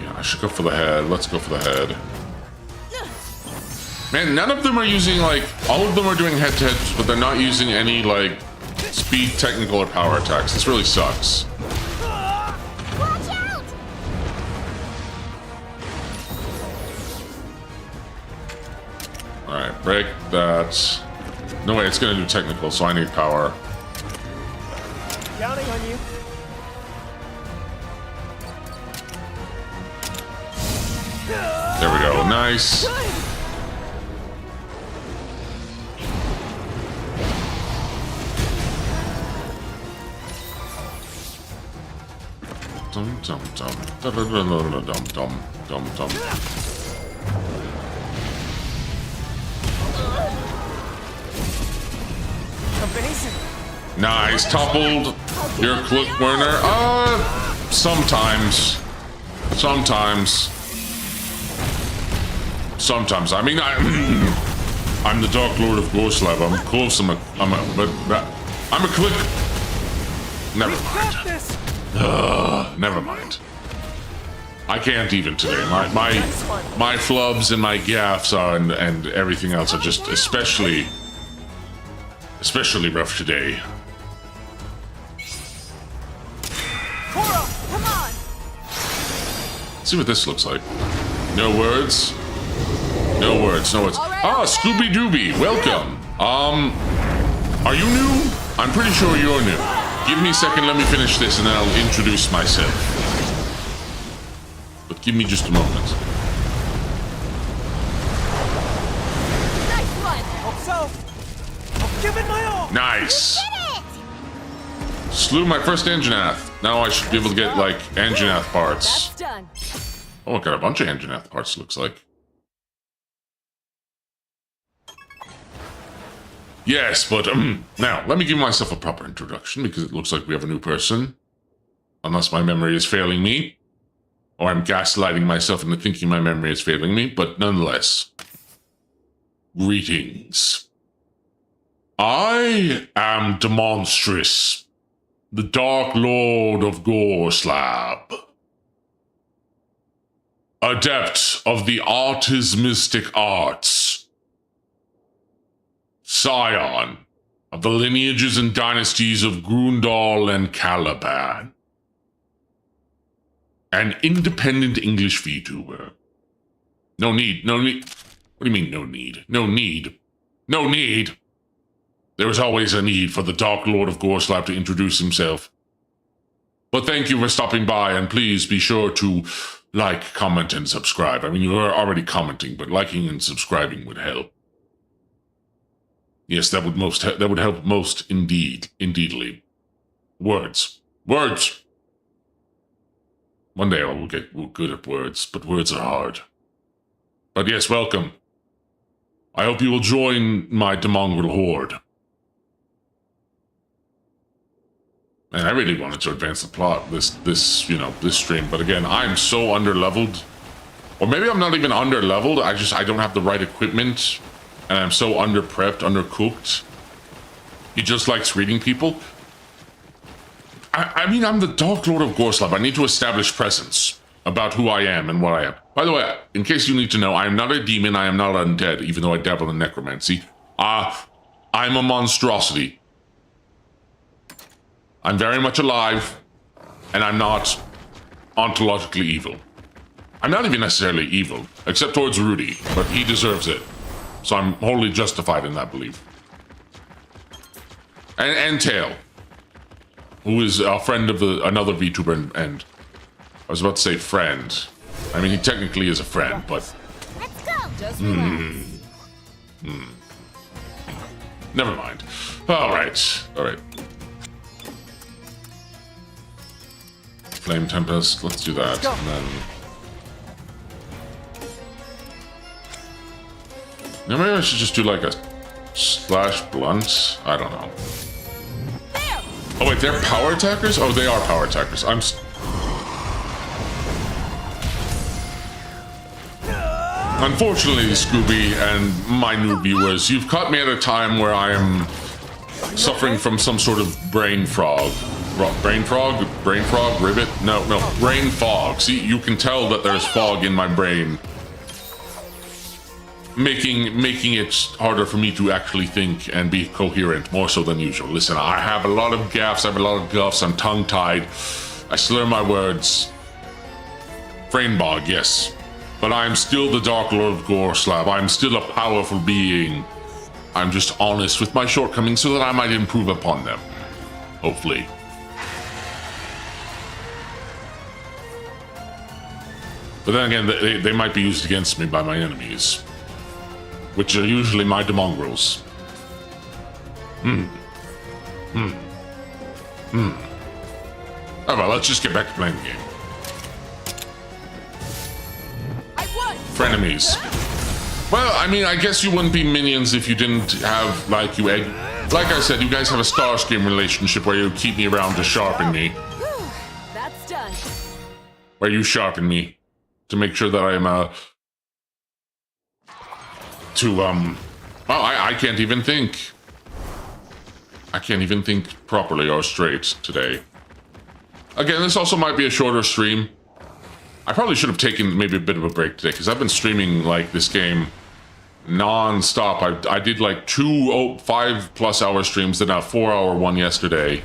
Yeah, I should go for the head. Let's go for the head. Man, none of them are using, like, all of them are doing head-to-heads, but they're not using any, like, speed, technical, or power attacks. This really sucks. Watch out! Alright, break that. No way, it's gonna do technical, so I need power. Counting on you. There we go, nice. Dum dum dum dum dum dum dum dum dum. Amazing. Nice, toppled your Click Werner. Sometimes. I mean, I'm the Dark Lord of Gorslav. I'm close. I'm a click. Never mind. Never mind. I can't even today. My flubs and my gaffes are and everything else are just especially rough today. Cora, come on! Let's see what this looks like. No words. No words. No words. Ah, Scooby Dooby, welcome. Are you new? I'm pretty sure you're new. Give me a second, let me finish this, and then I'll introduce myself. But give me just a moment. Nice one! Hope so. I'll give it my all. Nice. Slew my first Anjanath. Now I should be able to get, like, Anjanath parts. That's done. Oh, I got a bunch of Anjanath parts, looks like. Yes, but now, let me give myself a proper introduction, because it looks like we have a new person. Unless my memory is failing me. Or I'm gaslighting myself into thinking my memory is failing me, but nonetheless. Greetings. I am Demonstrous, the Dark Lord of Gorslav. Adept of the Artismistic Arts. Scion of the lineages and dynasties of Grundal and Caliban. An independent English VTuber. No need. What do you mean, no need? No need. There is always a need for the Dark Lord of Gorslav to introduce himself. But thank you for stopping by, and please be sure to like, comment, and subscribe. I mean, you are already commenting, but liking and subscribing would help. Yes, that would help most indeedly. Words. One day I will get good at words, but words are hard. But yes, welcome. I hope you will join my Demongrel horde. And I really wanted to advance the plot this stream, but again, I'm so underleveled. Or maybe I'm not even underleveled, I don't have the right equipment, and I'm so underprepped, undercooked. He just likes reading people. I mean, I'm the Dark Lord of Gorslav. I need to establish presence about who I am and what I am. By the way, in case you need to know, I am not a demon, I am not undead, even though I dabble in necromancy. I'm a monstrosity. I'm very much alive, and I'm not ontologically evil. I'm not even necessarily evil, except towards Rudy, but he deserves it. So I'm wholly justified in that belief. And Tail, who is a friend of another VTuber, and I was about to say friend. I mean, he technically is a friend, but... Let's go! Just relax. Never mind. All right. Flame Tempest, let's do that. And then... Now maybe I should just do like a slash blunt. I don't know. Oh wait, they're power attackers? Oh, they are power attackers. Unfortunately, Scooby and my new viewers, you've caught me at a time where I am suffering from some sort of brain frog. Brain frog? Ribbit? No, brain fog. See, you can tell that there's fog in my brain. making it harder for me to actually think and be coherent more so than usual. Listen, I have a lot of gaffes, I have a lot of guffs, I'm tongue-tied, I slur my words. Frainbog, yes. But I'm still the Dark Lord of Gorslab. I'm still a powerful being. I'm just honest with my shortcomings so that I might improve upon them. Hopefully. But then again, they might be used against me by my enemies, which are usually my mongrels. Oh well, let's just get back to playing the game. Frenemies. Well, I mean, I guess you wouldn't be minions if you didn't have, like, like I said, you guys have a Starscream relationship where you keep me around to sharpen me. That's done. Where you sharpen me to make sure that I am well, I can't even think. I can't even think properly or straight today. Again, this also might be a shorter stream. I probably should have taken maybe a bit of a break today because I've been streaming like this game non-stop. I did like 5+ hour streams, then a 4-hour one yesterday.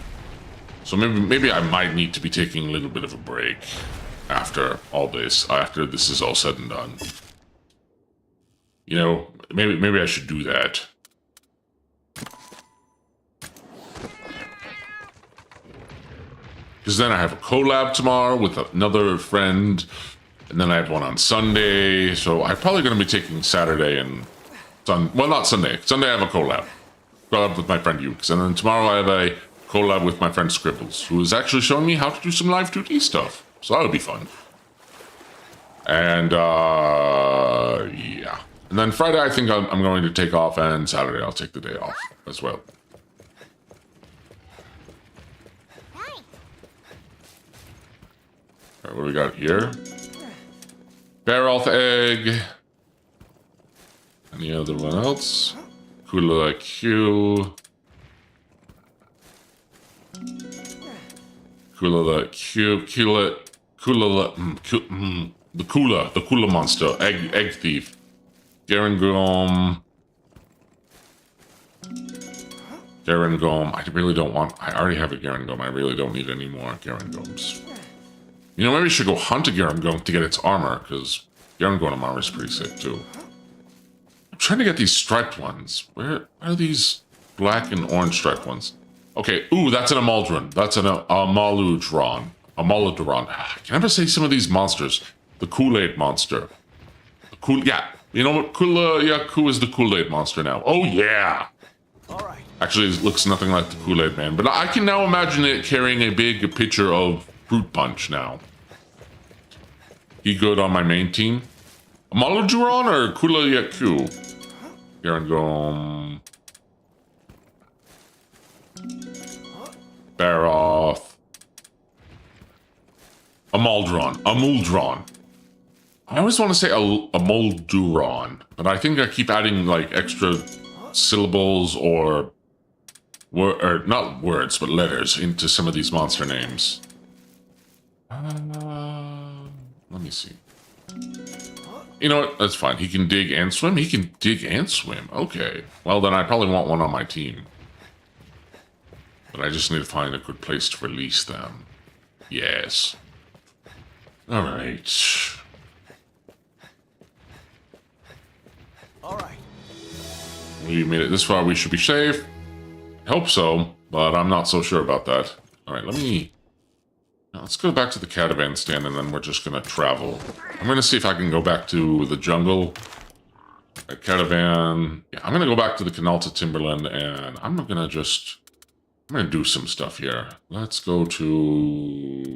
So maybe I might need to be taking a little bit of a break after all this, after this is all said and done. You know, maybe I should do that. Because then I have a collab tomorrow with another friend, and then I have one on Sunday, so I'm probably going to be taking Saturday and well, not Sunday. Sunday I have a collab with my friend Ukes, and then tomorrow I have a collab with my friend Scribbles, who is actually showing me how to do some live 2D stuff, so that'll be fun. And, yeah. And then Friday I think I'm going to take off, and Saturday I'll take the day off as well. Alright, what do we got here? Barrelth egg. Any other one else? Kula Q. Kula Q. The Kula monster. Egg thief. Garangom. I really don't want. I already have a Garangom. I really don't need any more Garangoms. You know, maybe I should go hunt a Garangom to get its armor, because Garangom armor is pretty sick, too. I'm trying to get these striped ones. Where are these black and orange striped ones? Okay, ooh, that's an Amaldron. That's an Amaludron. Amaludron. I can never say some of these monsters. The Kool-Aid monster. Yeah. You know what? Ku is the Kool-Aid monster now. Oh, yeah. All right. Actually, it looks nothing like the Kool-Aid man, but I can now imagine it carrying a big pitcher of Fruit Punch now. He good on my main team? Amaluduron or Kula Yaku? Garangom. Baroth. Amuldron. I always want to say Amolduron, but I think I keep adding like extra syllables or not words, but letters into some of these monster names. Let me see. You know what? That's fine. He can dig and swim? He can dig and swim. Okay. Well, then I probably want one on my team. But I just need to find a good place to release them. Yes. Alright. Alright. We made it this far. We should be safe. I hope so, but I'm not so sure about that. Alright, let's go back to the caravan stand, and then we're just going to travel. I'm going to see if I can go back to the jungle. A caravan. Yeah, I'm going to go back to the Canalta Timberland, and I'm going to do some stuff here. Let's go to...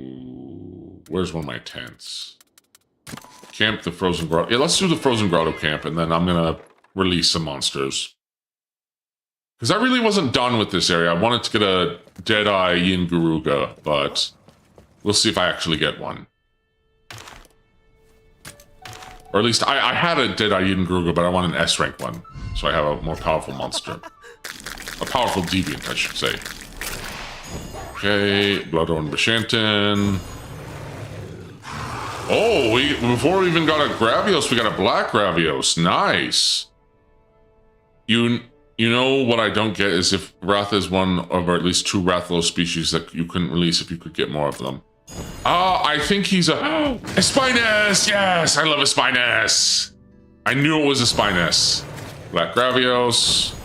Where's one of my tents? Camp the Frozen Grotto. Yeah, let's do the Frozen Grotto camp, and then I'm going to release some monsters. Because I really wasn't done with this area. I wanted to get a Deadeye Yingaruga, but... We'll see if I actually get one. Or at least, I had a Deadeye Yingaruga, but I want an S-rank one. So I have a more powerful monster. A powerful deviant, I should say. Okay, Bloodhorn Bashantin. Oh, before we even got a Gravios, we got a black Gravios. Nice. You know what I don't get is if Wrath is one of, or at least 2 Rathalos species that you couldn't release if you could get more of them. I think he's a Spinous. Yes, I love a Spinous. I knew it was a Spinous. Black Gravios.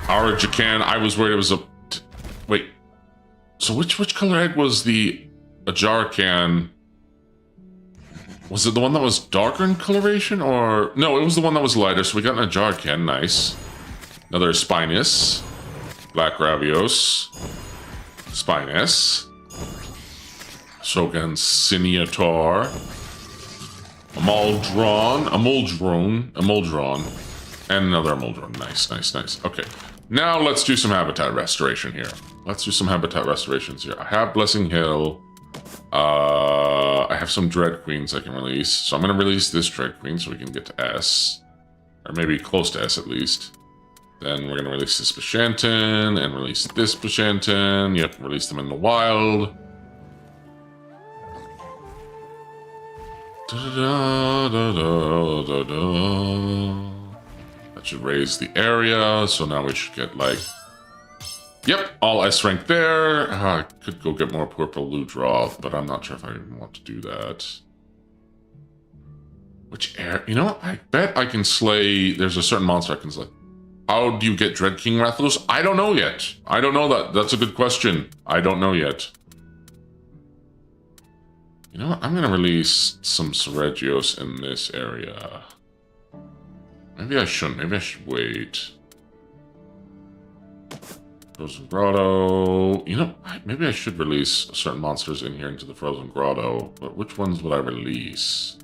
Arajakan. I was worried it was a... Wait. So which color egg was the Ajarakan? Was it the one that was darker in coloration, or... No, it was the one that was lighter, so we got an Ajarakan. Nice. Another Spinous. Black Gravios. Spinous. Shogun Siniatar. Amoldron. And another Amoldron. Nice, nice, nice. Okay. Now let's do some habitat restoration here. Let's do some habitat restorations here. I have Blessing Hill. I have some Dread Queens I can release. So I'm going to release this Dread Queen so we can get to S. Or maybe close to S at least. Then we're going to release this Bishantan and release this Bishantan. Yep, release them in the wild. That should raise the area. So now we should get like... Yep, all S rank there. I could go get more purple Ludroth, but I'm not sure if I even want to do that. Which air? You know what? I bet I can slay... There's a certain monster I can slay. How do you get Dread King Rathalos? I don't know yet. I don't know that. That's a good question. I don't know yet. You know what? I'm going to release some Seregios in this area. Maybe I shouldn't. Maybe I should wait. Frozen Grotto. You know, maybe I should release certain monsters in here into the Frozen Grotto. But which ones would I release?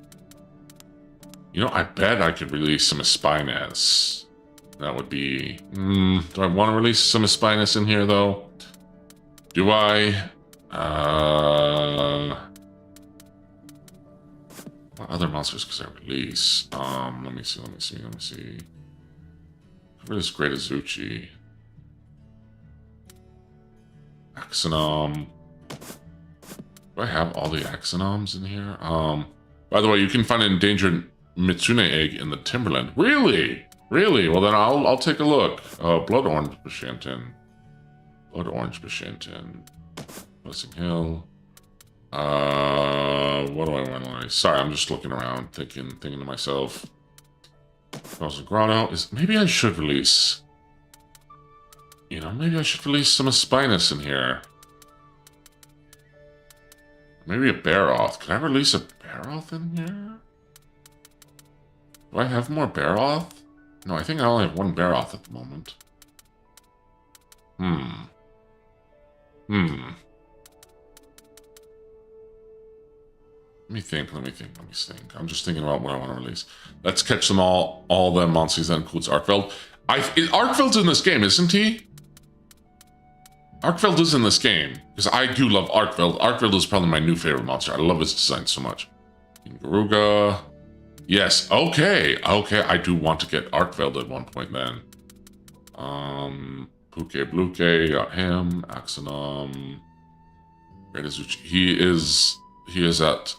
You know, I bet I could release some Espines. That would be... do I want to release some Espines in here, though? Do I? What other monsters could I release? Let me see. Release Great Azuchi. Axonom. Do I have all the Axonoms in here? By the way, you can find an endangered Mitsune egg in the Timberland. Really? Really? Well, then I'll take a look. Blood Orange Bishantan. Blessing Hill. What do I want to release? Sorry, I'm just looking around, thinking to myself. Frozen Grotto is... Maybe I should release... You know, maybe I should release some Espinus in here. Maybe a Baroth. Can I release a Baroth in here? Do I have more Baroth? No, I think I only have one Baroth at the moment. Let me think. I'm just thinking about what I want to release. Let's catch them all the monsters. That includes Arkfeld. Arkfeld's in this game, isn't he? Arkfeld is in this game, because I do love Arkfeld. Arkfeld is probably my new favorite monster. I love his design so much. Garuga. Yes, okay, I do want to get Arkfeld at one point then. Puke Bluke, got him. Axonom. Great Azuchi. He is at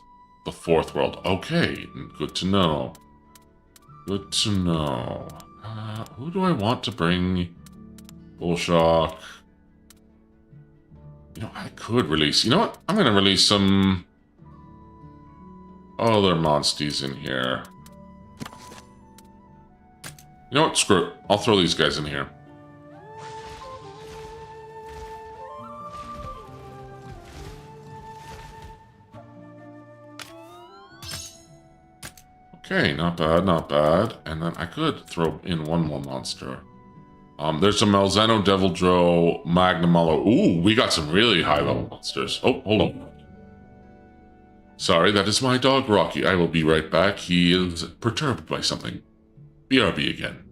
the 4th world. Okay, good to know. Good to know. Who do I want to bring? Bullshock. You know, I could release... You know what? I'm going to release some other monsties in here. You know what? Screw it. I'll throw these guys in here. Okay, not bad, not bad. And then I could throw in one more monster. There's some Malzeno, Deviljho, Magnamalo. Ooh, we got some really high-level monsters. Oh, hold on. Sorry, that is my dog, Rocky. I will be right back. He is perturbed by something. BRB again.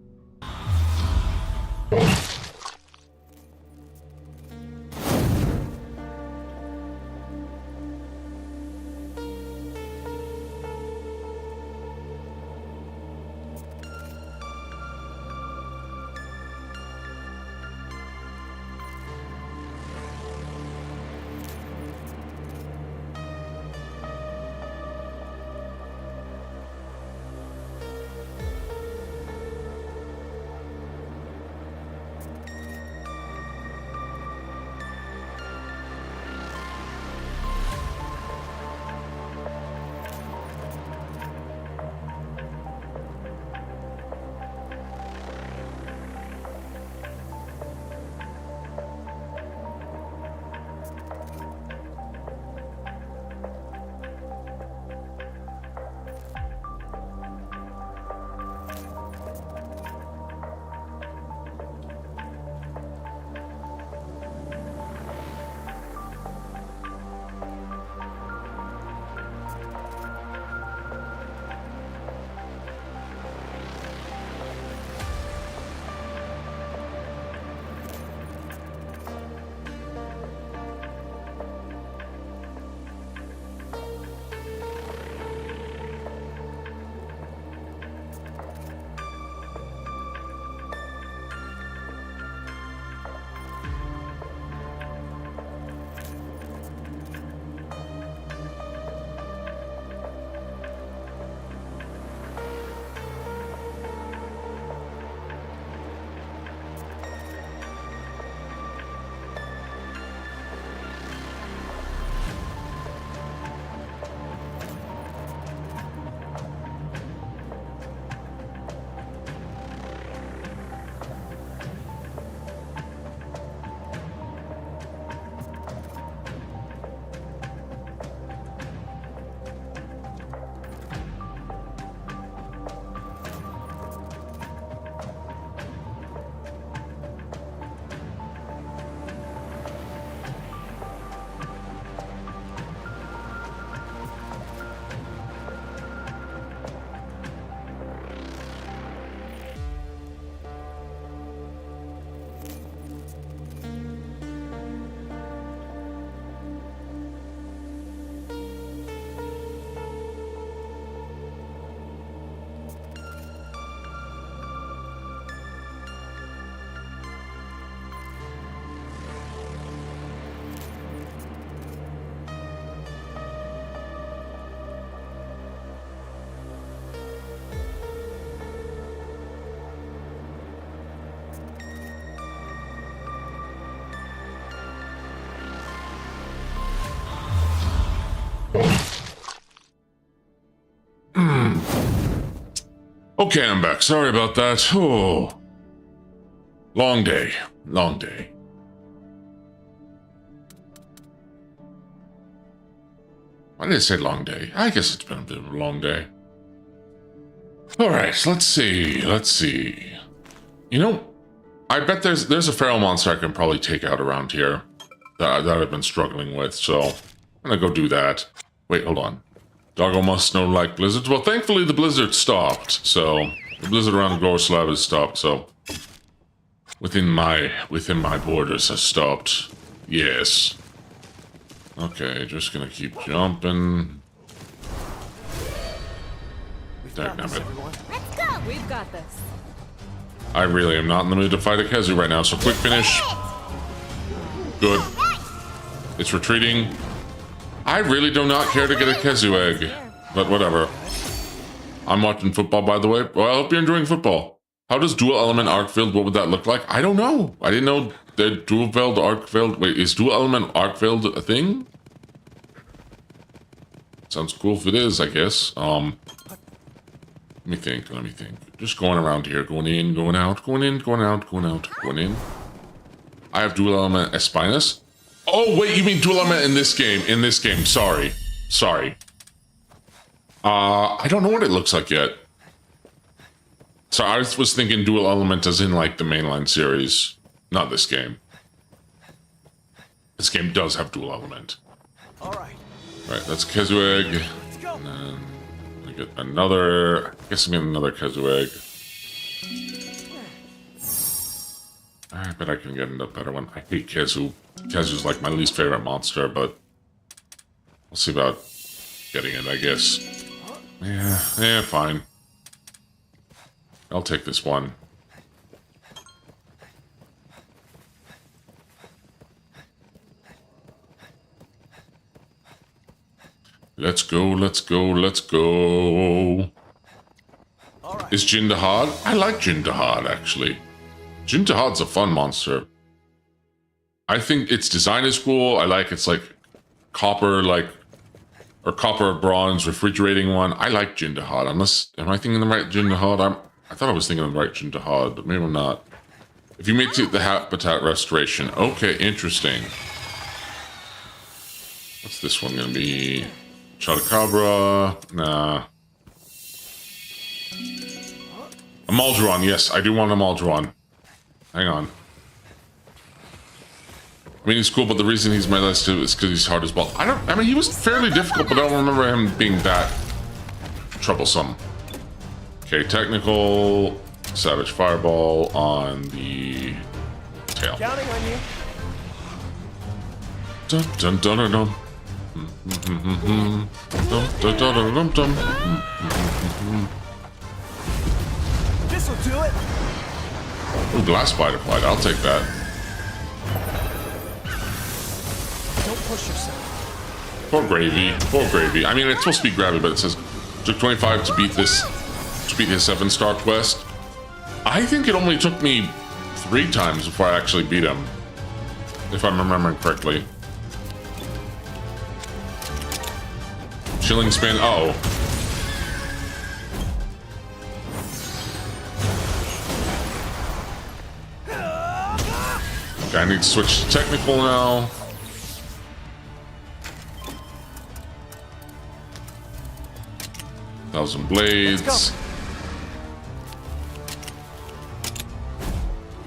Okay, I'm back. Sorry about that. Oh. Long day. Long day. Why did I say long day? I guess it's been a bit of a long day. Alright, let's see. Let's see. You know, I bet there's a feral monster I can probably take out around here that I've been struggling with, so I'm gonna go do that. Wait, hold on. Doggo must know like blizzards. Well, thankfully the blizzard stopped, so the blizzard around the Glow Slab has stopped, so within my borders has stopped. Yes. Okay, just gonna keep jumping. Got this, Damn it. everyone. Let's go! We've got this. I really am not in the mood to fight a Kezu right now, so quick finish. Good. It's retreating. I really do not care to get a Kezu egg, but whatever. I'm watching football, by the way. Well, I hope you're enjoying football. How does dual element arc field, what would that look like? I don't know. I didn't know that dual field arc field. Wait, is dual element arc field a thing? Sounds cool if it is, I guess. Let me think. Just going around here, going in, going out, going in, going out, going out, going in. I have dual element Espinus. Oh, wait, you mean dual element in this game? In this game, sorry. I don't know what it looks like yet. So I was thinking dual element as in like the mainline series, not this game. This game does have dual element. All right. Right, that's Kezu egg. And then I get another. I guess I'm getting another Kezu egg. I bet I can get a better one. I hate Kezu. Kezu's like my least favorite monster, but we'll see about getting it, I guess. Yeah, fine. I'll take this one. Let's go. Is Jindahad? I like Jindahad, actually. Jindahad's a fun monster. I think its design is cool. I like it's like copper, or copper bronze refrigerating one. I like Jindahad. Am I thinking the right Jindahad? I thought I was thinking of the right Jindahad, but maybe I'm not. If you make it the habitat restoration. Okay, interesting. What's this one gonna be? Chotacabra? Nah. A Maldron, yes, I do want a Maldron. Hang on. I mean, he's cool, but the reason he's my list is because he's hard as balls. I mean, he was fairly difficult, but I don't remember him being that troublesome. Okay, technical, Savage Fireball on the tail. Counting on you. Dun dun dun dun dun. Dun dun dun dun dun. This'll do it. Ooh, glass spider flight. I'll take that. Don't push yourself. Poor gravy. Poor gravy. I mean, it's supposed to be gravy, but it says took 25 to beat this. To beat his 7-star quest. I think it only took me 3 times before I actually beat him, if I'm remembering correctly. Chilling spin. Oh. Okay, I need to switch to technical now. Thousand Blades.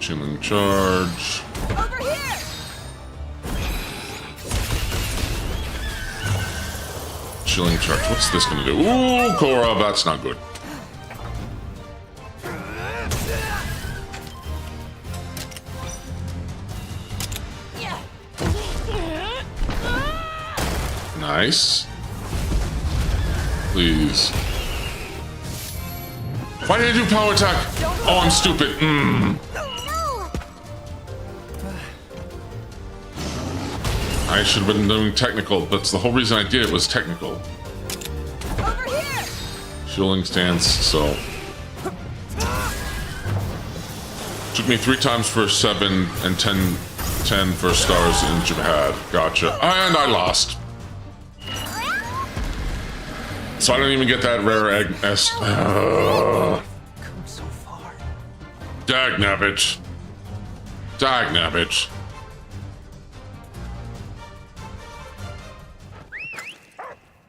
Chilling charge. Over here! Chilling charge. What's this gonna do? Ooh, Korra, that's not good. Nice. Please. Why did I do power attack? Oh, I'm stupid. I should have been doing technical. That's the whole reason I did it, was technical. Over here! Shielding stance, so. Took me 3 times for 7 and 10 first stars in Jihad. Gotcha. And I lost. So I don't even get that rare egg. Dagnabbit. Dagnabbit.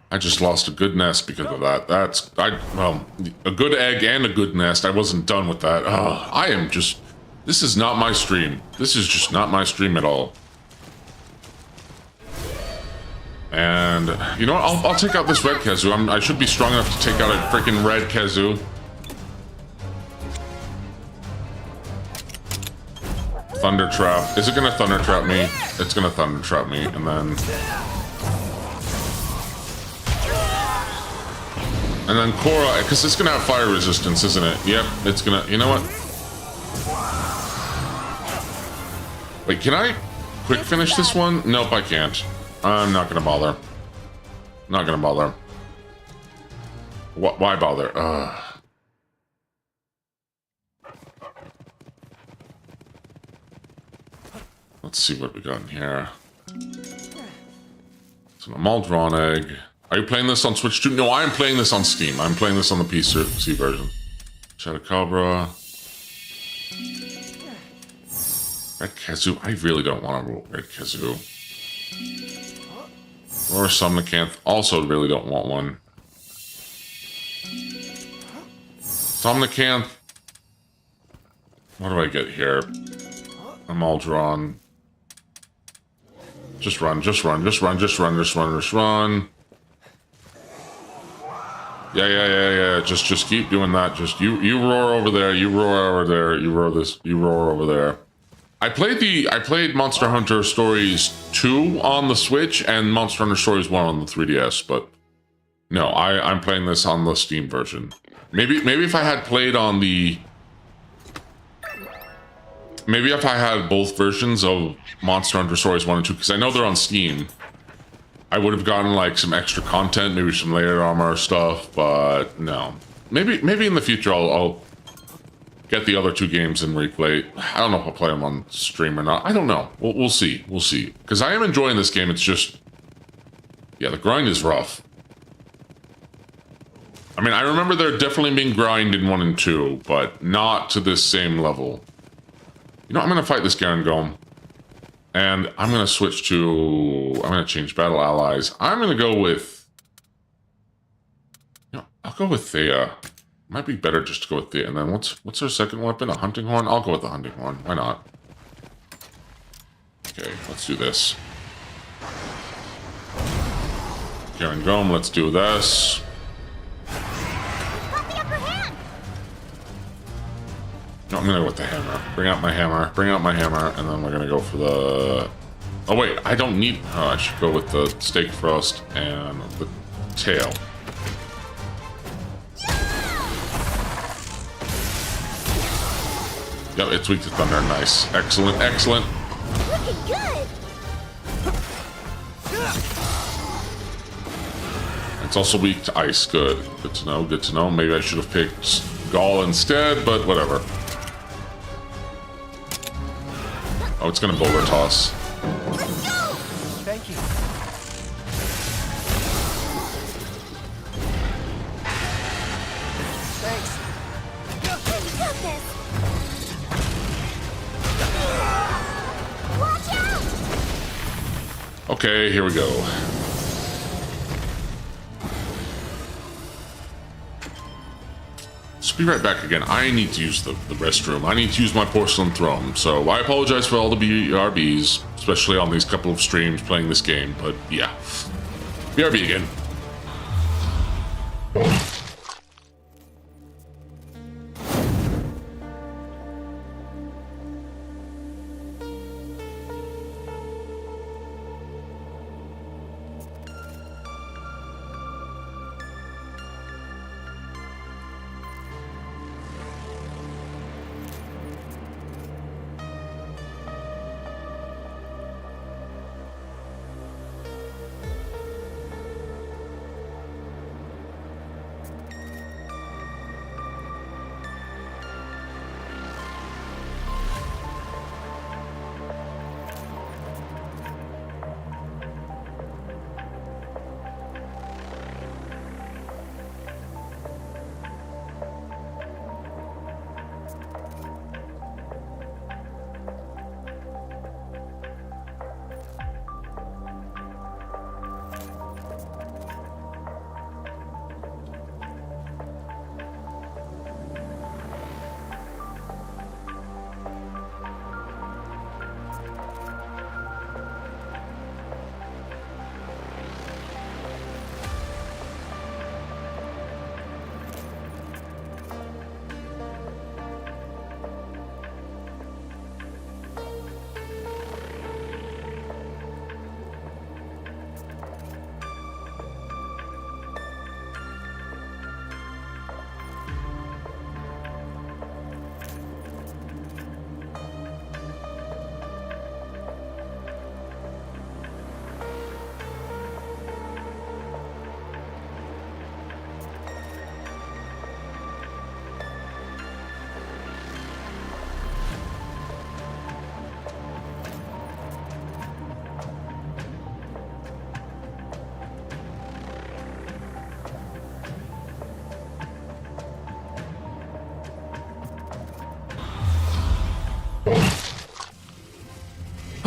I just lost a good nest because of that. Well, a good egg and a good nest. I wasn't done with that. I am just... This is not my stream. This is just not my stream at all. And, you know what? I'll take out this red kazoo. I should be strong enough to take out a freaking red kazoo. Thunder trap. Is it gonna thunder trap me? It's gonna thunder trap me, and then... And then Korra, because it's gonna have fire resistance, isn't it? Yep, it's gonna... You know what? Wait, can I quick finish this one? Nope, I can't. I'm not gonna bother. Not gonna bother. Why bother? Let's see what we got in here. It's an Amaldron egg. Are you playing this on Switch too? No, I am playing this on Steam. I'm playing this on the PC version. Shadow Cobra. Red Kazoo. I really don't want a Red Kazoo. Or Somnicanth. Also really don't want one. Somnicanth. What do I get here? Amaldron. Just run, just run, just run, just run, just run, just run. Yeah. Just keep doing that. Just you roar over there, you roar over there, you roar this, you roar over there. I played Monster Hunter Stories 2 on the Switch and Monster Hunter Stories 1 on the 3DS, but no, I'm playing this on the Steam version. Maybe if I had played on the... Maybe if I had both versions of Monster Hunter Stories 1 and 2, because I know they're on Steam, I would have gotten like some extra content, maybe some layered armor stuff, but no. Maybe in the future I'll get the other two games and replay. I don't know if I'll play them on stream or not. I don't know. We'll see. We'll see. Because I am enjoying this game. It's just... Yeah, the grind is rough. I mean, I remember there definitely being grind in 1 and 2, but not to this same level. You know, I'm going to fight this Garangome. And I'm going to switch to... I'm going to change battle allies. I'm going to go with... You know, I'll go with Thea. Might be better just to go with Thea. And then what's her second weapon? A hunting horn? I'll go with the hunting horn. Why not? Okay, let's do this. Garangome, let's do this. No, I'm gonna go with the hammer. Bring out my hammer. Bring out my hammer, and then we're gonna go for the... Oh wait, I don't need... Oh, I should go with the stake thrust and the tail. Yep, it's weak to thunder. Nice. Excellent, excellent. Looking good. It's also weak to ice. Good. Good to know, good to know. Maybe I should have picked Gall instead, but whatever. Oh, it's gonna boulder toss. Let's go. Thank you. Thanks. You got this. Watch out! Okay, here we go. So be right back again. I need to use the restroom. I need to use my porcelain throne. So I apologize for all the BRBs, especially on these couple of streams playing this game. But yeah, BRB again.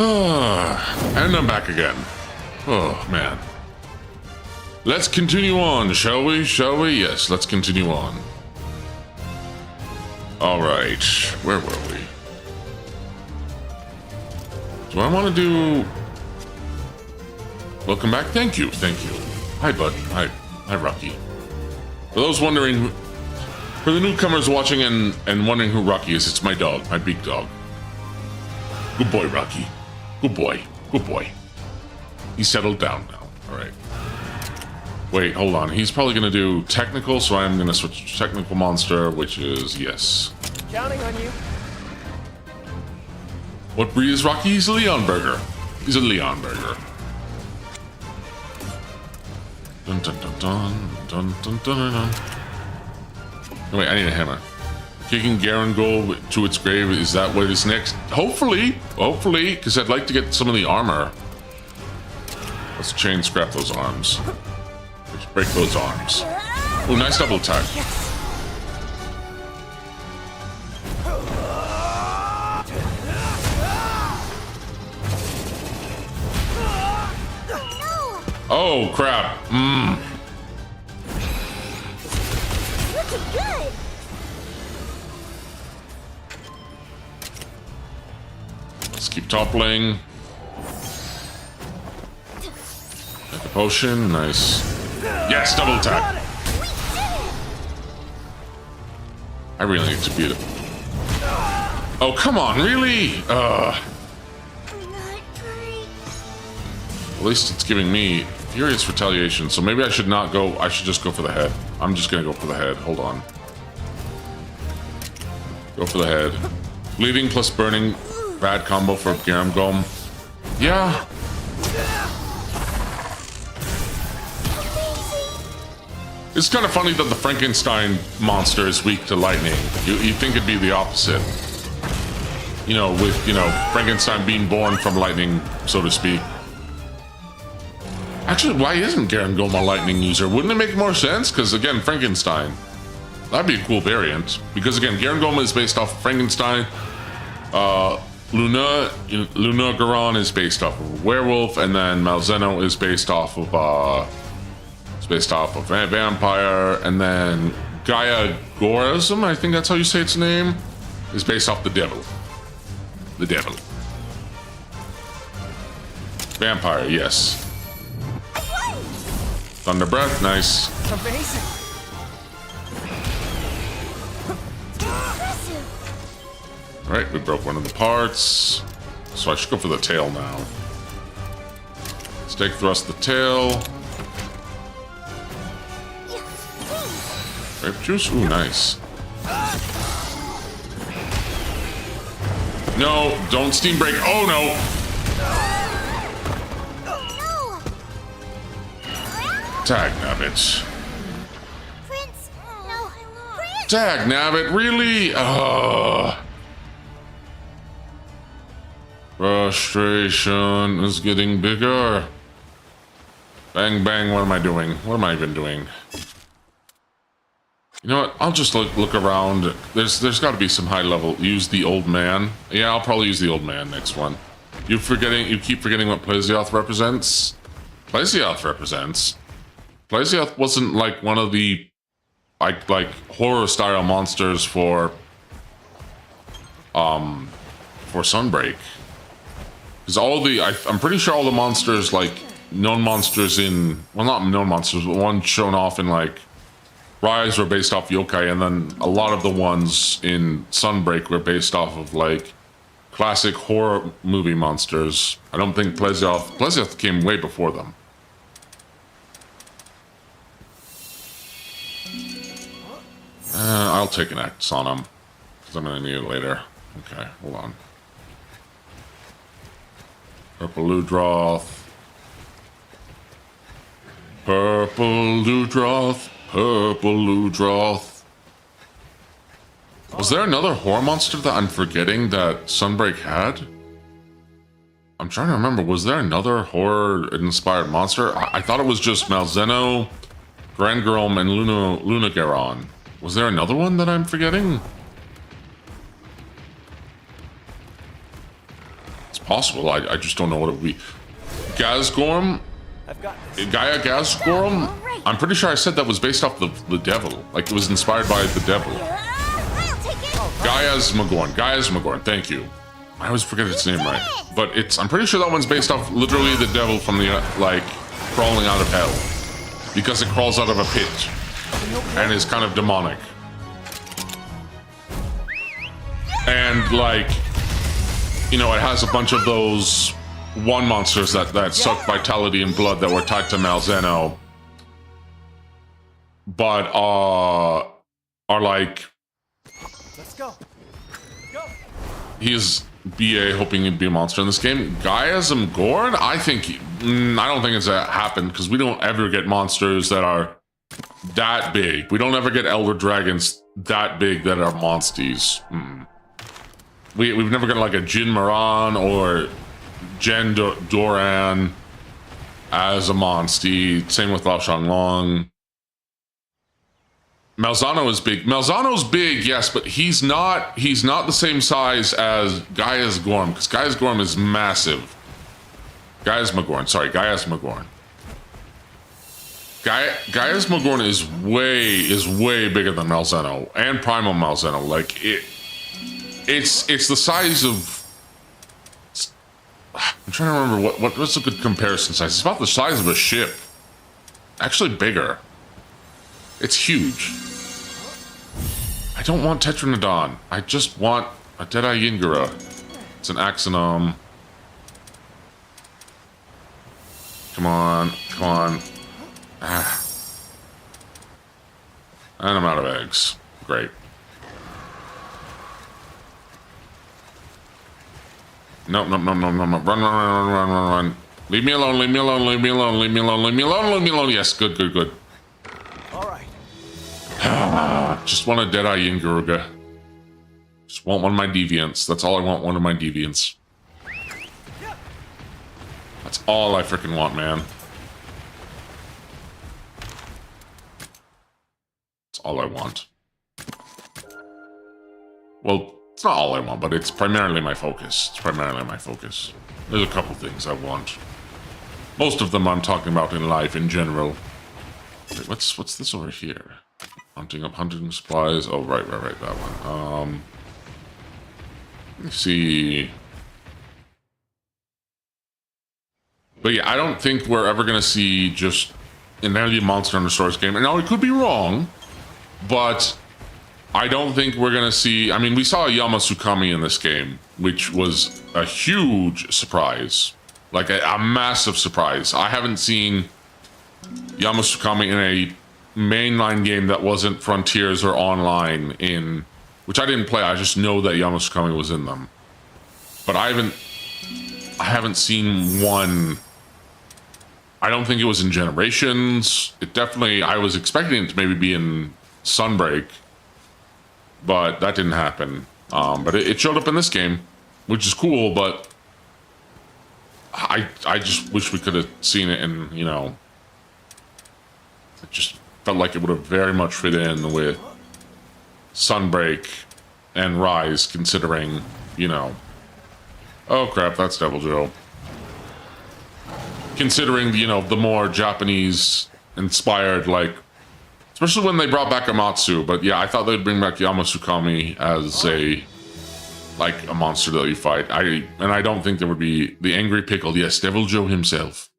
And I'm back again. Oh, man. Let's continue on, shall we? Shall we? Yes, let's continue on. Alright, where were we? Do I want to do... Welcome back? Thank you, thank you. Hi, bud. Hi, Rocky. For those wondering, for the newcomers watching and wondering who Rocky is, it's my dog, my big dog. Good boy, Rocky. Good boy. Good boy. He's settled down now. Alright. Wait, hold on. He's probably going to do technical, so I'm going to switch to technical monster, which is yes. Counting on you. What breed is Rocky? He's a Leon Burger. He's a Leon Burger. Dun dun dun dun dun dun dun dun. Oh, wait, I need a hammer. Kicking Garangold to its grave, is that what is next? Hopefully, because I'd like to get some of the armor. Let's chain scrap those arms. Let's break those arms. Oh, nice double attack. Oh, crap. Looking good. Let's keep toppling. Get the potion, nice. Yes, double attack. I really need to beat it. Oh, come on, really? At least it's giving me furious retaliation, so maybe I should not go. I should just go for the head. I'm just gonna go for the head. Hold on. Go for the head. Bleeding plus burning. Bad combo for Garangolm. Yeah. It's kind of funny that the Frankenstein monster is weak to lightning. You'd think it'd be the opposite. You know, with, Frankenstein being born from lightning, so to speak. Actually, why isn't Garangolm a lightning user? Wouldn't it make more sense? Because, again, Frankenstein. That'd be a cool variant. Because, again, Garangolm is based off of Frankenstein. Luna Garon is based off of a werewolf, and then Malzeno is based off of a vampire, and then Gaia Gorism, I think that's how you say its name, is based off the devil. The devil. Vampire, yes. Thunder Breath, nice. Amazing. Alright, we broke one of the parts. So I should go for the tail now. Stake thrust the tail. Grape juice? Ooh, nice. No, don't steam break. Oh no! Tag nabbit. Prince, no. Prince. Tag nabbit, really? Frustration is getting bigger. Bang, bang, what am I doing? What am I even doing? You know what? I'll just look around. There's got to be some high level. Use the old man. Yeah, I'll probably use the old man next one. You keep forgetting what Plesioth represents. Plesioth wasn't like one of the like horror style monsters for Sunbreak. Because I'm pretty sure all the monsters, like known monsters in, well, not known monsters, but ones shown off in like Rise were based off yokai, and then a lot of the ones in Sunbreak were based off of like classic horror movie monsters. I don't think Plesioth came way before them. I'll take an X on him, because I'm going to need it later. Okay, hold on. Purple Ludroth. Purple Ludroth. Purple Ludroth. Was there another horror monster that I'm forgetting that Sunbreak had? I'm trying to remember. Was there another horror-inspired monster? I thought it was just Malzeno, Garangolm, and Luna Garon. Was there another one that I'm forgetting? It's possible. I just don't know what it would be. Gazgorm? Gaia Gazgorm? I'm pretty sure I said that was based off the devil. Like, it was inspired by the devil. Gaia's Magorn, thank you. I always forget its name right. But I'm pretty sure that one's based off literally the devil from the, like, crawling out of hell. Because it crawls out of a pit. And is kind of demonic. And, like, you know, it has a bunch of those one monsters that suck vitality and blood that were tied to Malzeno. But, are like... Let's go. Go. He's BA hoping he'd be a monster in this game. Gaiasm Gorn? I don't think it's happened, because we don't ever get monsters that are that big. We don't ever get Elder Dragons that big that are monsties. We've never got like a Jin Maran or Jen Doran as a monstie. Same with Lao Shanglong. Malzano is big. Malzano's big, yes, but he's not the same size as Gaia's Gorm, because Gaia's Gorm is massive. Gaia's Magorn is way bigger than Malzeno and Primal Malzeno. Like it's the size of. I'm trying to remember what's a good comparison size. It's about the size of a ship. Actually bigger. It's huge. I don't want Tetranodon. I just want a Deadeye Yingura. It's an Axonom. Come on. Ah. And I'm out of eggs. Great. No. Run. Leave me alone. Yes, good. All right. Just want a Deadeye Yingura. Just want one of my deviants. That's all I want, one of my deviants. That's all I freaking want, man. That's all I want. Well, it's not all I want, but it's primarily my focus. There's a couple things I want. Most of them I'm talking about in life in general. Wait, what's this over here? Hunting supplies. Oh, right, that one. Let me see. But yeah, I don't think we're ever gonna see just an alien monster in the Source game. And now it could be wrong, but I don't think we're gonna see. I mean, we saw a Yamasukami in this game, which was a huge surprise, like a massive surprise. I haven't seen Yamasukami in a mainline game that wasn't Frontiers or Online, which I didn't play. I just know that Yamasukami was in them, but I haven't seen one. I don't think it was in Generations. I was expecting it to maybe be in Sunbreak, but that didn't happen. But it showed up in this game, which is cool, but I just wish we could have seen it in, you know, it just felt like it would have very much fit in with Sunbreak and Rise, considering, you know, oh crap, that's Devil Joe. Considering, you know, the more Japanese inspired, like, especially when they brought back Amatsu, but yeah, I thought they'd bring back Yamasukami as a monster that you fight. And I don't think there would be the Angry Pickle. Yes, Devil Joe himself.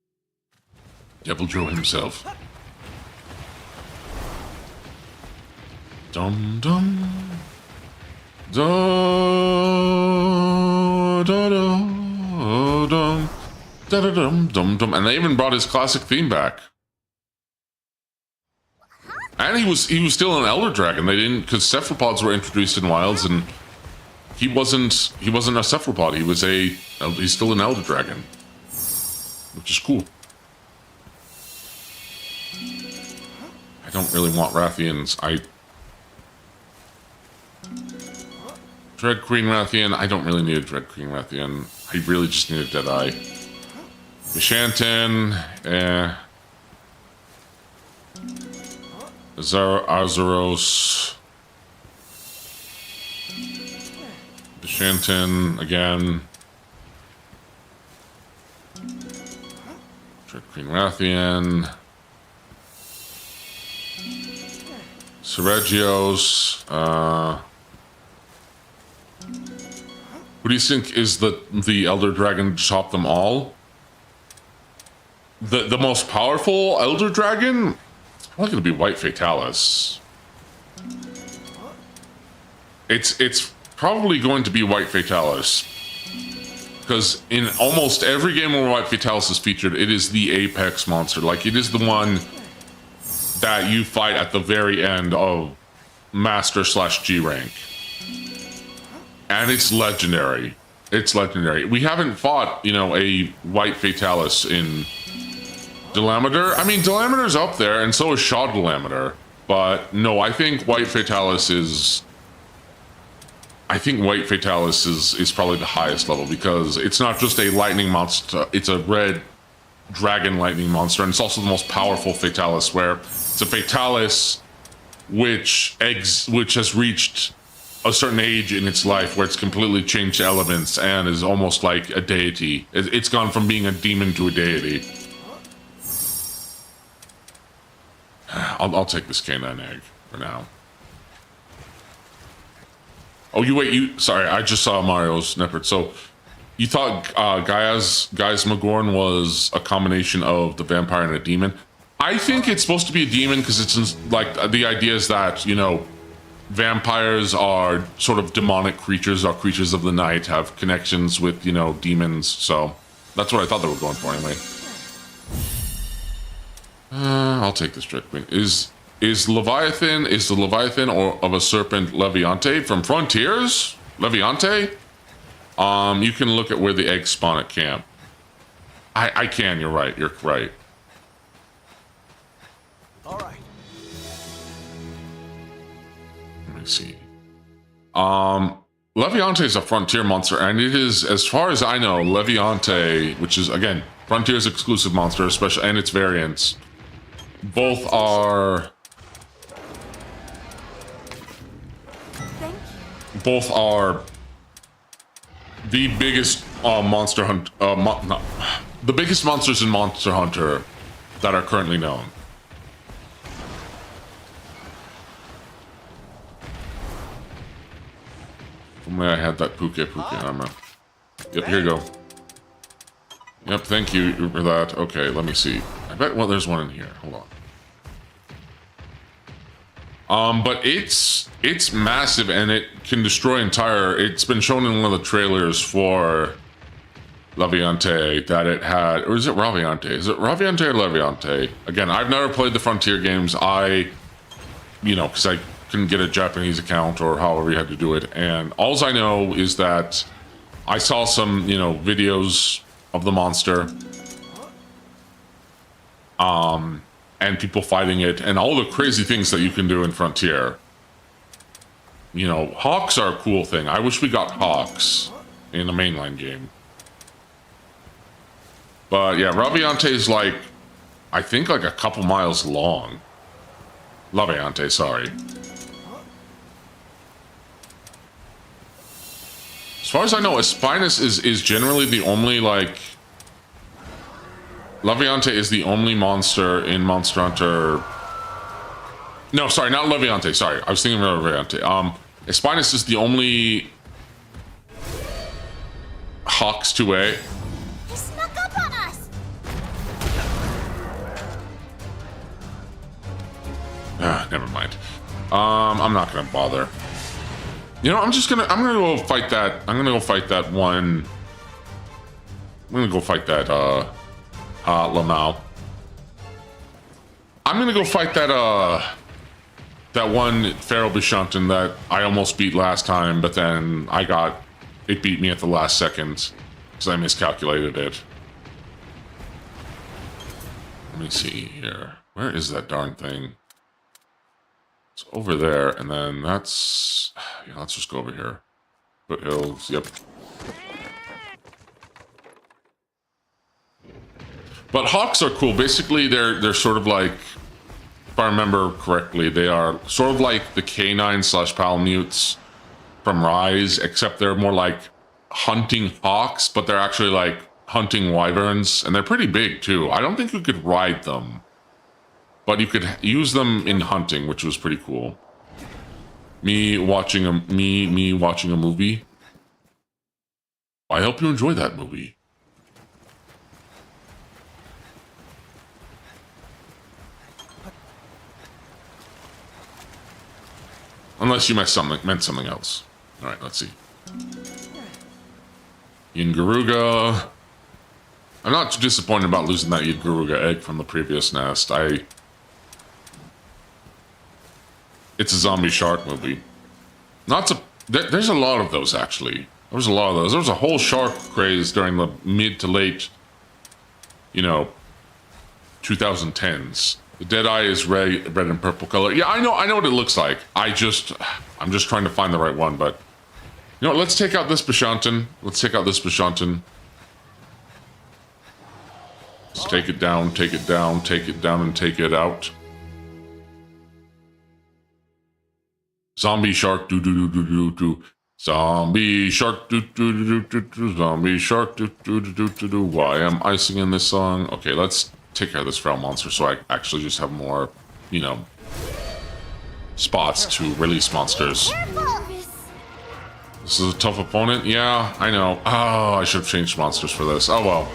Dum dum da da dum dum dum, and they even brought his classic theme back. And he was still an Elder Dragon. They didn't, because cephalopods were introduced in Wilds, and he wasn't a cephalopod. He's still an Elder Dragon, which is cool. I don't really want Rathians. Dread Queen Rathian. I don't really need a Dread Queen Rathian. I really just need a Deadeye. Vishantin. Azaros. Vishantin again. Queen Rathian. Seregios. Who do you think is the Elder Dragon to top them all? The most powerful Elder Dragon? It's probably gonna be White Fatalis. It's probably going to be White Fatalis. Because in almost every game where White Fatalis is featured, it is the apex monster. Like, it is the one that you fight at the very end of Master / G rank. And it's legendary. It's legendary. We haven't fought, you know, a White Fatalis in Delameter. I mean, Delameter's up there, and so is Shaw Delameter. But no, I think White Fatalis is... I think White Fatalis is probably the highest level, because it's not just a lightning monster, it's a red dragon lightning monster, and it's also the most powerful Fatalis, where it's a Fatalis which has reached a certain age in its life where it's completely changed elements and is almost like a deity. It's gone from being a demon to a deity. I'll take this canine egg for now. Oh, sorry, I just saw Mario's snippet. So, you thought Gaia's Magorn was a combination of the vampire and a demon? I think it's supposed to be a demon because it's like, the idea is that, you know, vampires are sort of demonic creatures, are creatures of the night, have connections with, you know, demons. So, that's what I thought they were going for anyway. I'll take this Dread Queen. Is the Leviathan or of a serpent Leviante from Frontiers? Leviante? You can look at where the eggs spawn at camp. I can, you're right, you're right. All right. Let me see. Leviante is a Frontier monster, and it is, as far as I know, Leviante, which is, again, Frontier's exclusive monster, especially, and its variants, both are... Both are the biggest monster hunt, the biggest monsters in Monster Hunter that are currently known. From where I had that Puke armor. Yep, here you go. Yep, thank you for that. Okay, let me see. I bet, well, there's one in here. Hold on. But it's massive, and it can destroy entire... It's been shown in one of the trailers for Leviante that it had... Or is it Raviante? Is it Raviante or Leviante? Again, I've never played the Frontier games. You know, because I couldn't get a Japanese account or however you had to do it. And all I know is that I saw some, you know, videos of the monster. And people fighting it, and all the crazy things that you can do in Frontier. You know, hawks are a cool thing. I wish we got hawks in the mainline game. But yeah, Raviante is like, I think like a couple miles long. Laviante, sorry. As far as I know, Espinus is generally the only, like... Leviante is the only monster in Monster Hunter... No, sorry, not Leviante, sorry. I was thinking of Leviante. Espinus is the only... Hawks 2A. He snuck up on us! Never mind. I'm not gonna bother. You know, I'm gonna go fight that... I'm gonna go fight that one... I'm gonna go fight that, Lamau. I'm gonna go fight that, that one Pharaoh Bishantan that I almost beat last time, but then it beat me at the last second, because I miscalculated it. Let me see here. Where is that darn thing? It's over there, and then that's... Yeah, let's just go over here. Foothills, yep. But hawks are cool. Basically, they're sort of like, if I remember correctly, they are sort of like the K9/Palamutes from Rise, except they're more like hunting hawks, but they're actually like hunting wyverns, and they're pretty big too. I don't think you could ride them, but you could use them in hunting, which was pretty cool. Me watching a movie. I hope you enjoy that movie. Unless you meant something else. All right, let's see. Yingaruga. I'm not too disappointed about losing that Yingaruga egg from the previous nest. It's a zombie shark movie. There's a lot of those, actually. There's a lot of those. There was a whole shark craze during the mid to late, 2010s. The dead eye is red and purple color. Yeah, I know what it looks like. I'm just trying to find the right one, but you know what, let's take out this Bishanten. Let's take out this Bishanten. Let's take it down, take it down, take it down, and take it out. Zombie shark do do do do do do. Zombie shark do do do do do. Zombie shark do do do do do do. Why am I singing this song? Okay, let's take care of this feral monster so I actually just have more, spots to release monsters. This is a tough opponent. Yeah, I know. Oh, I should have changed monsters for this. Oh well.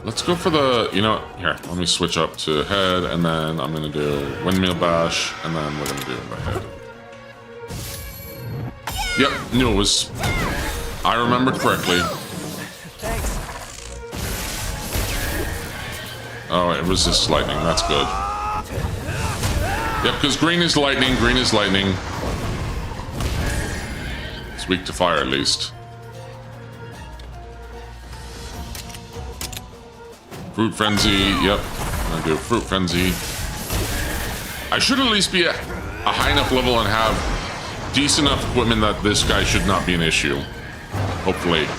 Let's go for the, here, let me switch up to head, and then I'm going to do windmill bash, and then we're going to do the head. Yep, knew it was, I remembered correctly. Thanks. Oh, it resists lightning, that's good. Yep, because green is lightning, green is lightning. It's weak to fire, at least. Fruit Frenzy, yep. I'm gonna do Fruit Frenzy. I should at least be a high enough level and have decent enough equipment that this guy should not be an issue. Hopefully.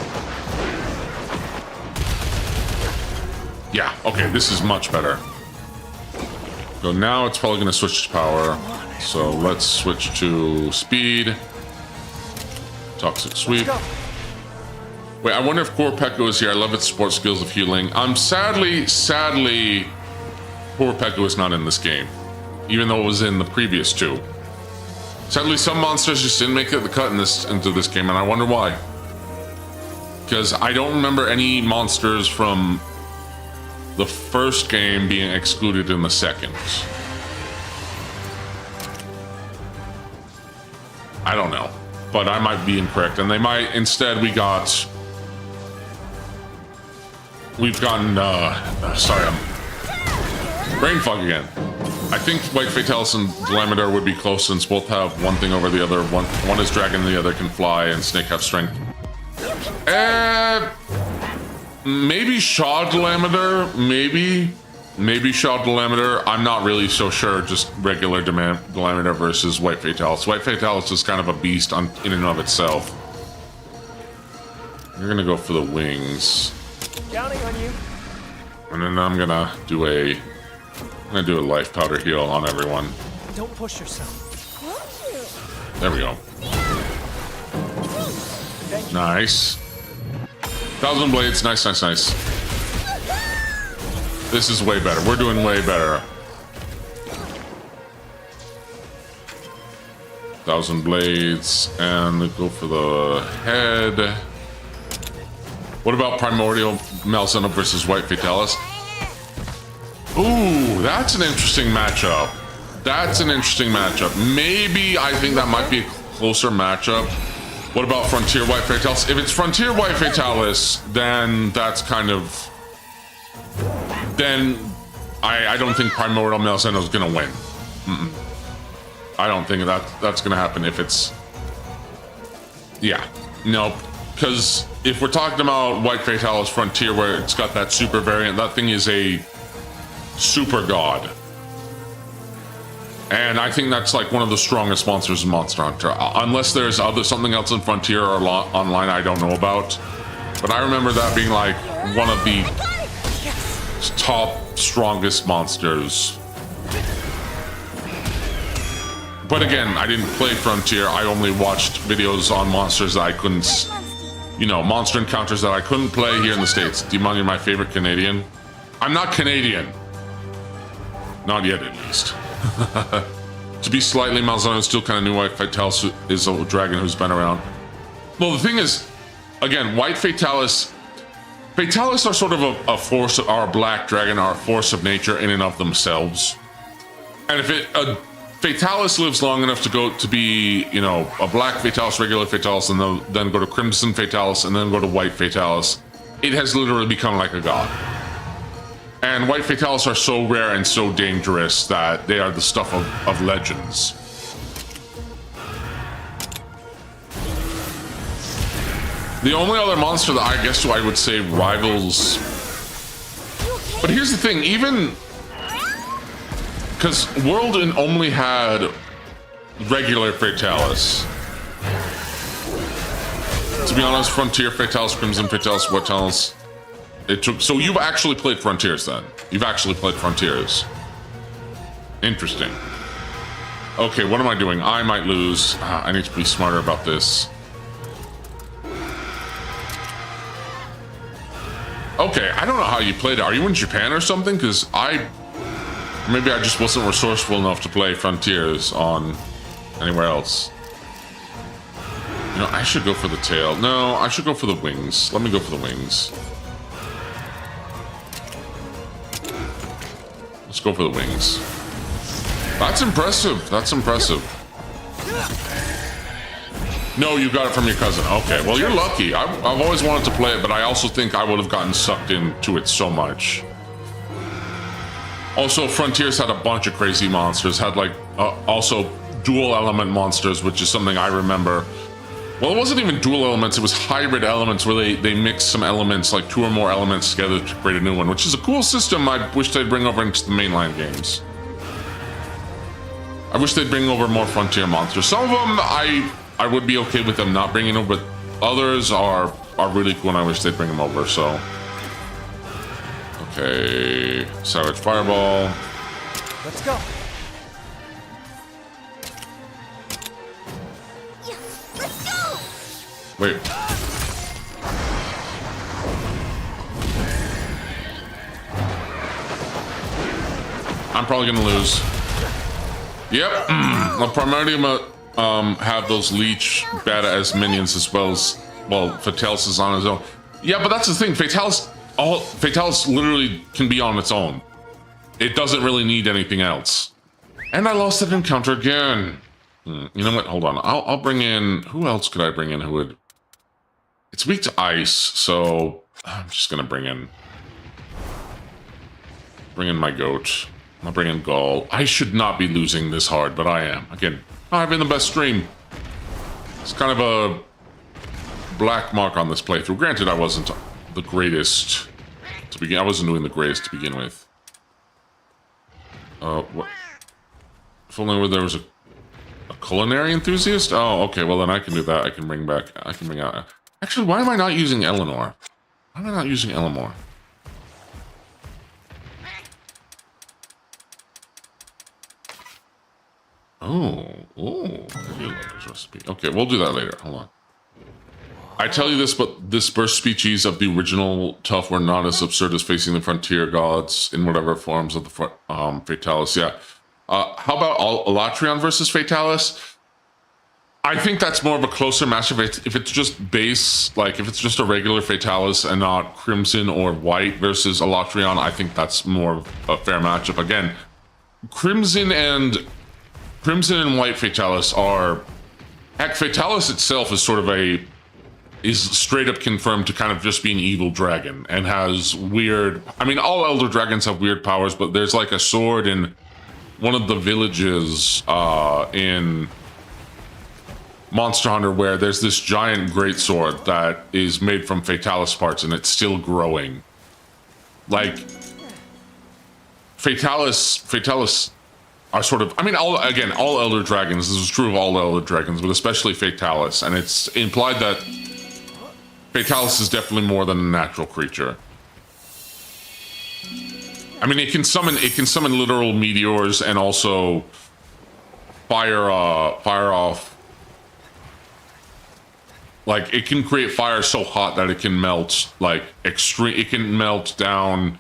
Yeah, okay, this is much better. So now it's probably gonna switch to power. So let's switch to speed. Toxic Sweep. Wait, I wonder if Core Pekko is here. I love its support skills of healing. Sadly, Core Pekko is not in this game, even though it was in the previous two. Sadly, some monsters just didn't make the cut into this game, and I wonder why. Because I don't remember any monsters from the first game being excluded in the second. I don't know, but I might be incorrect, and they might instead We've gotten, sorry, I'm brain fog again. I think White Fatalis and Delamador would be close since both have one thing over the other. One is dragon, the other can fly, and Snake have strength. Maybe Shaw Delamador, maybe Shaw Delamador. I'm not really so sure, just regular Delamador versus White Fatalis. White Fatalis is kind of a beast in and of itself. You're gonna go for the wings. Counting on you. And then I'm gonna do a life powder heal on everyone. Don't push yourself. There we go. Nice. 1,000 blades, nice. This is way better. We're doing way better. 1,000 blades, and go for the head. What about Primordial Malzeno versus White Fatalis? Ooh, that's an interesting matchup. Maybe I think that might be a closer matchup. What about Frontier White Fatalis? If it's Frontier White Fatalis, then that's kind of... Then I don't think Primordial Malzeno is going to win. I don't think that's going to happen if it's... Yeah, no, because if we're talking about White Fatalis Frontier, where it's got that super variant, that thing is a super god. And I think that's like one of the strongest monsters in Monster Hunter. Unless there's something else in Frontier or online I don't know about. But I remember that being like one of the top strongest monsters. But again, I didn't play Frontier. I only watched videos on monsters that I couldn't, you know, monster encounters that I couldn't play here in the States. Demon, you're my favorite Canadian. I'm not Canadian. Not yet, at least. To be slightly Malzano, still kind of new. White Fatalis is a dragon who's been around. Well, the thing is, again, White Fatalis. Fatalis are sort of a force, our black dragon, are a force of nature in and of themselves. And if a Fatalis lives long enough to go to be, you know, a black Fatalis, regular Fatalis, and then go to Crimson Fatalis, and then go to White Fatalis, it has literally become like a god. And White Fatalis are so rare and so dangerous that they are the stuff of legends. The only other monster that I guess I would say rivals... But here's the thing, even... Because World only had regular Fatalis. To be honest, Frontier Fatalis, Crimson Fatalis, Fatalis... It took, so you've actually played Frontiers then? You've actually played Frontiers. Interesting. Okay, what am I doing? I might lose. I need to be smarter about this. Okay, I don't know how you played it. Are you in Japan or something? Because maybe I just wasn't resourceful enough to play Frontiers on anywhere else. You know, I should go for the tail. No, I should go for the wings. Let me go for the wings. Let's go for the wings. That's impressive. That's impressive. No, you got it from your cousin. Okay, well, you're lucky. I've always wanted to play it, but I also think I would have gotten sucked into it so much. Also, Frontiers had a bunch of crazy monsters. Had, like, also dual element monsters, which is something I remember. Well, it wasn't even dual elements, it was hybrid elements where they mixed some elements, like 2 or more elements together to create a new one, which is a cool system I wish they'd bring over into the mainline games. I wish they'd bring over more Frontier monsters. Some of them, I would be okay with them not bringing over, but others are really cool and I wish they'd bring them over, so. Okay, Savage Fireball. Let's go. Wait. I'm probably gonna lose. Yep. I'll primarily have those leech beta as minions as well as, well, Fatalis is on his own. Yeah, but that's the thing. Fatalis literally can be on its own. It doesn't really need anything else. And I lost that encounter again. You know what? Hold on. I'll bring in... Who else could I bring in who would... It's weak to ice, so I'm just gonna bring in my goat. I'm gonna bring in Gaul. I should not be losing this hard, but I am. Again, I'm in the best stream. It's kind of a black mark on this playthrough. Granted, I wasn't the greatest to begin. I wasn't doing the greatest to begin with. What? If only there was a culinary enthusiast? Oh, okay. Well, then I can do that. I can bring out. Actually, why am I not using Eleanor? Why am I not using Eleanor? Oh, recipe. Okay, we'll do that later. Hold on. I tell you this, but this burst species of the original Tough were not as absurd as facing the frontier gods in whatever forms of the Fatalis. Yeah. How about Alatrion versus Fatalis? I think that's more of a closer matchup. If it's just base, like if it's just a regular Fatalis and not Crimson or White versus Alatrion, I think that's more of a fair matchup. Again, Crimson and White Fatalis are... Heck, Fatalis itself is sort of is straight up confirmed to kind of just be an evil dragon and has weird... I mean, all Elder Dragons have weird powers, but there's like a sword in one of the villages in Monster Hunter where there's this giant greatsword that is made from Fatalis parts and it's still growing. Like, Fatalis are sort of, I mean, all Elder Dragons, this is true of all Elder Dragons, but especially Fatalis, and it's implied that Fatalis is definitely more than a natural creature. I mean, it can summon literal meteors and also fire off Like, it can create fire so hot that it can melt, like, it can melt down,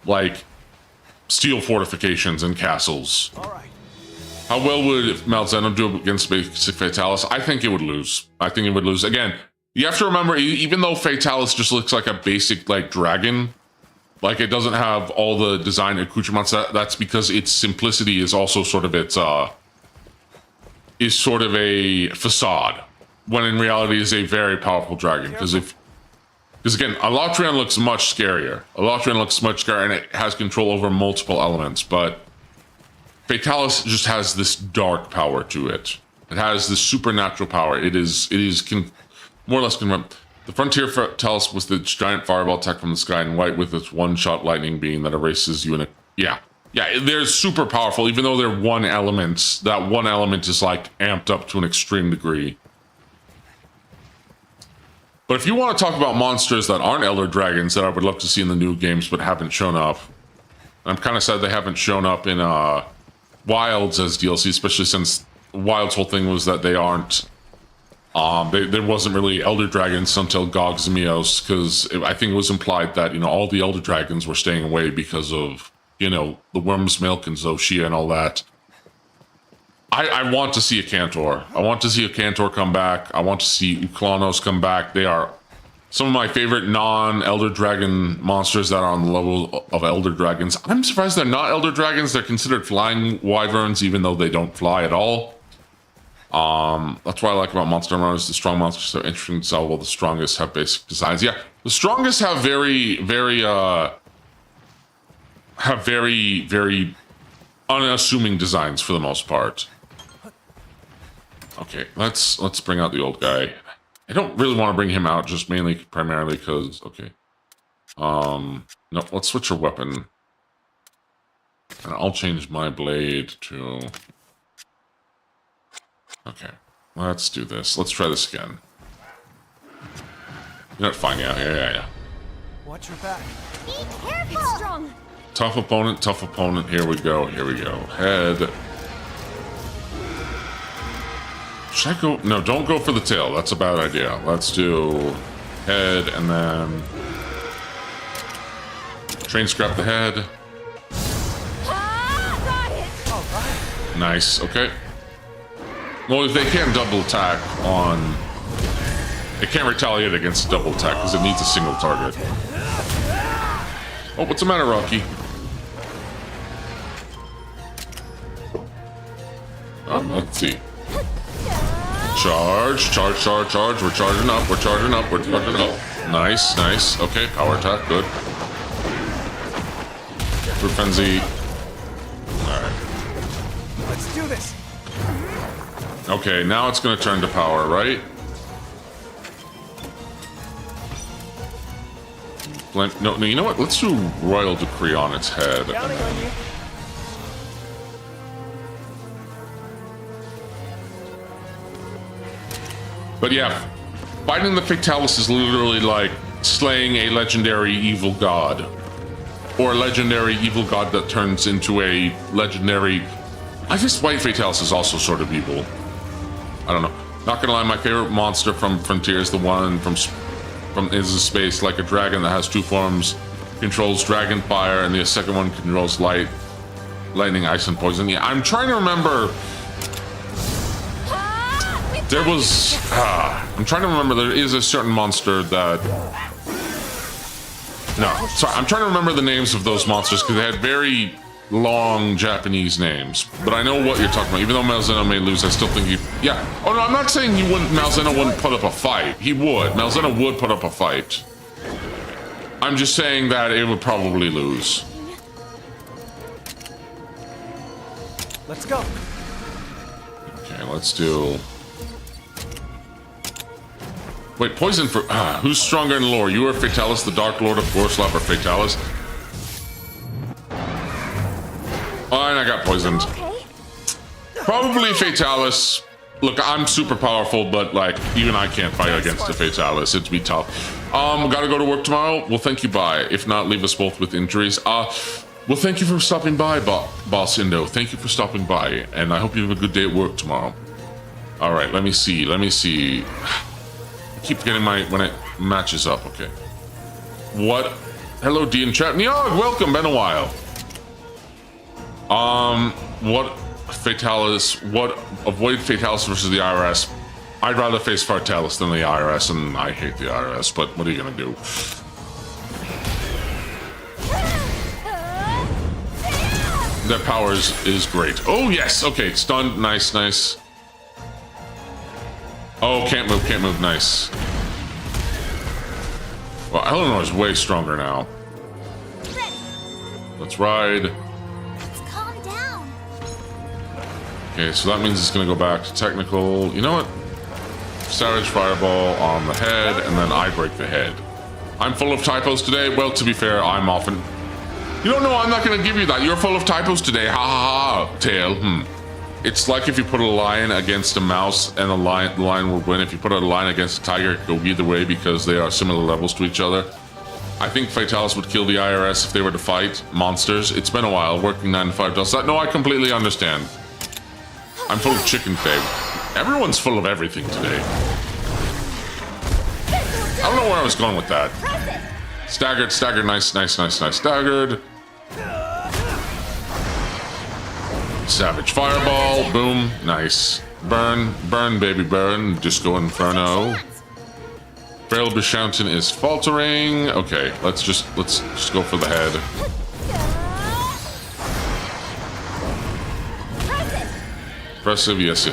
like, steel fortifications and castles. All right. How well would Malzeno do against basic Fatalis? I think it would lose. I think it would lose. Again, you have to remember, even though Fatalis just looks like a basic, like, dragon, like, it doesn't have all the design accoutrements, that's because its simplicity is also sort of its, is sort of a facade, when in reality is a very powerful dragon. Because again, Alatrian looks much scarier. Alatrian looks much scarier, and it has control over multiple elements, but Fatalis just has this dark power to it. It has this supernatural power. It is more or less confirmed. The Frontier Fatalis was the giant fireball attack from the sky, and white with its one-shot lightning beam that erases you in a... Yeah, they're super powerful, even though they're one element. That one element is, like, amped up to an extreme degree. But if you want to talk about monsters that aren't Elder Dragons that I would love to see in the new games but haven't shown up, I'm kind of sad they haven't shown up in Wilds as DLC, especially since Wilds' whole thing was that they aren't... there wasn't really Elder Dragons until Gogs and Mios, because I think it was implied that, you know, all the Elder Dragons were staying away because of, you know, the Worm's Milk and Zoshia and all that. I want to see a Cantor. I want to see a Cantor come back. I want to see Uklanos come back. They are some of my favorite non-Elder Dragon monsters that are on the level of Elder Dragons. I'm surprised they're not Elder Dragons. They're considered flying wyverns, even though they don't fly at all. That's what I like about Monster Runners. The strong monsters are interesting to sell, while the strongest have basic designs. Yeah, the strongest have very unassuming designs for the most part. Okay, let's bring out the old guy. I don't really want to bring him out, just primarily because, okay. No, let's switch our weapon. And I'll change my blade to... Okay, let's do this. Let's try this again. You know what, fine, yeah. Watch your back. Be careful! It's strong. Tough opponent, here we go. Head. Should I go? No, don't go for the tail. That's a bad idea. Let's do head and then... Train scrap the head. Got it. All right. Nice, okay. Well, if they can't double attack on... It can't retaliate against double attack because it needs a single target. Oh, what's the matter, Rocky? Let's see. Charge. We're charging up. Nice. Okay, power attack, good. Brute Frenzy. Alright. Let's do this. Okay, now it's gonna turn to power, right? No, you know what? Let's do Royal Decree on its head. Counting on you. But yeah, fighting the Fatalis is literally like slaying a legendary evil god. Or a legendary evil god that turns into a legendary... I guess White Fatalis is also sort of evil. I don't know. Not gonna lie, my favorite monster from Frontier is the one from Into Space, like a dragon that has two forms, controls dragon fire, and the second one controls lightning, ice, and poison. Yeah, I'm trying to remember... There was... I'm trying to remember, there is a certain monster that... No, sorry, I'm trying to remember the names of those monsters because they had very long Japanese names. But I know what you're talking about. Even though Malzeno may lose, I still think he... Yeah. Oh no, I'm not saying Malzeno wouldn't put up a fight. He would. Malzeno would put up a fight. I'm just saying that it would probably lose. Let's go. Okay, let's do... Wait, poison for... who's stronger in lore? You or Fatalis, the Dark Lord of Gorslav, or Fatalis? Oh, and I got poisoned. Okay. Probably Fatalis. Look, I'm super powerful, but like, even I can't fight against the Fatalis. It'd be tough. Gotta go to work tomorrow? Well, thank you, bye. If not, leave us both with injuries. Well, thank you for stopping by, Boss Indo. Thank you for stopping by, and I hope you have a good day at work tomorrow. All right, let me see. keep getting when it matches up. Okay. What? Hello, D in chat. Niog, welcome. Been a while. What Fatalis? What avoid Fatalis versus the IRS? I'd rather face Fatalis than the IRS, and I hate the IRS. But what are you gonna do? That power is great. Oh yes. Okay, stunned. Nice, nice. Oh, can't move. Nice. Well, Eleanor's way stronger now. Let's ride. Calm down. Okay, so that means it's gonna go back to technical. You know what? Savage Fireball on the head, and then I break the head. I'm full of typos today. Well, to be fair, I'm often... You don't know, I'm not gonna give you that. You're full of typos today. Ha ha ha. Tail. It's like if you put a lion against a mouse and the lion will win. If you put a lion against a tiger, it could go either way because they are similar levels to each other. I think Fatalis would kill the IRS if they were to fight monsters. It's been a while, working 9 to 5 does that. No, I completely understand. I'm full of chicken fig. Everyone's full of everything today. I don't know where I was going with that. Staggered, nice, staggered. Savage Fireball, boom, nice. Burn, baby, burn. Disco Inferno. Feral Bishantin is faltering. Okay, let's just go for the head. Impressive, yes.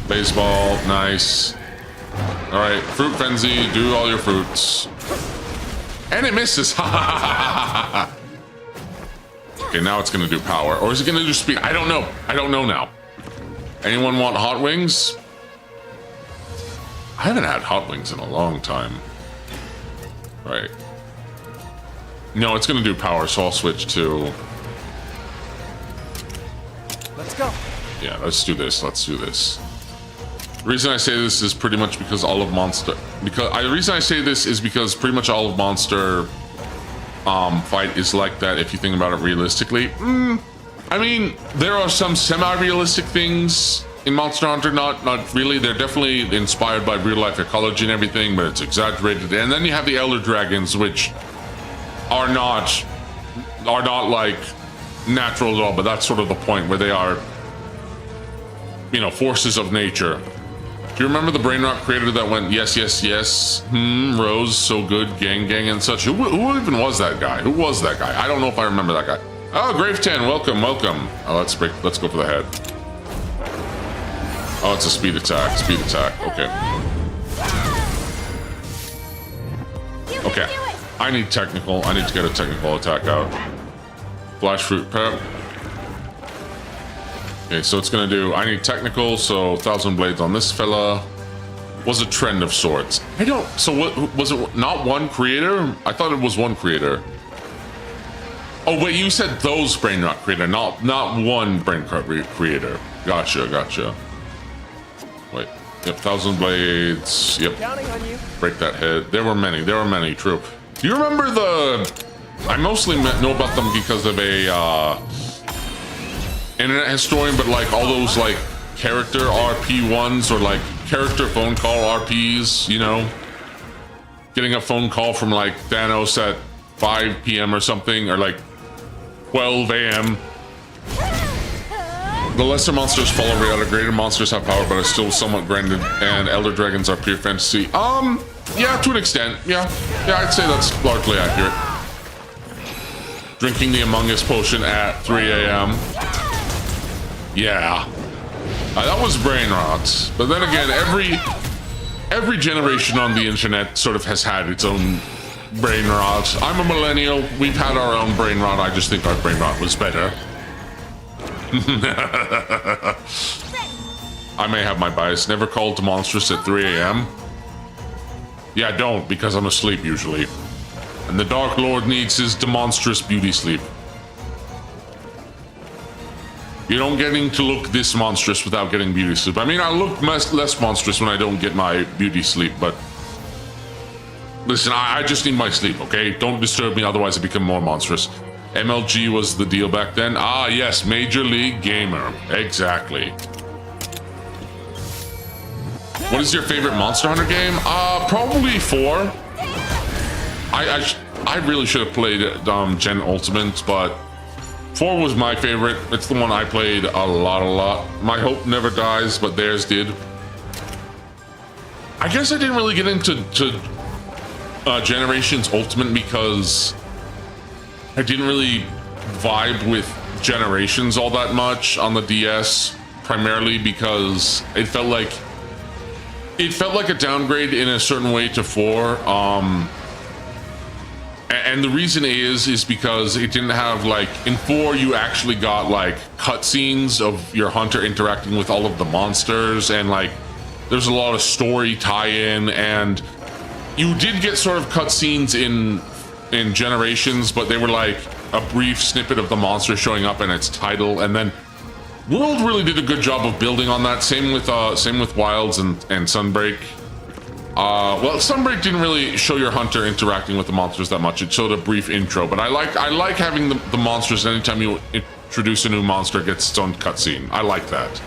Baseball, nice. All right, Fruit Frenzy, do all your fruits. And it misses. Okay, now it's gonna do power. Or is it gonna do speed? I don't know now. Anyone want hot wings? I haven't had hot wings in a long time. Right. No, it's gonna do power, so I'll switch to... Let's go. Yeah, let's do this. The reason I say this is pretty much because all of Monster... The reason I say this is because pretty much all of Monster... fight is like that if you think about it realistically. I mean, there are some semi-realistic things in Monster Hunter, not really. They're definitely inspired by real-life ecology and everything, but it's exaggerated. And then you have the Elder Dragons, which are not like natural at all, but that's sort of the point where they are, you know, forces of nature. Do you remember the Brain Rot creator that went, yes, Rose, so good, gang, and such? Who even was that guy? I don't know if I remember that guy. Oh, Grave 10, welcome. Oh, let's go for the head. Oh, it's a speed attack, okay. Okay, I need to get a technical attack out. Flash Fruit Pep. Okay, so it's gonna do, I need technical, so 1,000 blades on this fella. Was a trend of sorts. So what, was it not one creator? I thought it was one creator. Oh wait, you said those Brain Rot creator, not one Brain Rot creator. Gotcha. Wait, yep, 1,000 blades, yep. Counting on you. Break that head. There were many, true. Do you remember I mostly know about them because of a, internet historian, but like all those like character RP ones or like character phone call RPs, you know, getting a phone call from like Thanos at 5 p.m. or something, or like 12 a.m. The lesser monsters follow reality, greater monsters have power but are still somewhat grounded, and elder dragons are pure fantasy. Yeah, to an extent. Yeah, I'd say that's largely accurate. Drinking the Among Us potion at 3 a.m. Yeah, that was Brain Rot. But then again, every generation on the internet sort of has had its own Brain Rot. I'm a millennial. We've had our own Brain Rot. I just think our Brain Rot was better. I may have my bias. Never called to monstrous at 3 a.m. Yeah, don't, because I'm asleep usually. And the Dark Lord needs his demonstrous beauty sleep. You don't getting to look this monstrous without getting beauty sleep. I mean, I look less monstrous when I don't get my beauty sleep, but... Listen, I just need my sleep, okay? Don't disturb me, otherwise I become more monstrous. MLG was the deal back then. Ah, yes, Major League Gamer. Exactly. What is your favorite Monster Hunter game? Probably 4. I really should have played Gen Ultimate, but 4 was my favorite. It's the one I played a lot. My hope never dies, but theirs did. I guess I didn't really get into Generations Ultimate because I didn't really vibe with Generations all that much on the DS, primarily because it felt like a downgrade in a certain way to 4. And the reason is because it didn't have, like, in 4 you actually got like cutscenes of your hunter interacting with all of the monsters, and like there's a lot of story tie-in, and you did get sort of cutscenes in Generations, but they were like a brief snippet of the monster showing up and its title. And then World really did a good job of building on that. Same with Wilds and Sunbreak. Well, Sunbreak didn't really show your hunter interacting with the monsters that much. It showed a brief intro, but I like having the monsters. Anytime you introduce a new monster, it gets its own cutscene. I like that.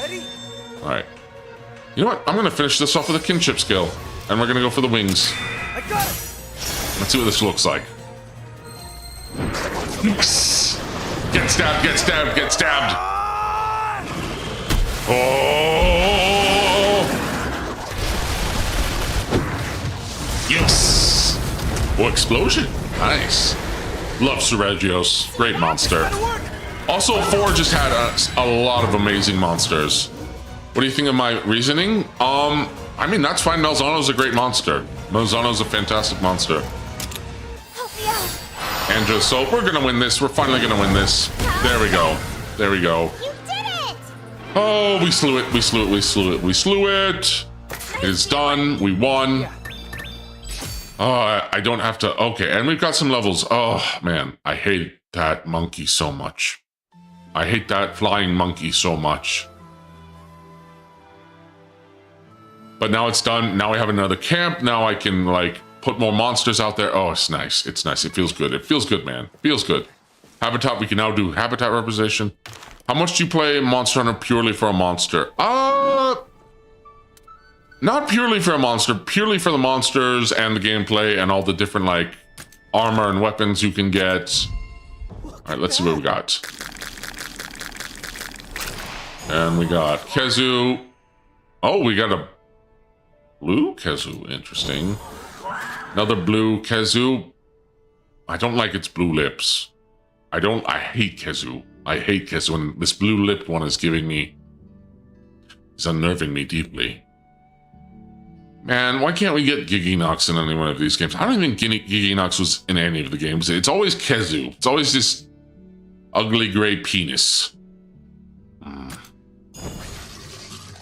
Ready? All right. You know what? I'm gonna finish this off with a kinship skill, and we're gonna go for the wings. I got it! Let's see what this looks like. Yes. Get stabbed, get stabbed, get stabbed. Oh! Yes! Oh, explosion. Nice. Love Suragios. Great monster. Also, 4 just had a lot of amazing monsters. What do you think of my reasoning? I mean, that's fine. Malzano's a great monster. Malzano's a fantastic monster. Andrew, so we're gonna win this. We're finally gonna win this. There we go. There we go. You did it! Oh, we slew it. We slew it. We slew it. We slew it. It's done. We won. Oh, I don't have to. Okay, and we've got some levels. Oh, man. I hate that monkey so much. I hate that flying monkey so much. But now it's done. Now we have another camp. Now I can, like, put more monsters out there. Oh, it's nice. It's nice. It feels good. It feels good, man. It feels good. Habitat, we can now do habitat representation. How much do you play Monster Hunter purely for a monster? Not purely for a monster, purely for the monsters and the gameplay and all the different, like, armor and weapons you can get. All right, let's see what we got. And we got Kezu. Oh, we got a blue Kezu. Interesting. Another blue Kezu. I don't like its blue lips. I hate Kezu. I hate Kezu, and this blue-lipped one is giving me... It's unnerving me deeply. Man, why can't we get Giginox in any one of these games? I don't even think Giginox was in any of the games. It's always Kezu. It's always this ugly gray penis.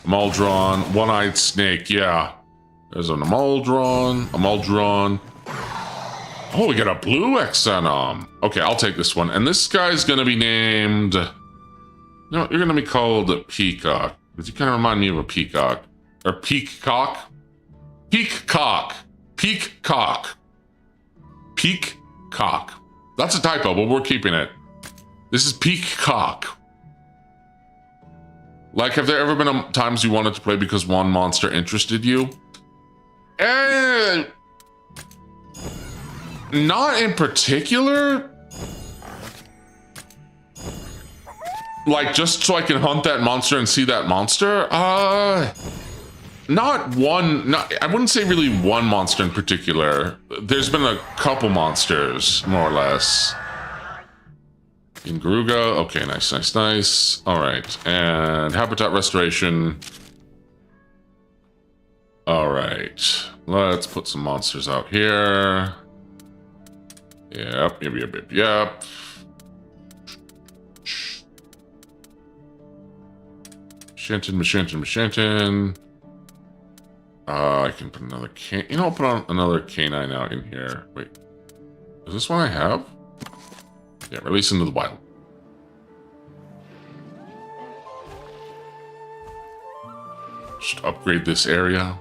Amaldron, one-eyed snake, yeah. There's an Amaldron. Oh, we got a blue Exanom. Okay, I'll take this one. And this guy's gonna be named... No, you're gonna be called Peacock. Because you kind of remind me of a peacock. Or Peacock? Peacock. Peacock. Peacock. That's a typo, but we're keeping it. This is Peacock. Like, have there ever been times you wanted to play because one monster interested you? Not in particular. Like, just so I can hunt that monster and see that monster? Not one, I wouldn't say really one monster in particular. There's been a couple monsters, more or less. In Garuga, okay, nice. All right, and habitat restoration. All right, let's put some monsters out here. Yep. Shanton. I can put another I'll put on another canine out in here. Wait, is this one I have? Yeah, release into the wild. Just upgrade this area.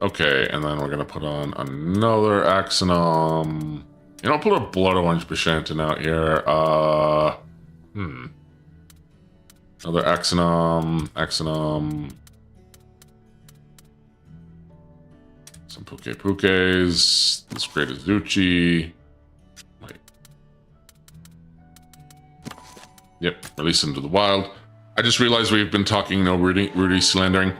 Okay, and then we're gonna put on another Axonom. I'll put a blood orange Bishantin out here. Another Axonum. Some Pukes. This great Azuchi. Wait. Yep, release into the wild. I just realized we've been talking Rudy slandering.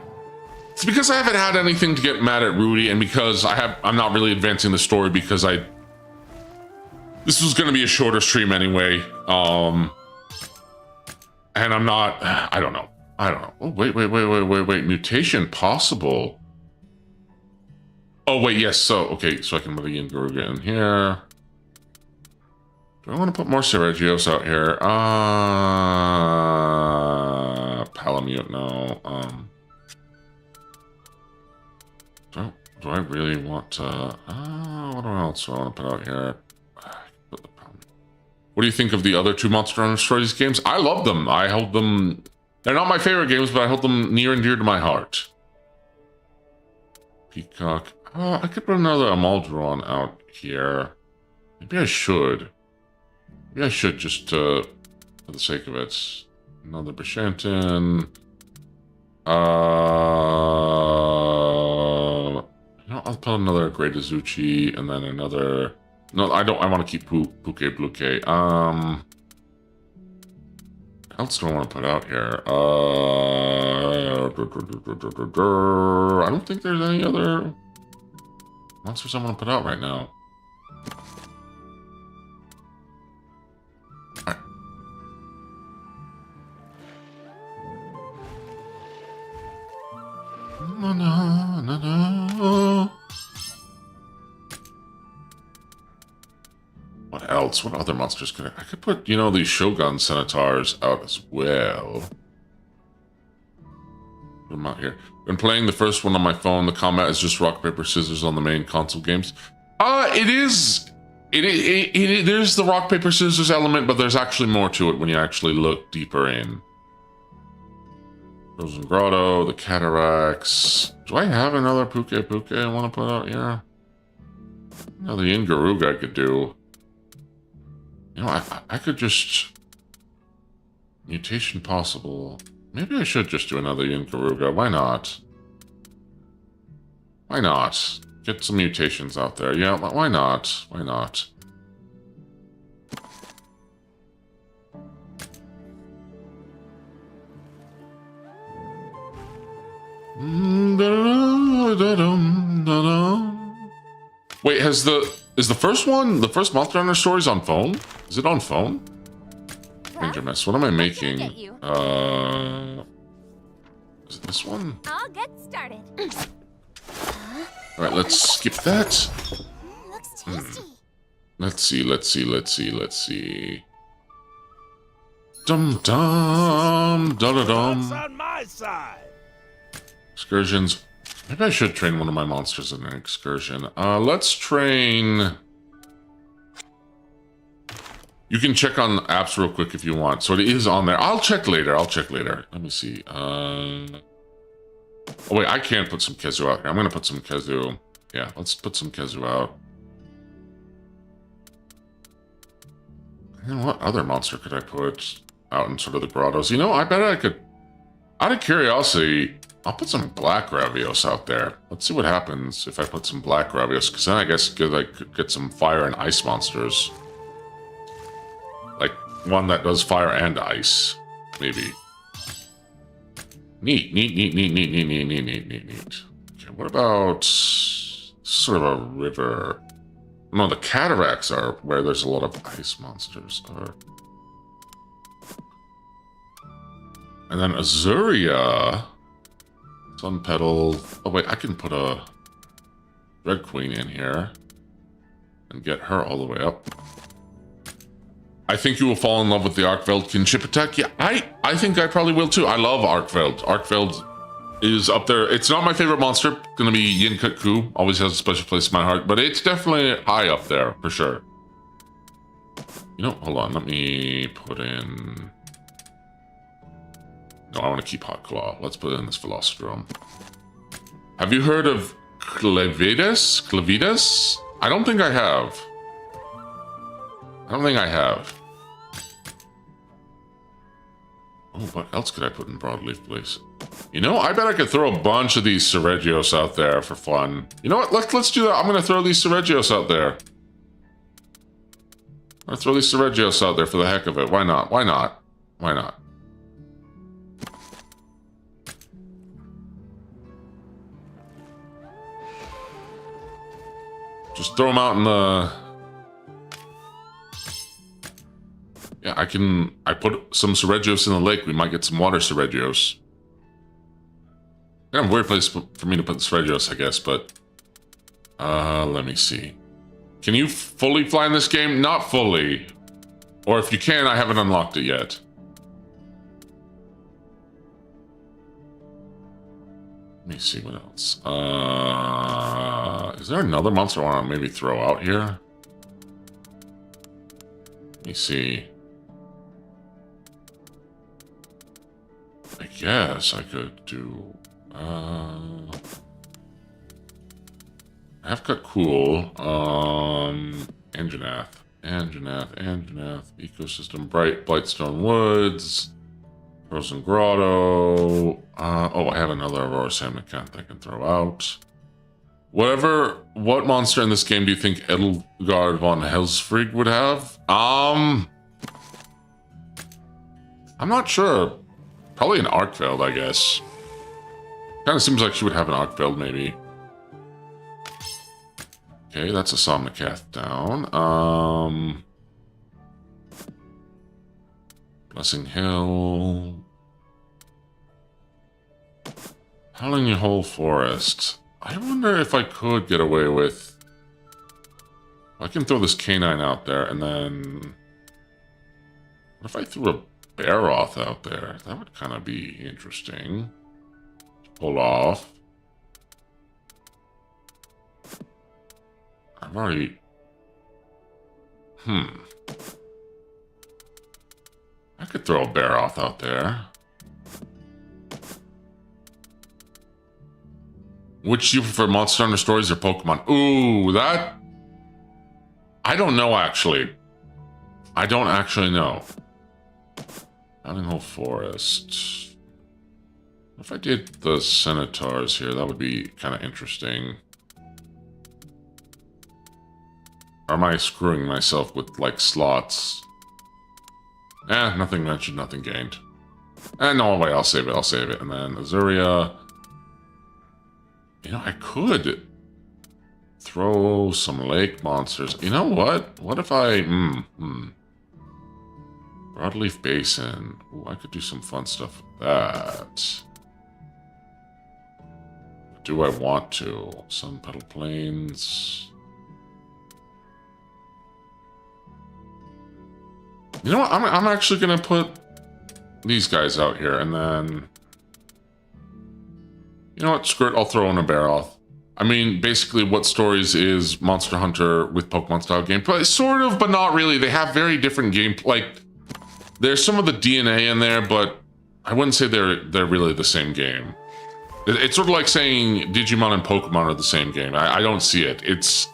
It's because I haven't had anything to get mad at Rudy, and because I'm not really advancing the story because this was going to be a shorter stream anyway. And I'm not. I don't know. Oh, wait. Mutation possible. Oh, wait, yes. So, okay, so I can put the Garuga in here. Do I want to put more Sergios out here? Palamute, no. Do I really want to... what else do I want to put out here? What do you think of the other two Monster Hunter Stories games? I love them. I hold them... They're not my favorite games, but I hold them near and dear to my heart. Peacock. I could put another Amaldron out here. Maybe I should. Maybe I should just for the sake of it. Another Bishantin. I'll put another Great Azuchi and then another... No, I don't. I want to keep Puke Bluke. What else do I want to put out here? I don't think there's any other monsters I want to put out right now. All right. What else? What other monsters could I could put, these Shogun Centaurs out as well. Put them out here. Been playing the first one on my phone. The combat is just rock, paper, scissors on the main console games. It is. There's the rock, paper, scissors element, but there's actually more to it when you actually look deeper in. Frozen Grotto, the Cataracts. Do I have another Puke I want to put out here? Another Ingaruga I could do. I could just... Mutation possible. Maybe I should just do another Ingaruga. Why not? Why not? Get some mutations out there. Yeah, why not? Why not? Wait, is the first one, the first Monster Hunter Stories on phone? Is it on phone? Danger Mess. What am I making? Is it this one? I'll get started. Alright, let's skip that. Looks tasty. Let's see. Dum dum da dum. On my side. Excursions. Maybe I should train one of my monsters in an excursion. Let's train... You can check on apps real quick if you want. So it is on there. I'll check later. Let me see. Oh, wait, I can put some Kezu out here. I'm going to put some Kezu. Yeah, let's put some Kezu out. And what other monster could I put out in sort of the grottos? I bet I could... Out of curiosity... I'll put some black Ravios out there. Let's see what happens if I put some black Ravios, because then I guess I could get some fire and ice monsters. Like one that does fire and ice, maybe. Neat. Okay, what about sort of a river? No, the Cataracts are where there's a lot of ice monsters. And then Azuria... Sun Petal. Oh wait, I can put a Red Queen in here and get her all the way up. I think you will fall in love with the Arkveld kinship attack. Yeah, I think I probably will too. I love Arkveld. Arkveld is up there. It's not my favorite monster. Gonna be Yin Kut-Ku. Always has a special place in my heart, but it's definitely high up there for sure. Hold on. Let me put in... No, I want to keep Hot Claw. Let's put in this Velocitron. Have you heard of Clavidas? I don't think I have. Oh, what else could I put in broadleaf, please? You know, I bet I could throw a bunch of these Ceregios out there for fun. You know what? Let's do that. I'm gonna throw these Ceregios out there. I'll throw these Ceregios out there for the heck of it. Why not? Why not? Why not? Just throw them out in the... Yeah, I put some Ceregios in the lake. We might get some water Ceregios. Kind of a weird place for me to put the Ceregios, I guess, but... let me see. Can you fully fly in this game? Not fully. Or if you can, I haven't unlocked it yet. Let me see what else. Is there another monster I want to maybe throw out here? Let me see. I guess I could do... I've got cool. Anjanath, ecosystem, Blightstone Woods, Frozen Grotto. Oh, I have another Aurora Salmon Cat I can throw out. What monster in this game do you think Edelgard von Helsfrig would have? I'm not sure. Probably an Arkfeld, I guess. Kind of seems like she would have an Arkfeld, maybe. Okay, that's a Somnicath down. Blessing Hill. Howling Hole Forest. I wonder if I could get away with... I can throw this canine out there, and then... What if I threw a Baroth out there? That would kind of be interesting to pull off. I've already... I could throw a Baroth out there. Which you prefer, Monster Hunter Stories or Pokemon? Ooh, that... I don't know, actually. I don't actually know. Howling Hole Forest. If I did the Centaurs here, that would be kind of interesting. Or am I screwing myself with, like, slots? Nothing mentioned, nothing gained. No, wait, I'll save it. And then Azuria. You know, I could throw some lake monsters. You know what? What if I... Broadleaf Basin. Ooh, I could do some fun stuff with that. Do I want to? Sun Petal Plains. You know what? I'm actually going to put these guys out here, and then... You know what? Screw it. I'll throw in a Baroth. I mean, basically, what Stories is Monster Hunter with Pokemon-style gameplay? Sort of, but not really. They have very different gameplay. Like, there's some of the DNA in there, but I wouldn't say they're really the same game. It's sort of like saying Digimon and Pokemon are the same game. I don't see it. It's...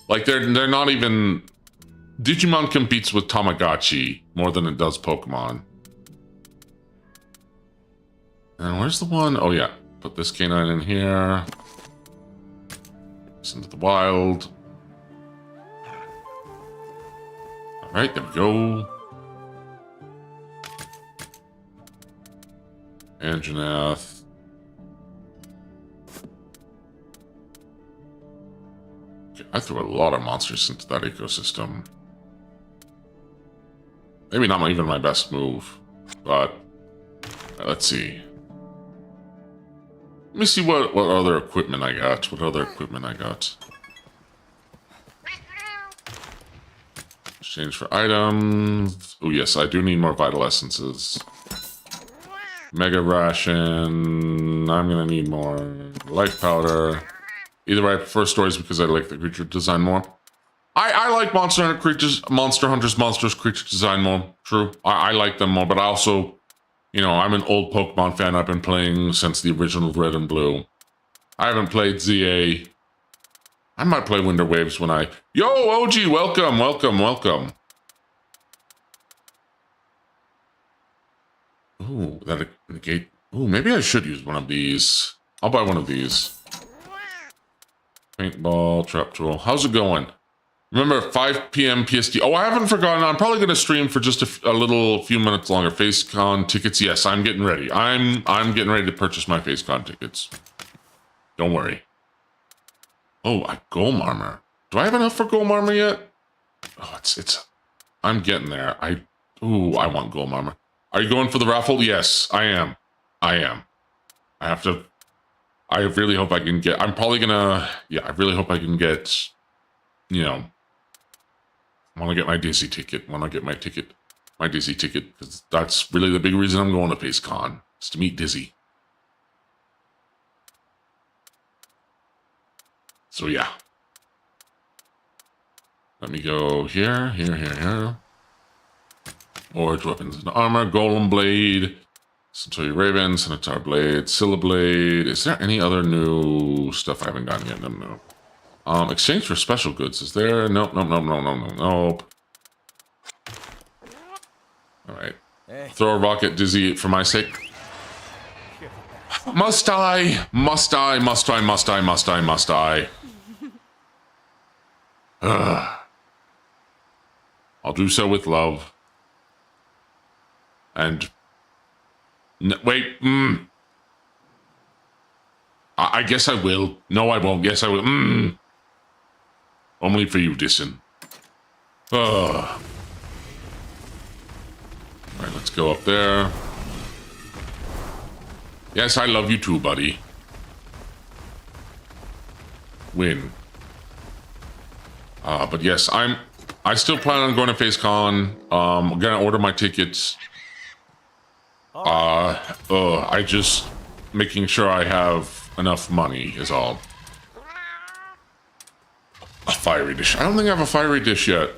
Like, they're not even... Digimon competes with Tamagotchi more than it does Pokemon. And where's the one? Oh, yeah. Put this canine in here. This into the wild. Alright, there we go. Anjanath. Okay, I threw a lot of monsters into that ecosystem. Maybe not even my best move, but let's see. Let me see what other equipment I got. Exchange for items. Oh yes, I do need more vital essences. Mega ration. I'm gonna need more life powder. Either way, I prefer Stories because I like the creature design more. I like Monster Hunter's monsters creature design more. True. I like them more, but I also, you know, I'm an old Pokemon fan. I've been playing since the original Red and Blue. I haven't played ZA. I might play Winter Waves when I... Yo, OG, welcome. Ooh, that negate. Ooh, maybe I should use one of these. I'll buy one of these. Paintball, trap tool. How's it going? Remember, 5 p.m. PST. Oh, I haven't forgotten. I'm probably going to stream for just a few minutes longer. FaceCon tickets. Yes, I'm getting ready. I'm getting ready to purchase my FaceCon tickets. Don't worry. Oh, Golem armor. Do I have enough for Golem armor yet? Oh, I'm getting there. I want Golem armor. Are you going for the raffle? Yes, I am. I have to. I really hope I can get. I'm probably gonna. Yeah, I really hope I can get. You know. I want to get my Dizzy ticket. I want to get my Dizzy ticket, because that's really the big reason I'm going to FaceCon. Is to meet Dizzy. So yeah. Let me go here. Forge weapons and armor, Golem blade, Centauri Raven, Scimitar blade, Scylla blade. Is there any other new stuff I haven't gotten yet? No. Exchange for special goods. Is there? Nope. All right. Hey. Throw a rock at Dizzy for my sake. Must I? I'll do so with love. And wait, I guess I will. No, I won't. Yes, I will. Only for you, Dissin. All right, let's go up there. Yes, I love you too, buddy. Win. But yes, I still plan on going to FaceCon. I'm gonna order my tickets. I just making sure I have enough money is all. A fiery dish. I don't think I have a fiery dish yet.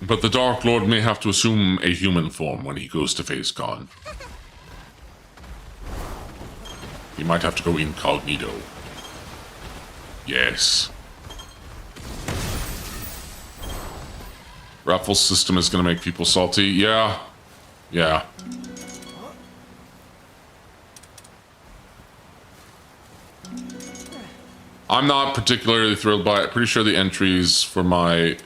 But the Dark Lord may have to assume a human form when he goes to FaceCon. He might have to go incognito. Yes. Raffle system is going to make people salty. Yeah. I'm not particularly thrilled by it. Pretty sure the entries for my...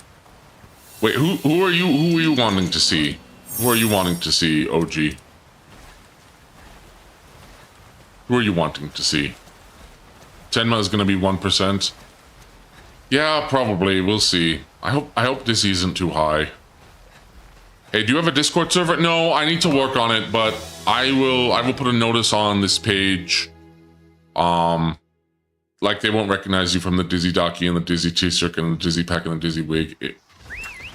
Wait, who are you wanting to see? Who are you wanting to see, OG? Who are you wanting to see? Tenma is going to be 1%. Yeah, probably. We'll see. I hope this isn't too high. Hey, do you have a Discord server? No, I need to work on it, but I will put a notice on this page. Like they won't recognize you from the Dizzy Docky and the Dizzy T-Circuit and the Dizzy Pack and the Dizzy Wig.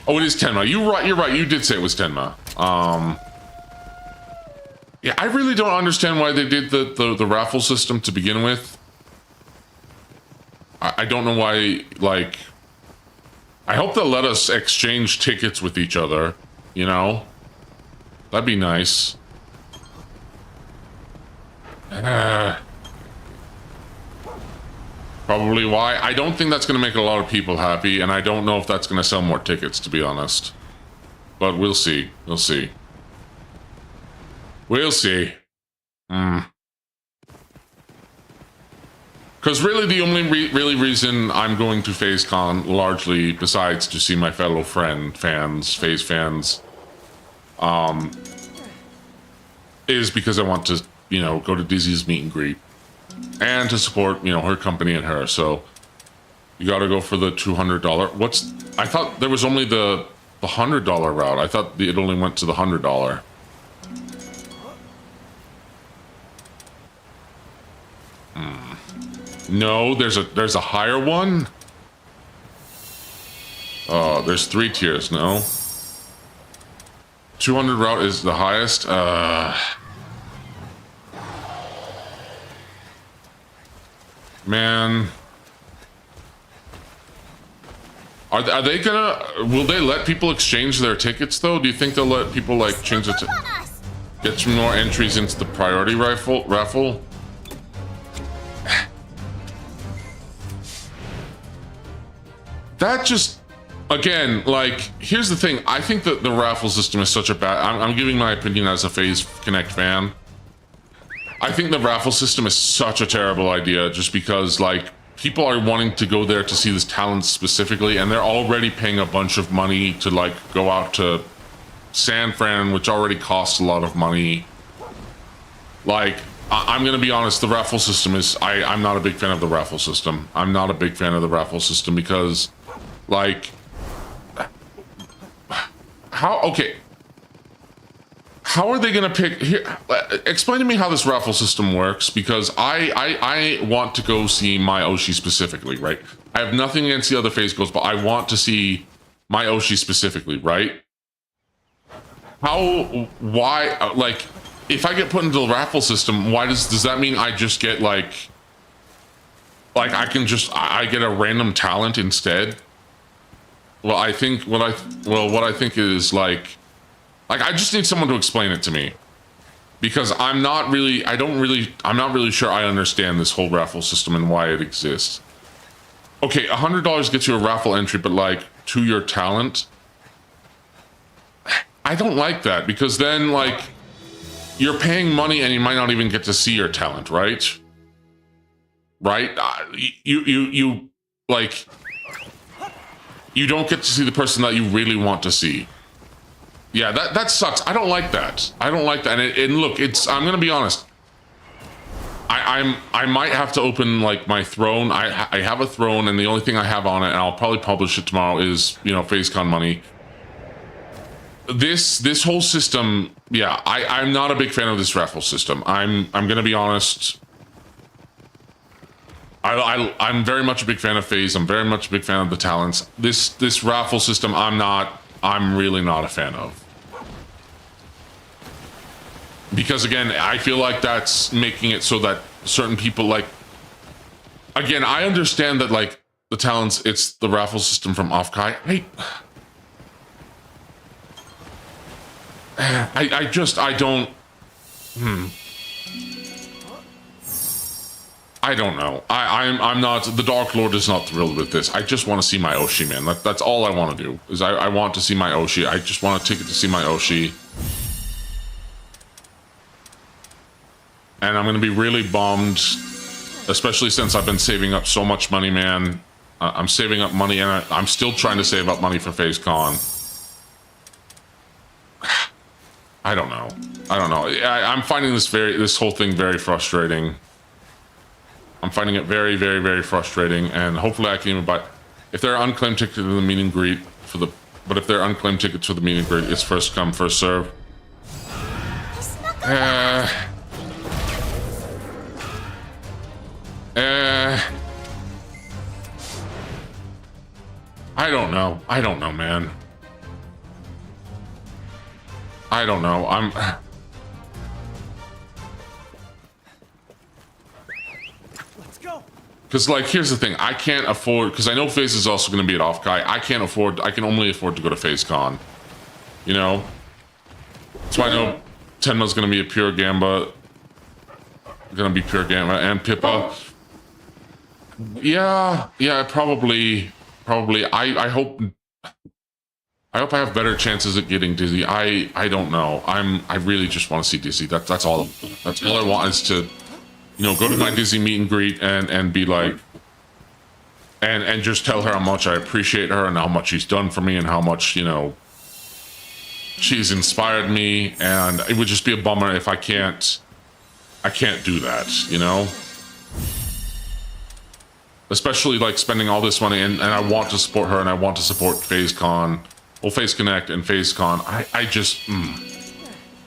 Oh, it is Tenma. You're right. You did say it was Tenma. Yeah, I really don't understand why they did the raffle system to begin with. I don't know why, like... I hope they'll let us exchange tickets with each other, you know? That'd be nice. Probably why. I don't think that's going to make a lot of people happy, and I don't know if that's going to sell more tickets, to be honest. But we'll see. We'll see. Because really the only reason I'm going to FaceCon, largely, besides to see my fellow FaZe fans, is because I want to, you know, go to Dizzy's meet and greet. And to support, you know, her company and her, so... You gotta go for the $200. I thought there was only the $100 route. I thought it only went to the $100. No, there's a higher one? Oh, there's 3 tiers, no? 200 route is the highest? Man. Are they gonna... Will they let people exchange their tickets, though? Do you think they'll let people, like, change it to... Get some more entries into the priority raffle? that just, again, like, here's the thing. I think that the raffle system is such a bad, I'm giving my opinion as a FaZe Connect fan. I think the raffle system is such a terrible idea just because, like, people are wanting to go there to see this talent specifically, and they're already paying a bunch of money to, like, go out to San Fran, which already costs a lot of money. Like, I'm gonna be honest, the raffle system is, I'm not a big fan of the raffle system. I'm not a big fan of the raffle system because, like, okay. How are they gonna pick, here, explain to me how this raffle system works, because I want to go see my Oshi specifically, right? I have nothing against the other FaZe goals, but I want to see my Oshi specifically, right? Why, like, if I get put into the raffle system, why does that mean I just get like I can just, I get a random talent instead? Well, I think what I think is like I just need someone to explain it to me, because I'm not really sure I understand this whole raffle system and why it exists. Okay, $100 gets you a raffle entry, but like to your talent, I don't like that, because then like you're paying money and you might not even get to see your talent, right? Right? You like, you don't get to see the person that you really want to see. Yeah, that sucks. I don't like that. I don't like that. And look, I'm gonna be honest. I might have to open like my throne. I have a throne, and the only thing I have on it, and I'll probably publish it tomorrow, is, you know, FaZeCon money. This whole system, yeah, I'm not a big fan of this raffle system. I'm gonna be honest. I'm very much a big fan of FaZe. I'm very much a big fan of the talents. This raffle system, I'm really not a fan of. Because again, I feel like that's making it so that certain people, like, again, I understand that like the talents, it's the raffle system from Offkai. I don't know. I'm not, the Dark Lord is not thrilled with this. I just want to see my Oshi, man. That's all I want to do, is I want to see my Oshi. I just want a ticket to see my Oshi. And I'm going to be really bummed, especially since I've been saving up so much money, man. I'm saving up money, and I'm still trying to save up money for FaZeCon. I don't know. I'm finding this whole thing very frustrating. I'm finding it very, very, very frustrating, and hopefully I can even buy, if there are unclaimed tickets to the meet and greet but if there are unclaimed tickets for the meet and greet, it's first come, first serve. I don't know, man. I don't know. Let's go. Because, like, here's the thing. I can't afford, because I know FaZe is also going to be at Offkai. I can only afford to go to FaZeCon. You know? So I know Tenma's going to be a Pure Gamba. Going to be Pure Gamba and Pippa. Yeah, probably. I hope I have better chances at getting Dizzy. I don't know. I really just want to see Dizzy. That's all I want, is to, you know, go to my Dizzy meet and greet and be like, and just tell her how much I appreciate her and how much she's done for me and how much, you know, she's inspired me. And it would just be a bummer if I can't do that, you know? Especially like spending all this money, and I want to support her, and I want to support FaZeCon. Well, FaZe Connect and FaZeCon. I just,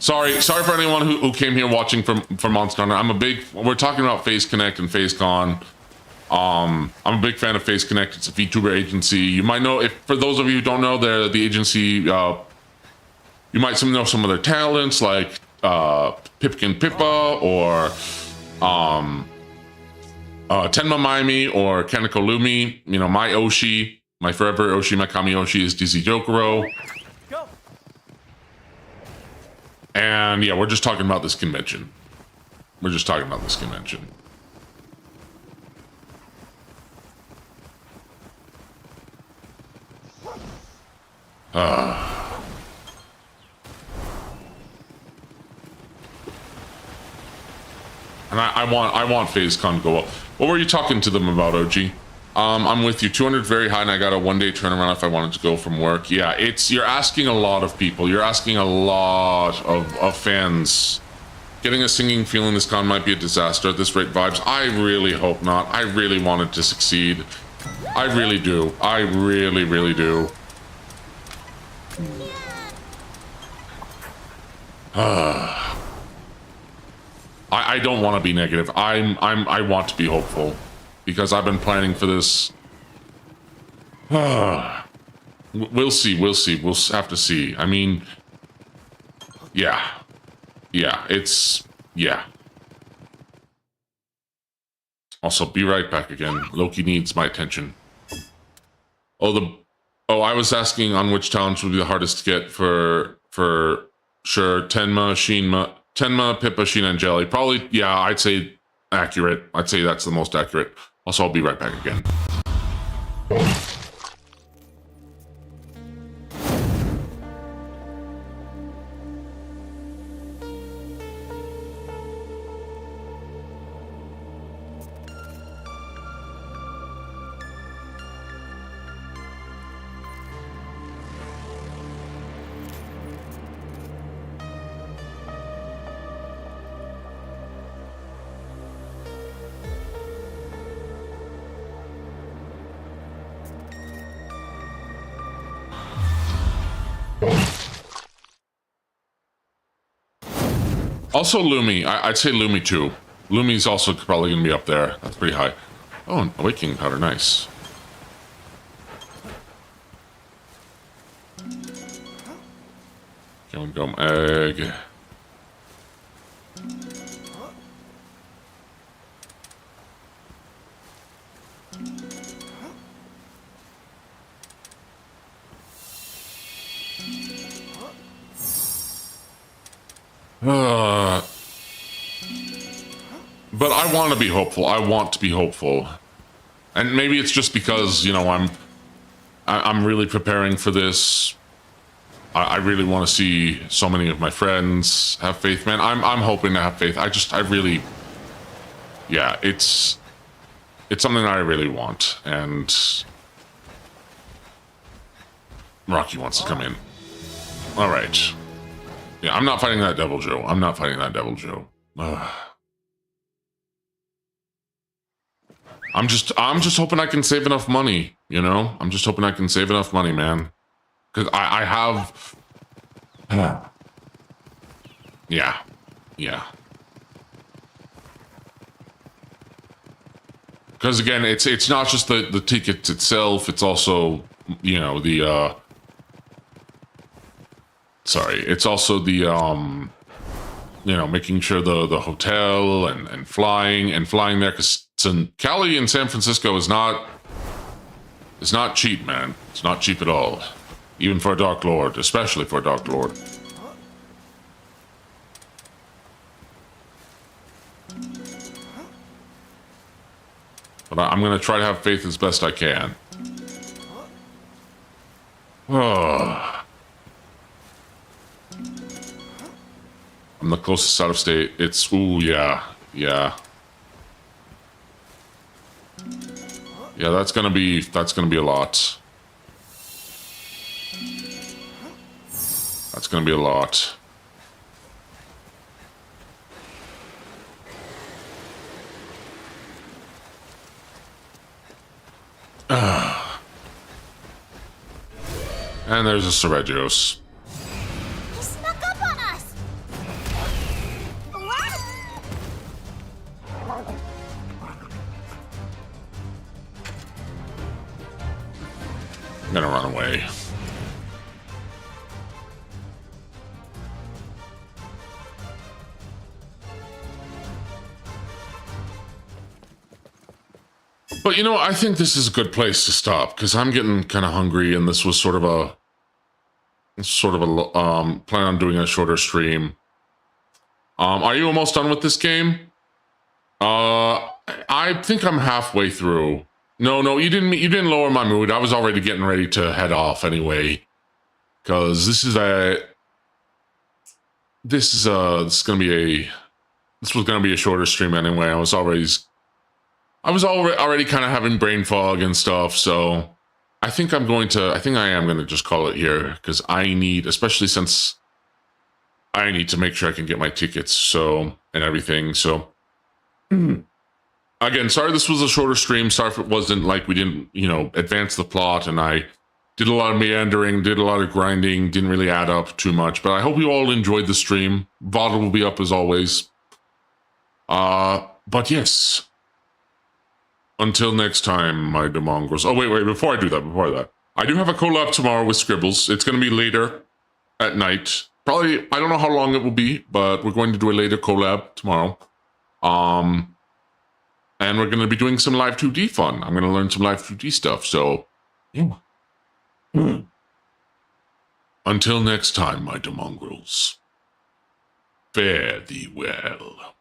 Sorry for anyone who came here watching from Monster Hunter. We're talking about FaZe Connect and FaZeCon. I'm a big fan of FaZe Connect. It's a VTuber agency. You might know, for those of you who don't know, they're the agency, you might know some of their talents, like Pipkin Pippa, or Tenma Maimi, or Kaneko Lumi. You know, my Oshi, my forever Oshi, my Kami Oshi is DZ Jokoro. Go. And yeah, we're just talking about this convention. And I want FazeCon to go up. What were you talking to them about, OG? I'm with you. 200 very high, and I got a one-day turnaround if I wanted to go from work. Yeah, you're asking a lot of people. You're asking a lot of fans. Getting a singing feeling this con might be a disaster at this rate vibes. I really hope not. I really want it to succeed. I really do. I really, really do. I don't want to be negative. I want to be hopeful because I've been planning for this. We'll see. We'll see. We'll have to see. I mean, yeah. Yeah, yeah. Also, be right back again. Loki needs my attention. Oh, I was asking on which challenge would be the hardest to get for sure. Tenma, Pippa, Sheena, and Jelly. Probably, yeah, I'd say accurate. I'd say that's the most accurate. Also, I'll be right back again. Also Lumi, I'd say Lumi too. Lumi's also probably gonna be up there. That's pretty high. Oh, awakening powder, nice. Killing gum egg. But I want to be hopeful. I want to be hopeful. And maybe it's just because, you know, I'm really preparing for this. I really want to see so many of my friends have faith, man. I'm hoping to have faith. I really, yeah, it's something I really want. And Rocky wants to come in. All right. Yeah, I'm not fighting that Devil Joe. I'm not fighting that Devil Joe. I'm just hoping I can save enough money, you know? I'm just hoping I can save enough money, man. Because I have... Yeah. Because again, it's not just the tickets itself, it's also, you know, the... Sorry, it's also the, you know, making sure the hotel and flying there, because Cali and San Francisco is not cheap, man. It's not cheap at all. Even for a Dark Lord, especially for a Dark Lord. But I'm going to try to have faith as best I can. Oh. I'm the closest out of state. It's, ooh, yeah. Yeah, that's gonna be a lot. That's gonna be a lot. And there's a Seregios. He snuck up on us! I'm gonna run away. But you know, I think this is a good place to stop because I'm getting kind of hungry, and this was sort of a plan on doing a shorter stream. Are you almost done with this game? I think I'm halfway through. No, you didn't lower my mood. I was already getting ready to head off anyway. because this was gonna be a shorter stream anyway. I was already kind of having brain fog and stuff, so I think I am going to just call it here, because especially since I need to make sure I can get my tickets, and everything. So again, sorry this was a shorter stream. Sorry if it wasn't like we didn't, advance the plot, and I did a lot of meandering, did a lot of grinding, didn't really add up too much. But I hope you all enjoyed the stream. VOD will be up as always. But yes. Until next time, my demongers. Oh, wait, before I do that, I do have a collab tomorrow with Scribbles. It's going to be later at night. Probably, I don't know how long it will be, but we're going to do a later collab tomorrow. And we're going to be doing some live 2D fun. I'm going to learn some live 2D stuff, so yeah. Until next time, my demongrels. Fare thee well.